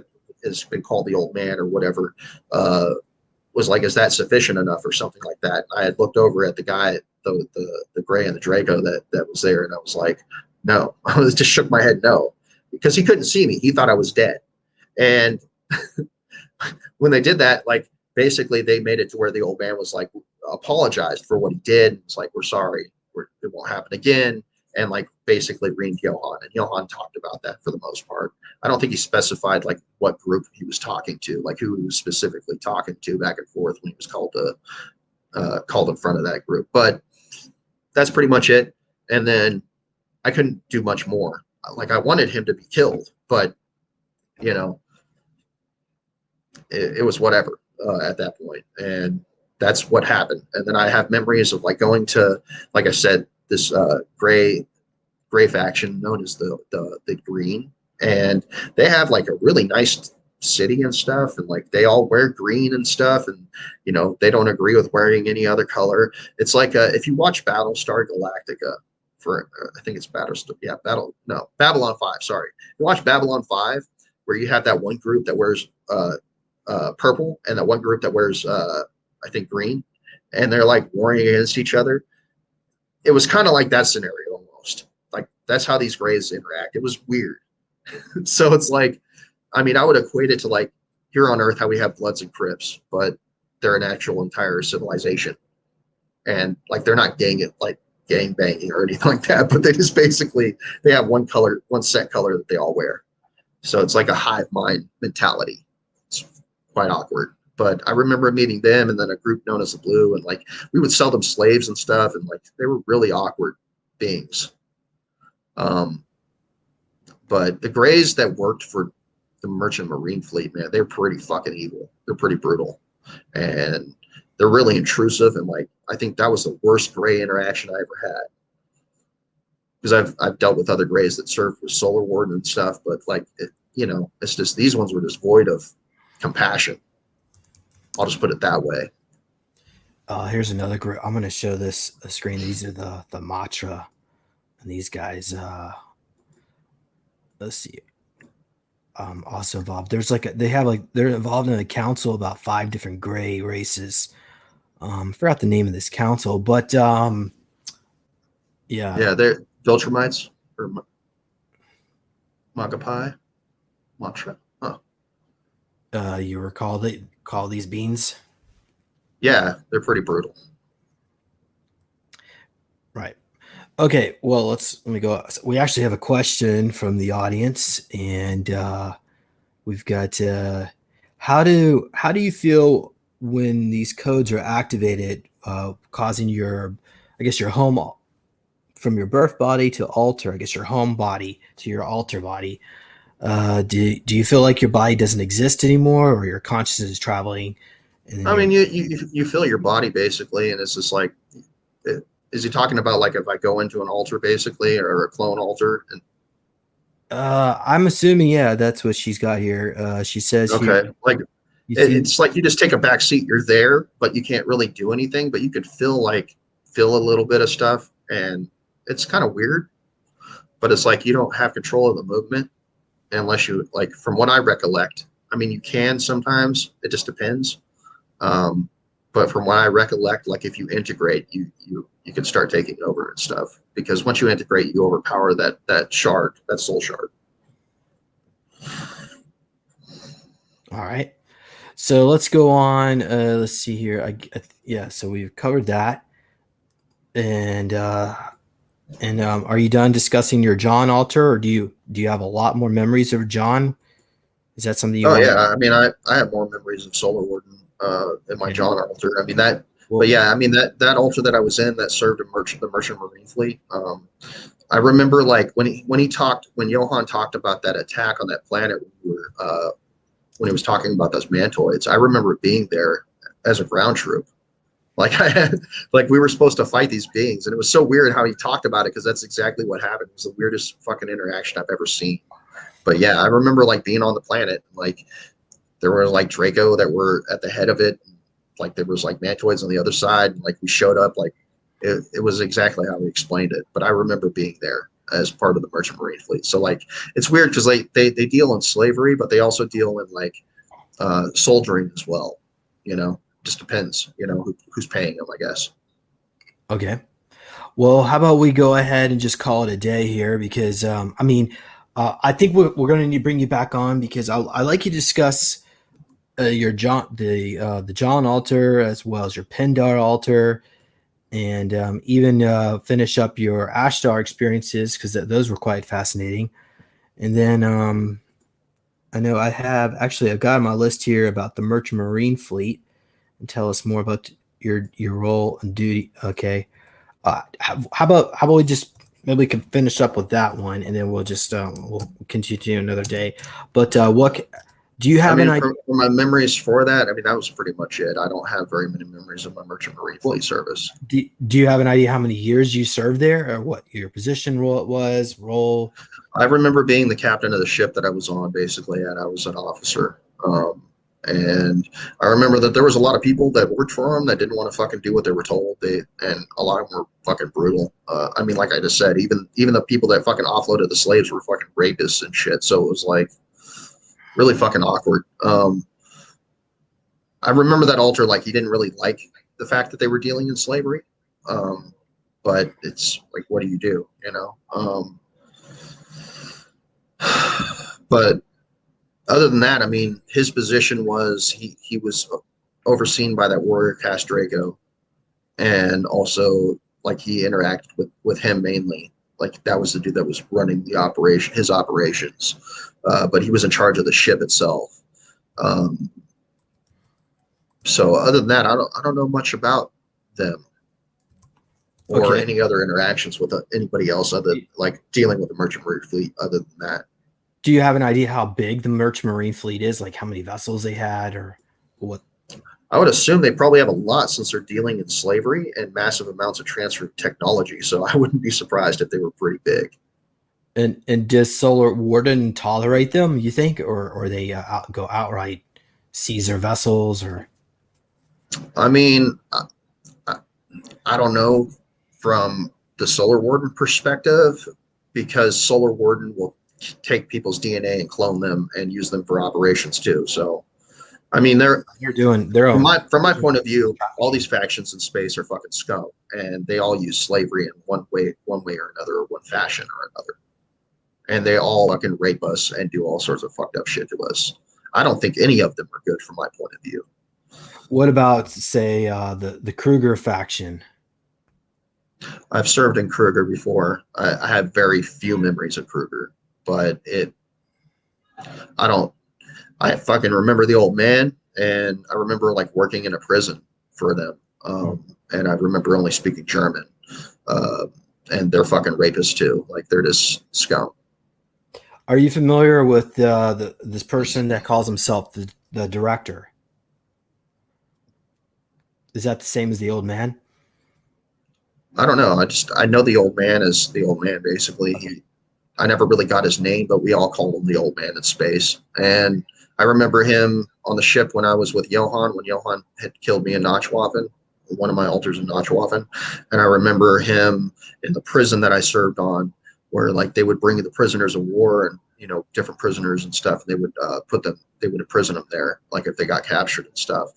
has been called the old man or whatever, was like, is that sufficient enough or something like that? I had looked over at the guy, the gray and the Draco that was there, and I was like, no. I just shook my head no, because he couldn't see me. He thought I was dead. And when they did that, like basically they made it to where the old man was like apologized for what he did. It's like, we're sorry, it won't happen again. And like basically reamed Johan, and Johan talked about that for the most part. I don't think he specified like what group he was talking to, like who he was specifically talking to back and forth when he was called in front of that group. But that's pretty much it. And then I couldn't do much more. Like I wanted him to be killed, but it was whatever at that point. And that's what happened. And then I have memories of like going to, like I said, this gray gray faction known as the Green, and they have like a really nice city and stuff, and like they all wear green and stuff, and they don't agree with wearing any other color. It's like if you watch Battlestar Galactica, for I think it's Babylon 5. Sorry, you watch Babylon 5, where you have that one group that wears purple and that one group that wears I think green, and they're like warring against each other. It was kind of like that scenario almost. Like that's how these grays interact. It was weird. So it's like, I mean, I would equate it to like here on Earth how we have Bloods and Crips, but they're an actual entire civilization, and like they're not gang banging or anything like that, but they have one color, one set color that they all wear. So it's like a hive mind mentality. It's quite awkward. But I remember meeting them and then a group known as the Blue, and like we would sell them slaves and stuff, and like they were really awkward beings. But the Greys that worked for the Merchant Marine Fleet, man, they're pretty fucking evil. They're pretty brutal, and they're really intrusive. And like I think that was the worst Grey interaction I ever had, because I've dealt with other Greys that served with Solar Warden and stuff, but like it's just these ones were just void of compassion. I'll just put it that way. Here's another group. I'm going to show this a screen. These are the Matra, and these guys. Let's see. Also involved. There's like they're involved in a council about 5 different gray races. Forgot the name of this council, but yeah, they're Viltrumites or Magapai, Matra. Huh. You recall they call these beans? Yeah, they're pretty brutal. Right. Okay, well, let me go. We actually have a question from the audience, and we've got how do you feel when these codes are activated, causing your home from your birth body to alter, I guess your home body to your alter body? Do you feel like your body doesn't exist anymore, or your consciousness is traveling? I mean, you feel your body basically, and it's just like. Is he talking about like if I go into an altar basically, or a clone altar? And I'm assuming, yeah, that's what she's got here. She says, okay, like it's like you just take a back seat. You're there, but you can't really do anything. But you could feel a little bit of stuff, and it's kind of weird. But it's like you don't have control of the movement unless you like. From what I recollect, I mean, you can sometimes. It just depends. But from what I recollect, like if you integrate, you can start taking over and stuff, because once you integrate, you overpower that shard, that soul shard. All right. So let's go on. Let's see here. So we've covered that. And are you done discussing your John altar, or do you have a lot more memories of John? Is that something you want? Yeah, I mean, I have more memories of Solar Warden in my John altar. I mean that, but yeah, I mean that altar that I was in that served the Merchant Marine Fleet. I remember like when Johan talked about that attack on that planet when he was talking about those mantoids. I remember being there as a ground troop. Like we were supposed to fight these beings, and it was so weird how he talked about it, because that's exactly what happened. It was the weirdest fucking interaction I've ever seen. But yeah, I remember like being on the planet, like there were like Draco that were at the head of it. Like there was like mantoids on the other side. And, like we showed up, like it was exactly how we explained it. But I remember being there as part of the Merchant Marine Fleet. So like it's weird because they deal in slavery, but they also deal in like soldiering as well. Just depends. Who's paying them, I guess. Okay. Well, how about we go ahead and just call it a day here, because I think we're going to need to bring you back on, because I like you to discuss your John, the John altar, as well as your Pindar altar, and even finish up your Ashtar experiences, because those were quite fascinating. And then I know I've got on my list here about the Merchant Marine Fleet, and tell us more about your role and duty. Okay. How about we just maybe we can finish up with that one, and then we'll just we'll continue another day. But Do you I have an mean, idea? from my memories for that, I mean, that was pretty much it. I don't have very many memories of my Merchant Marine Well, Fleet service. do you have an idea how many years you served there, or what your position role it was? Role? I remember being the captain of the ship that I was on, basically, and I was an officer. And I remember that there was a lot of people that worked for them that didn't want to fucking do what they were told. And a lot of them were fucking brutal. I mean, like I just said, even the people that fucking offloaded the slaves were fucking rapists and shit. So it was like really fucking awkward. I remember that altar like he didn't really like the fact that they were dealing in slavery. Um, but it's like, what do you do? You know. But other than that, I mean, his position was he was overseen by that warrior caste Draco, and also like he interacted with him mainly. Like that was the dude that was running the operation, his operations, but he was in charge of the ship itself. Um, so other than that, I don't know much about them or Okay. any other interactions with anybody else other like dealing with the merchant marine fleet. Other than that, Do you have an idea how big the Merchant Marine fleet is? Like how many vessels they had, or what? I would assume they probably have a lot since they're dealing in slavery and massive amounts of transfer technology. So I wouldn't be surprised if they were pretty big. And does Solar Warden tolerate them? You think, or they go outright seize their vessels, or I mean, I don't know from the Solar Warden perspective because Solar Warden will take people's DNA and clone them and use them for operations too. So I mean, they're they're doing their own from my point of view, all these factions in space are fucking scum, and they all use slavery in one way or another, or one fashion or another. And they all fucking rape us and do all sorts of fucked up shit to us. I don't think any of them are good from my point of view. What about say the Kruger faction? I've served in Kruger before. I have very few memories of Kruger, but I don't. I fucking remember the old man, and I remember like working in a prison for them, and I remember only speaking German. Uh, and they're fucking rapists too. Like they're just scum. Are you familiar with this person that calls himself the director? Is that the same as the old man? I don't know. I know the old man is the old man. Basically, Okay. I never really got his name, but we all called him the old man in space. And I remember him on the ship when I was with Johan, when Johan had killed me in Notchwaffen, one of my altars in Notchwaffen. And I remember him in the prison that I served on, where like they would bring the prisoners of war and different prisoners and stuff. And they would they would imprison them there, like if they got captured and stuff.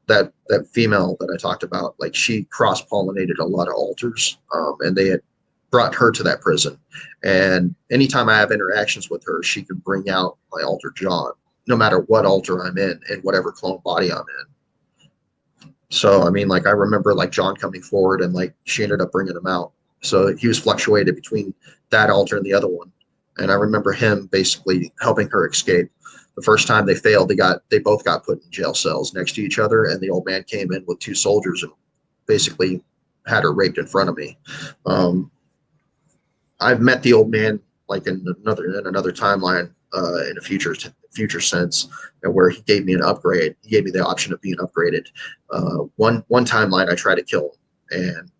That female that I talked about, like she cross pollinated a lot of altars, and they had brought her to that prison. And anytime I have interactions with her, she can bring out my altar John, no matter what altar I'm in and whatever clone body I'm in. So I mean, like I remember like John coming forward and like she ended up bringing him out. So he was fluctuated between that altar and the other one. And I remember him basically helping her escape. The first time they failed, they both got put in jail cells next to each other, and the old man came in with two soldiers and basically had her raped in front of me. I've met the old man like in another timeline, in a future sense, and where he gave me an upgrade. He gave me the option of being upgraded. One timeline I tried to kill him, and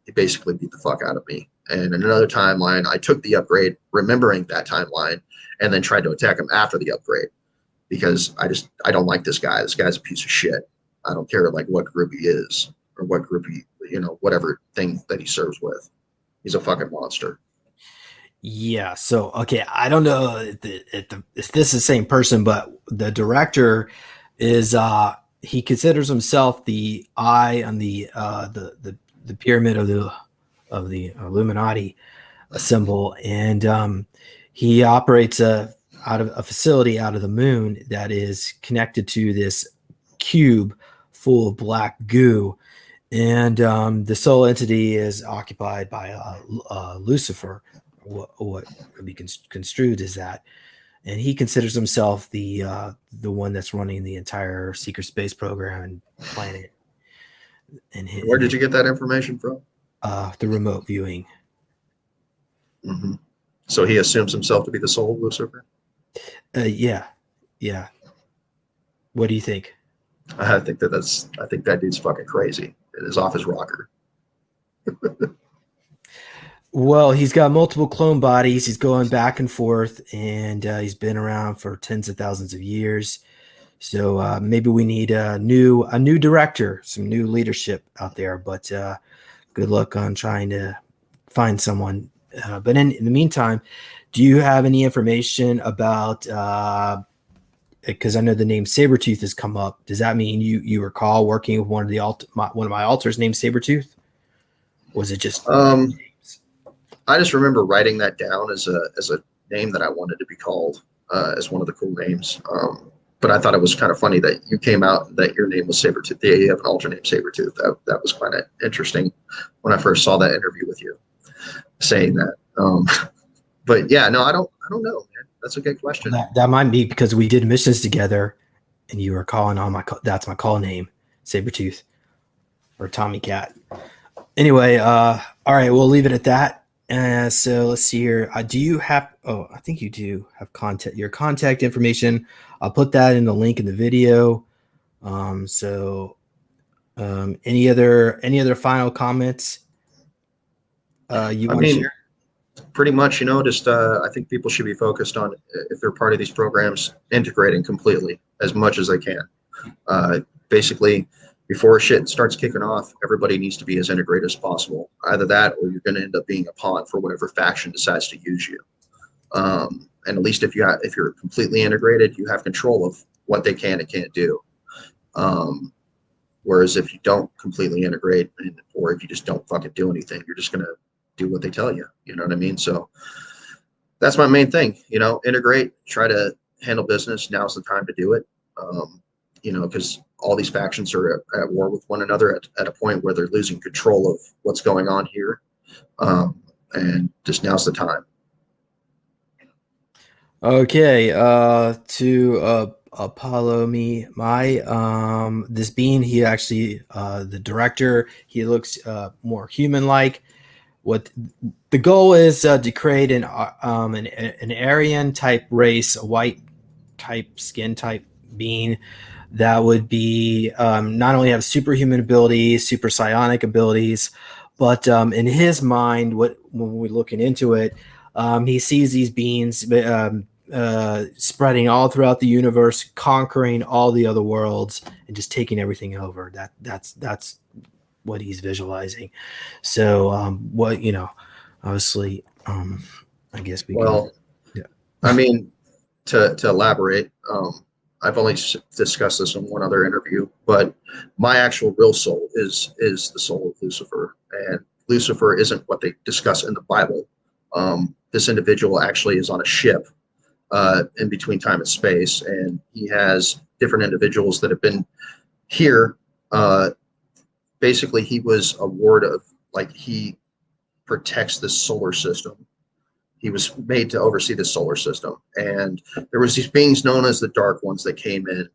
he basically beat the fuck out of me. And in another timeline, I took the upgrade, remembering that timeline, and then tried to attack him after the upgrade because I don't like this guy. This guy's a piece of shit. I don't care like what group he is or what group he whatever thing that he serves with. He's a fucking monster. Yeah. So okay, I don't know if this is the same person, but the director is he considers himself the eye on the pyramid of the Illuminati symbol, and he operates out of a facility out of the moon that is connected to this cube full of black goo, and the soul entity is occupied by Lucifer. What could be construed as that, and he considers himself the one that's running the entire secret space program and planet, Where and did you get that information from? the remote viewing. Mm-hmm. So he assumes himself to be the soul of Lucifer. Yeah, Yeah. What do you think? I think that dude's fucking crazy. It is off his rocker. Well, he's got multiple clone bodies. He's going back and forth, and he's been around for tens of thousands of years. So maybe we need a new director, some new leadership out there. But good luck on trying to find someone. But in the meantime, do you have any information about? Because I know the name Sabretooth has come up. Does that mean you recall working with one of my alters named Sabretooth? Was it just Um, I just remember writing that down as a name that I wanted to be called as one of the cool names. But I thought it was kind of funny that you came out that your name was Sabretooth. Yeah, you have an alter name Sabretooth. That was kind of interesting when I first saw that interview with you saying that. But yeah, no, I don't know, man. That's a good question. that might be because we did missions together, and you were calling on that's my call name, Sabretooth or Tommy Cat. Anyway, all right, we'll leave it at that. So let's see here. Do you have? Oh, I think you do have your contact information. I'll put that in the link in the video. So any other final comments you I want to mean, share? pretty much, just I think people should be focused on if they're part of these programs, integrating completely as much as they can. Basically, before shit starts kicking off, everybody needs to be as integrated as possible. Either that, or you're going to end up being a pawn for whatever faction decides to use you. And at least if you're completely integrated, you have control of what they can and can't do. Whereas if you don't completely integrate, or if you just don't fucking do anything, you're just gonna do what they tell you. You know what I mean? So that's my main thing. Integrate, try to handle business. Now's the time to do it. Because all these factions are at war with one another at a point where they're losing control of what's going on here. And just now's the time. Okay, to Apollo me, my this being he actually the director, he looks more human like. What the goal is to create an Aryan type race, a white type skin type being that would be not only have superhuman abilities, super psionic abilities, but in his mind, when we're looking into it, he sees these beings spreading all throughout the universe, conquering all the other worlds, and just taking everything over. That's what he's visualizing. So, obviously, I guess we can. Well, Yeah. I mean, to elaborate, I've only discussed this in one other interview, but my actual real soul is the soul of Lucifer, and Lucifer isn't what they discuss in the Bible. This individual actually is on a ship in between time and space, and he has different individuals that have been here. Basically, he was a ward of, like, he protects the solar system. He was made to oversee the solar system, and there was these beings known as the Dark Ones that came in.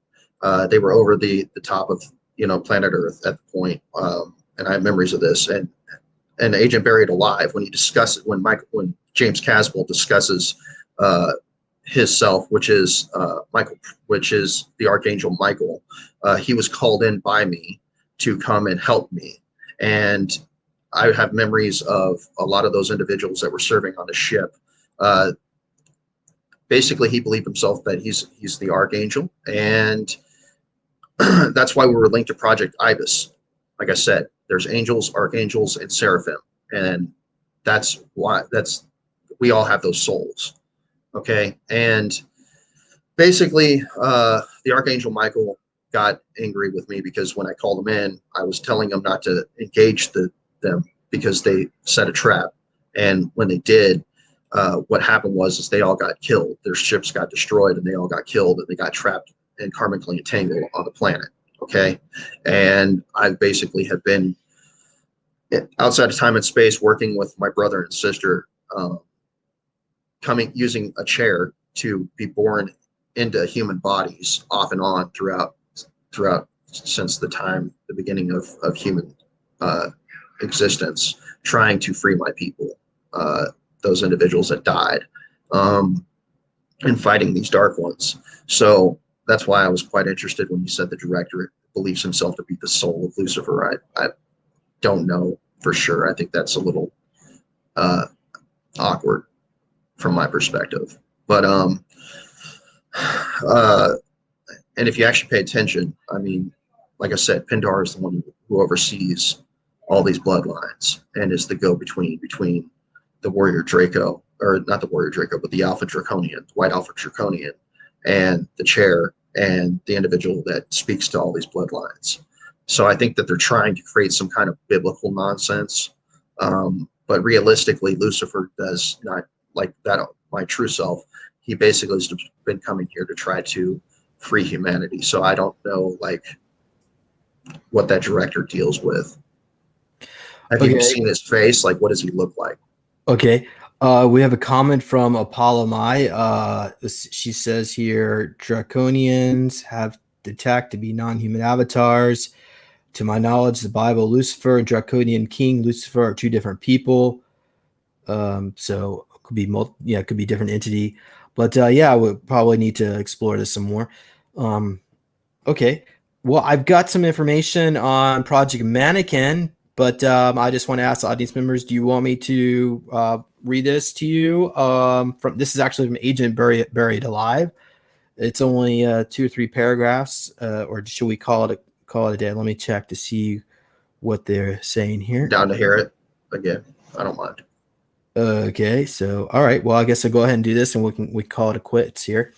They were over the top of planet Earth at the point, and I have memories of this. And Agent Buried Alive, when when James Caswell discusses his self, which is Michael, which is the Archangel Michael, he was called in by me to come and help me, and I have memories of a lot of those individuals that were serving on the ship. Basically, he believed himself that he's the archangel, and that's why we were linked to Project Ibis. Like I said, there's angels, archangels, and seraphim, and that's why we all have those souls. Okay, and basically, the Archangel Michael got angry with me because when I called him in, I was telling him not to engage them because they set a trap. And when they did, what happened was they all got killed. Their ships got destroyed, and they all got killed, and they got trapped and karmically entangled on the planet. Okay, and I basically have been outside of time and space working with my brother and sister, using a chair to be born into human bodies off and on throughout since the beginning of human existence, trying to free my people, those individuals that died. and fighting these dark ones. So that's why I was quite interested when you said the director believes himself to be the soul of Lucifer. I don't know for sure. I think that's a little uh, awkward from my perspective. But uh, and if you actually pay attention, I mean, like I said, Pindar is the one who oversees all these bloodlines and is the go-between between the warrior Draco, or not the warrior Draco, but the Alpha Draconian, White Alpha Draconian, and the chair and the individual that speaks to all these bloodlines. So I think that they're trying to create some kind of biblical nonsense. But realistically, Lucifer does not like that. My true self, he basically has been coming here to try to free humanity. So I don't know like what that director deals with. Have you seen his face? Like, what does he look like? Okay. We have a comment from Apollo Mai. She says here, Draconians have detected to be non-human avatars. To my knowledge, the Bible, Lucifer and Draconian King Lucifer are two different people. So it could be it could be different entity. But yeah, we'll probably need to explore this some more. Okay. Well, I've got some information on Project Mannequin, but I just want to ask the audience members: do you want me to read this to you? From this is actually from Agent Buried Alive. It's only 2 or 3 paragraphs, or should we call it a day? Let me check to see what they're saying here. Down to hear it again. I don't mind. Okay, so all right. Well, I guess I'll go ahead and do this, and we call it a quits here.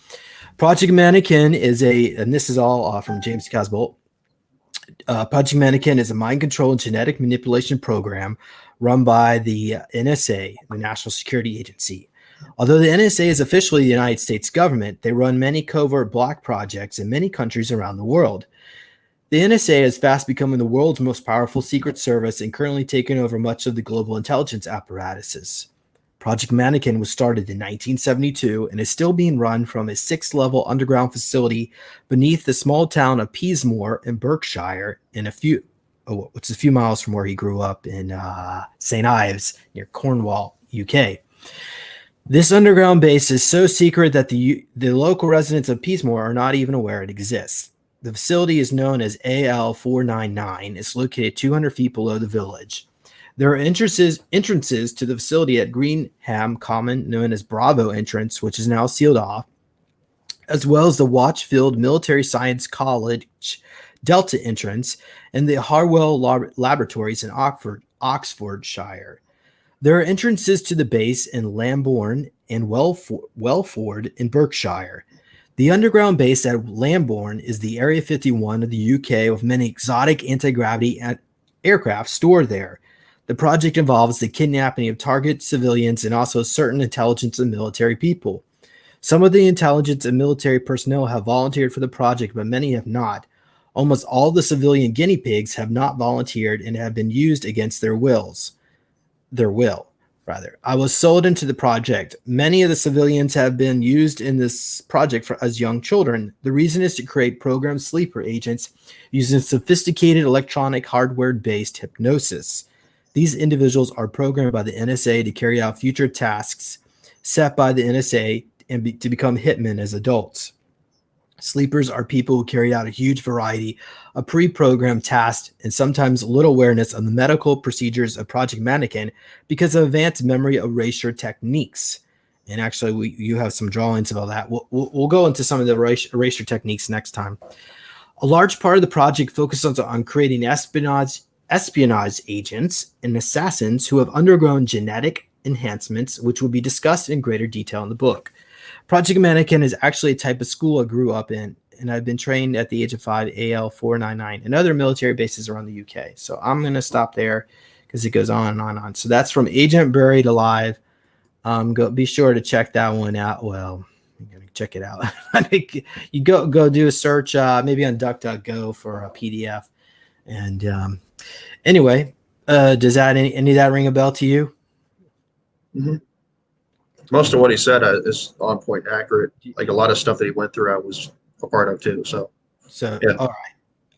Project Mannequin is and this is all from James Casbolt. Project Mannequin is a mind control and genetic manipulation program run by the NSA, the National Security Agency. Although the NSA is officially the United States government, they run many covert black projects in many countries around the world. The NSA is fast becoming the world's most powerful secret service and currently taking over much of the global intelligence apparatuses. Project Mannequin was started in 1972 and is still being run from a 6th-level underground facility beneath the small town of Peasmore in Berkshire, which is a few miles from where he grew up in St. Ives near Cornwall, UK. This underground base is so secret that the local residents of Peasmore are not even aware it exists. The facility is known as AL499. It's located 200 feet below the village. There are entrances to the facility at Greenham Common, known as Bravo Entrance, which is now sealed off, as well as the Watchfield Military Science College Delta Entrance and the Harwell Laboratories in Oxfordshire. There are entrances to the base in Lambourne and Welford in Berkshire. The underground base at Lambourne is the Area 51 of the UK, with many exotic anti-gravity aircraft stored there. The project involves the kidnapping of target civilians and also certain intelligence and military people. Some of the intelligence and military personnel have volunteered for the project, but many have not. Almost all the civilian guinea pigs have not volunteered and have been used against their will. I was sold into the project. Many of the civilians have been used in this project as young children. The reason is to create programmed sleeper agents using sophisticated electronic hardware-based hypnosis. These individuals are programmed by the NSA to carry out future tasks set by the NSA and to become hitmen as adults. Sleepers are people who carry out a huge variety of pre-programmed tasks and sometimes little awareness of the medical procedures of Project Mannequin because of advanced memory erasure techniques. And actually, you have some drawings of all that. We'll go into some of the erasure techniques next time. A large part of the project focuses on creating espionage agents and assassins who have undergone genetic enhancements, which will be discussed in greater detail in the book. Project Mannequin is actually a type of school I grew up in, and I've been trained at the age of 5, AL499, and other military bases around the UK. So I'm going to stop there because it goes on and on and on. So that's from Agent Buried Alive. Be sure to check that one out. Well, you're going to check it out. You go do a search, maybe on DuckDuckGo for a PDF. And anyway, does that any of that ring a bell to you? Mm-hmm. Most of what he said is on point and accurate. Like a lot of stuff that he went through, I was a part of too. So yeah. All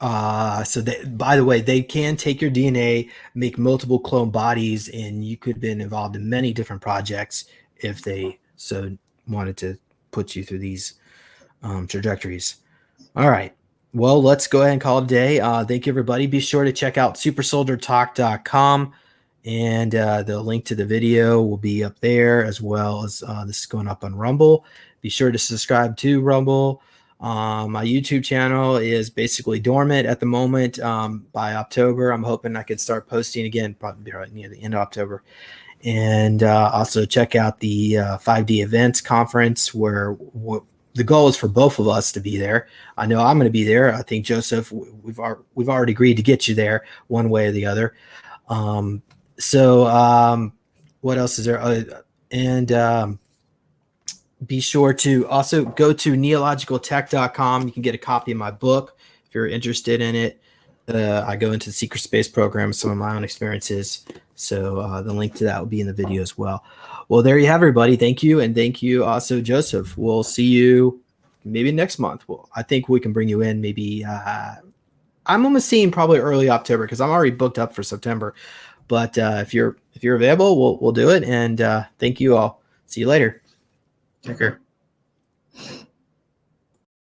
right. So by the way, they can take your DNA, make multiple clone bodies, and you could have been involved in many different projects if they so wanted to put you through these trajectories. All right. Well, let's go ahead and call it a day. Thank you, everybody. Be sure to check out supersoldiertalk.com. And the link to the video will be up there, as well as this is going up on Rumble. Be sure to subscribe to Rumble. My YouTube channel is basically dormant at the moment. By October, I'm hoping I could start posting again, probably right near the end of October. And also check out the 5D Events Conference, where the goal is for both of us to be there. I know I'm going to be there. I think, Joseph, we've already agreed to get you there one way or the other. So what else is there? Be sure to also go to neologicaltech.com. You can get a copy of my book if you're interested in it. I go into the secret space program, some of my own experiences. So the link to that will be in the video as well. Well, there you have everybody. Thank you. And thank you also, Joseph. We'll see you maybe next month. Well, I think we can bring you in maybe I'm almost seeing probably early October, because I'm already booked up for September. But if you're available, we'll do it. And thank you all. See you later. Take care.